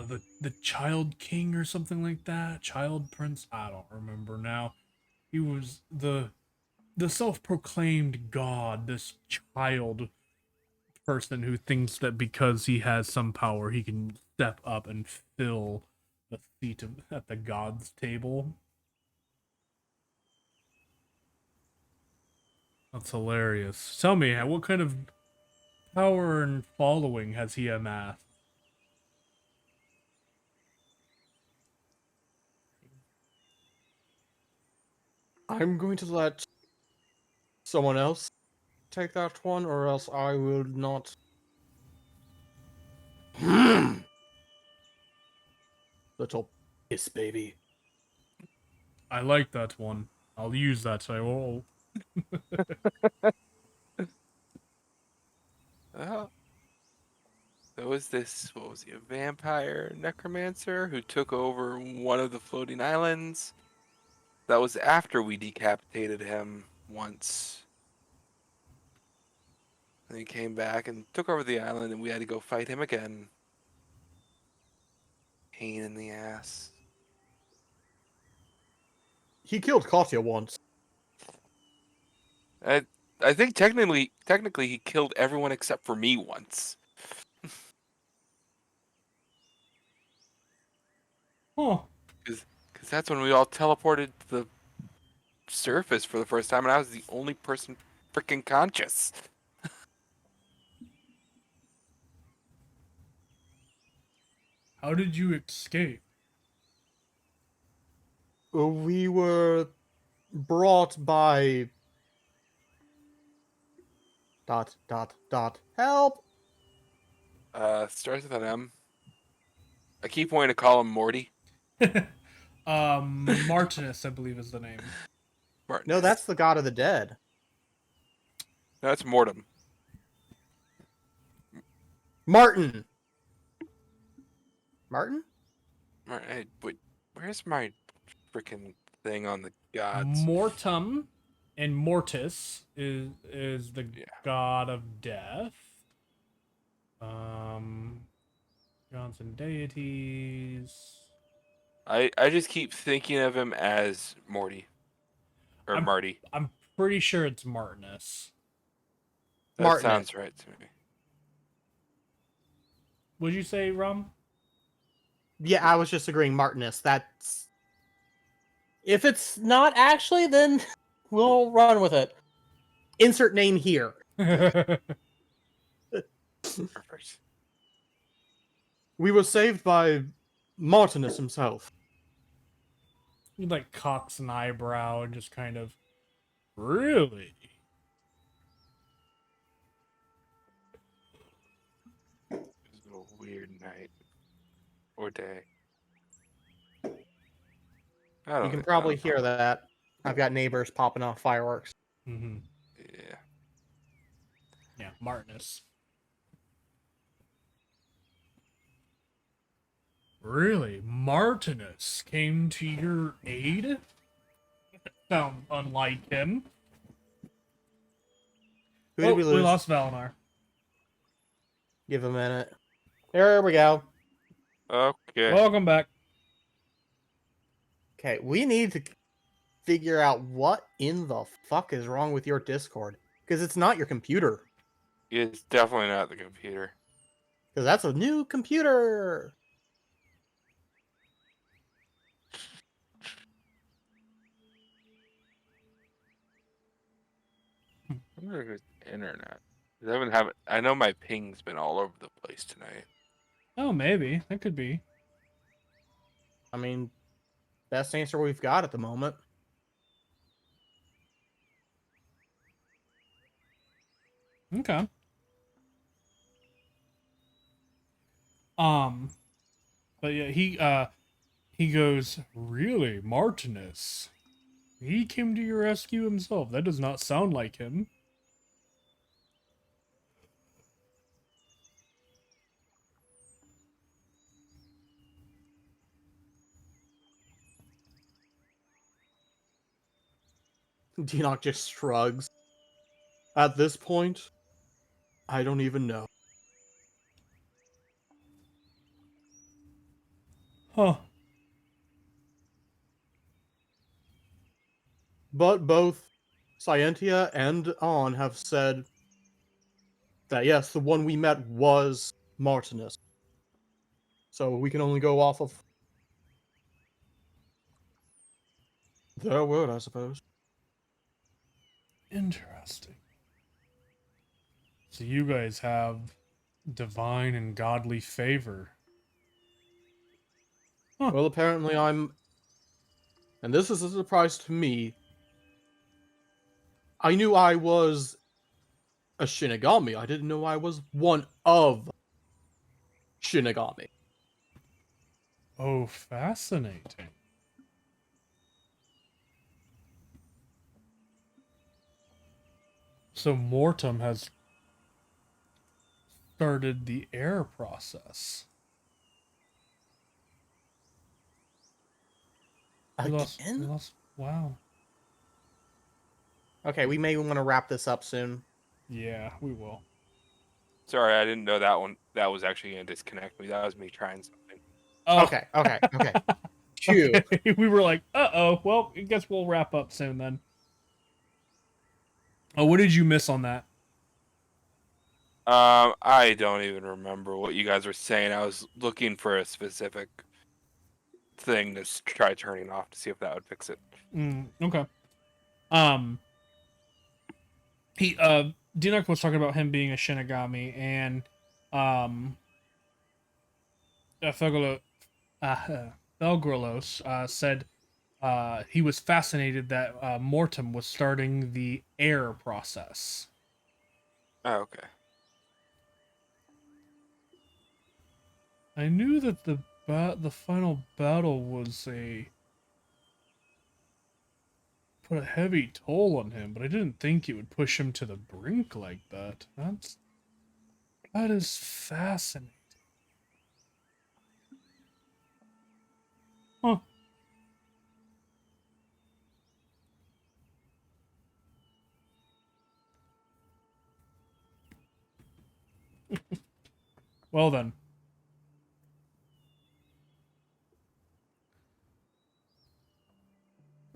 The Child King or something like that. Child Prince. I don't remember now. He was the self-proclaimed god. This child person who thinks that because he has some power, he can step up and fill the seat at the god's table. That's hilarious. Tell me, what kind of power and following has he amassed? I'm going to let someone else take that one, or else I will not. Little piss baby. I like that one. I'll use that. I will. Well, there was this, what was he, a vampire necromancer who took over one of the floating islands. That was after we decapitated him once. And he came back and took over the island, and we had to go fight him again. Pain in the ass. He killed Katya once. I I think technically he killed everyone except for me once. Huh. Because that's when we all teleported to the surface for the first time, and I was the only person freaking conscious. How did you escape? We were brought by... Help! Starts with an M. I keep wanting to call him Morty. Martinus, I believe is the name. Martinus. No, that's the god of the dead. No, that's Mortem. Martin! Martin? Hey, wait, where's my freaking thing on the gods? Mortum and Mortis is the Yeah. god of death. Johnson deities. I just keep thinking of him as Morty. Or Marty. I'm pretty sure it's Martinus. That Martinus. sounds right to me. Would you say, Rum? Yeah, I was just agreeing Martinus. That's... If it's not actually, then we'll run with it. Insert name here. Perfect. We were saved by Martinus himself. He like cocks an eyebrow and just kind of, really? It was a weird night. Or day. You can probably hear that. I've got neighbors popping off fireworks. Mm-hmm. Yeah. Yeah, Martinus. Really? Martinus came to your aid? Sounds unlike him. Who did we lose? We lost Valinor. Give a minute. There we go. Okay. Welcome back. Okay, we need to figure out what in the fuck is wrong with your Discord. Because it's not your computer. It's definitely not the computer. Because that's a new computer. I wonder if it's internet. I haven't have it. I know my ping's been all over the place tonight. Oh, maybe. That could be. I mean, best answer we've got at the moment. Okay. But yeah, he goes, really, Martinus? He came to your rescue himself. That does not sound like him. Deanoch just shrugs. At this point, I don't even know. Huh. But both Scientia and On have said that yes, the one we met was Martinus. So we can only go off of their word, I suppose. Interesting. So you guys have divine and godly favor. Huh. Well, apparently I'm... And this is a surprise to me. I knew I was a Shinigami. I didn't know I was one of Shinigami. Oh, fascinating. So Mortem has started the heir process. We lost. Again? Wow. Okay, we may want to wrap this up soon. Yeah, we will. Sorry, I didn't know that one. That was actually gonna disconnect me. That was me trying something. Oh. Okay. Phew. Okay. We were like, uh-oh. Well, I guess we'll wrap up soon then. Oh, what did you miss on that? I don't even remember what you guys were saying. I was looking for a specific thing to try turning off to see if that would fix it. Okay. He Dinak was talking about him being a Shinigami, and Felgolo, Felgrolos said he was fascinated that Mortem was starting the heir process. Oh, okay. I knew that the final battle was put a heavy toll on him, but I didn't think it would push him to the brink like that. That is fascinating. Huh. Well then.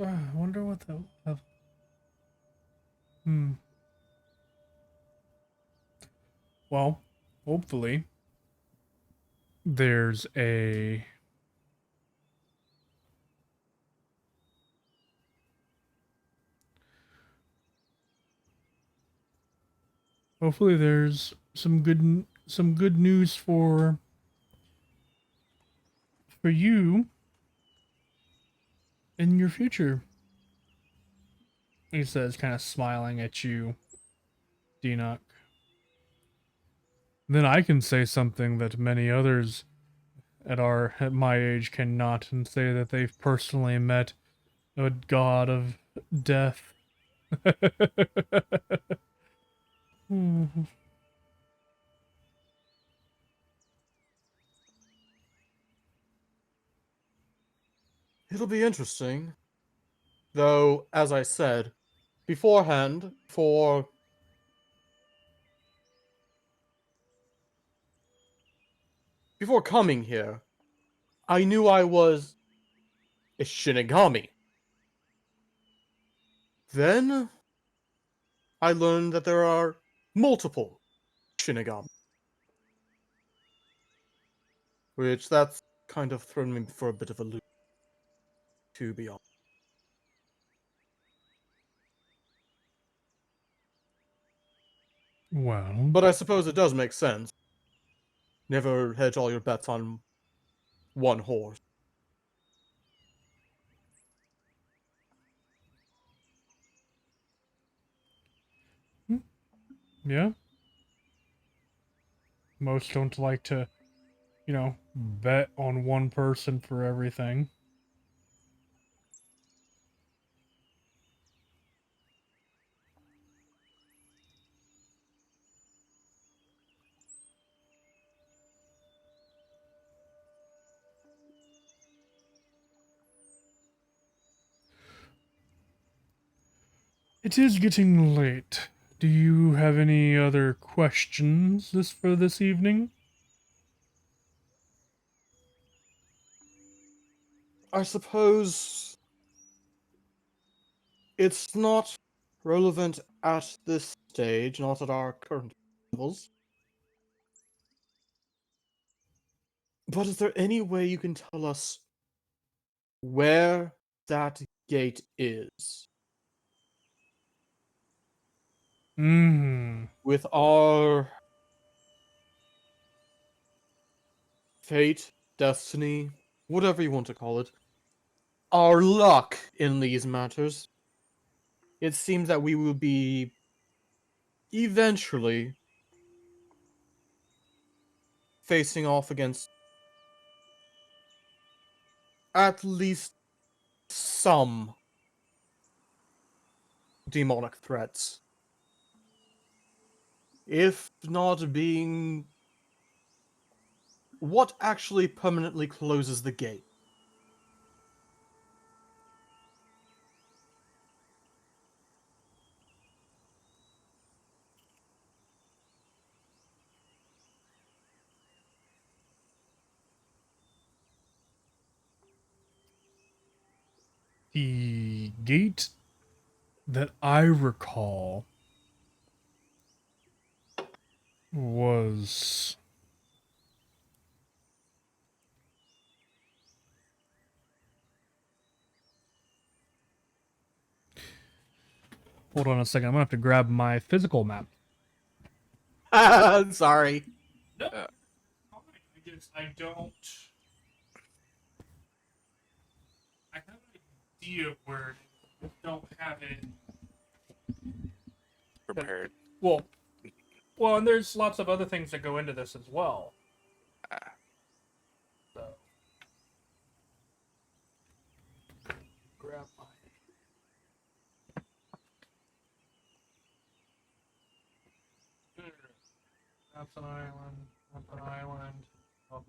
I wonder what the. Hmm. Well, hopefully there's a hopefully there's some good news for you in your future. He says, kind of smiling at you, Deanoch. Then I can say something that many others at my age cannot, and say that they've personally met a god of death. It'll be interesting. Though, as I said beforehand, before coming here, I knew I was a Shinigami. Then I learned that there are multiple Shinigami. Which that's kind of thrown me for a bit of a loop, to be honest. Well, But I suppose it does make sense. Never hedge all your bets on one horse. yeah. Most don't like to, bet on one person for everything. It is getting late. Do you have any other questions for this evening? I suppose it's not relevant at this stage, not at our current levels. But is there any way you can tell us where that gate is? With our fate, destiny, whatever you want to call it, our luck in these matters, it seems that we will be eventually facing off against at least some demonic threats. If not being... What actually permanently closes the gate? The gate that I recall was hold on a second. I'm gonna have to grab my physical map. Sorry. No, I don't. I have an idea where I don't have it. Prepared. Well, and there's lots of other things that go into this as well. Ah. So, grab my. That's an island. That's an island. Oh.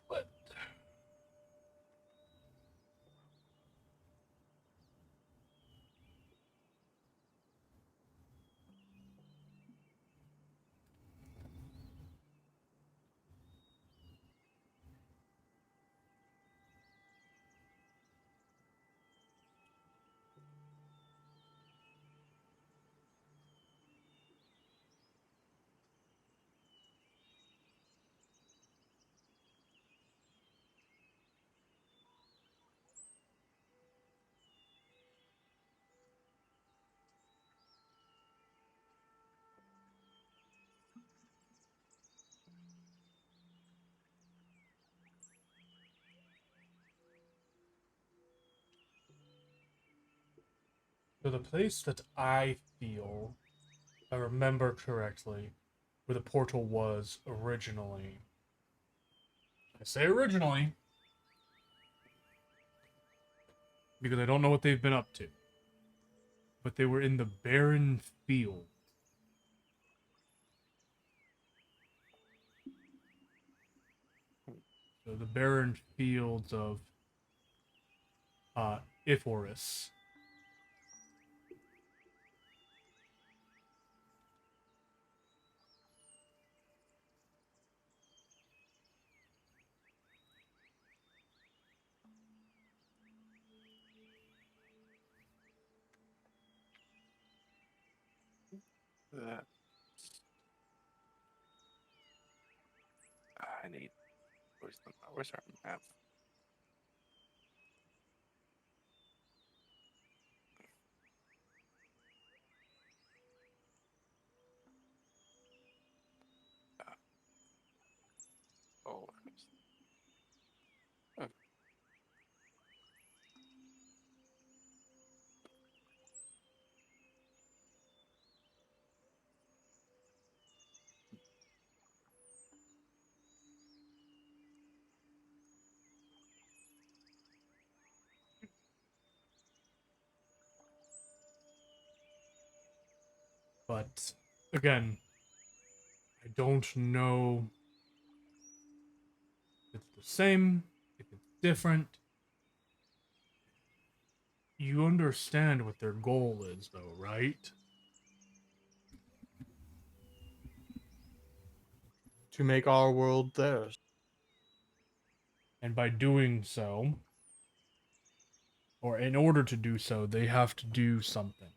What? So the place that I feel, if I remember correctly, where the portal was originally. I say originally because I don't know what they've been up to. But they were in the barren field. So the barren fields of Iphorus. That I need. Where's our map? Oh, oh, But again, I don't know if it's the same, if it's different. You understand what their goal is, though, right? To make our world theirs. And by doing so, or in order to do so, they have to do something.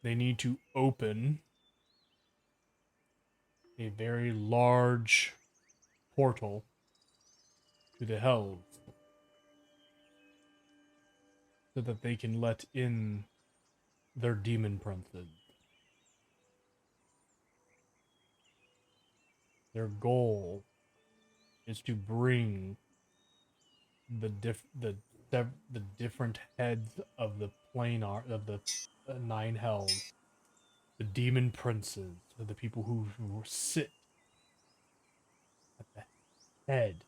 They need to open a very large portal to the Hells so that they can let in their demon princes. Their goal is to bring the different heads of the plane are of the nine hells, the demon princes, are the people who sit at the head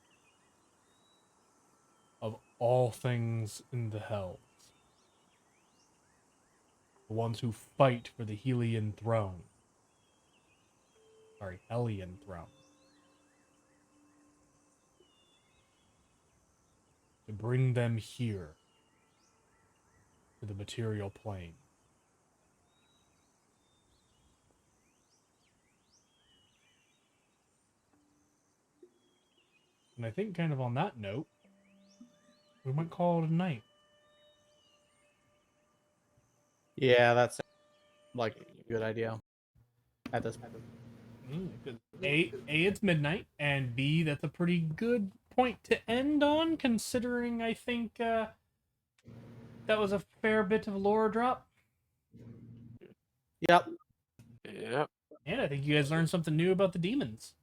of all things in the hells. The ones who fight for the Helian throne. Sorry, Hellion throne. To bring them here to the material plane. And I think kind of on that note, we might call it a night. Yeah, that's like a good idea. At this point. Because A, it's midnight, and B, that's a pretty good point to end on, considering I think that was a fair bit of lore drop. Yep. Yep. And I think you guys learned something new about the demons.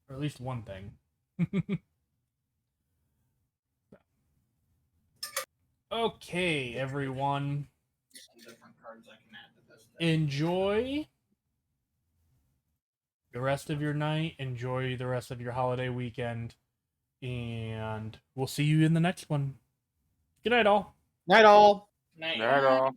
Or at least one thing. Okay, everyone. Some different cards I can add to this deck. Enjoy the rest of your night. Enjoy the rest of your holiday weekend. And we'll see you in the next one. Good night, all. Night all. Night. Not at all.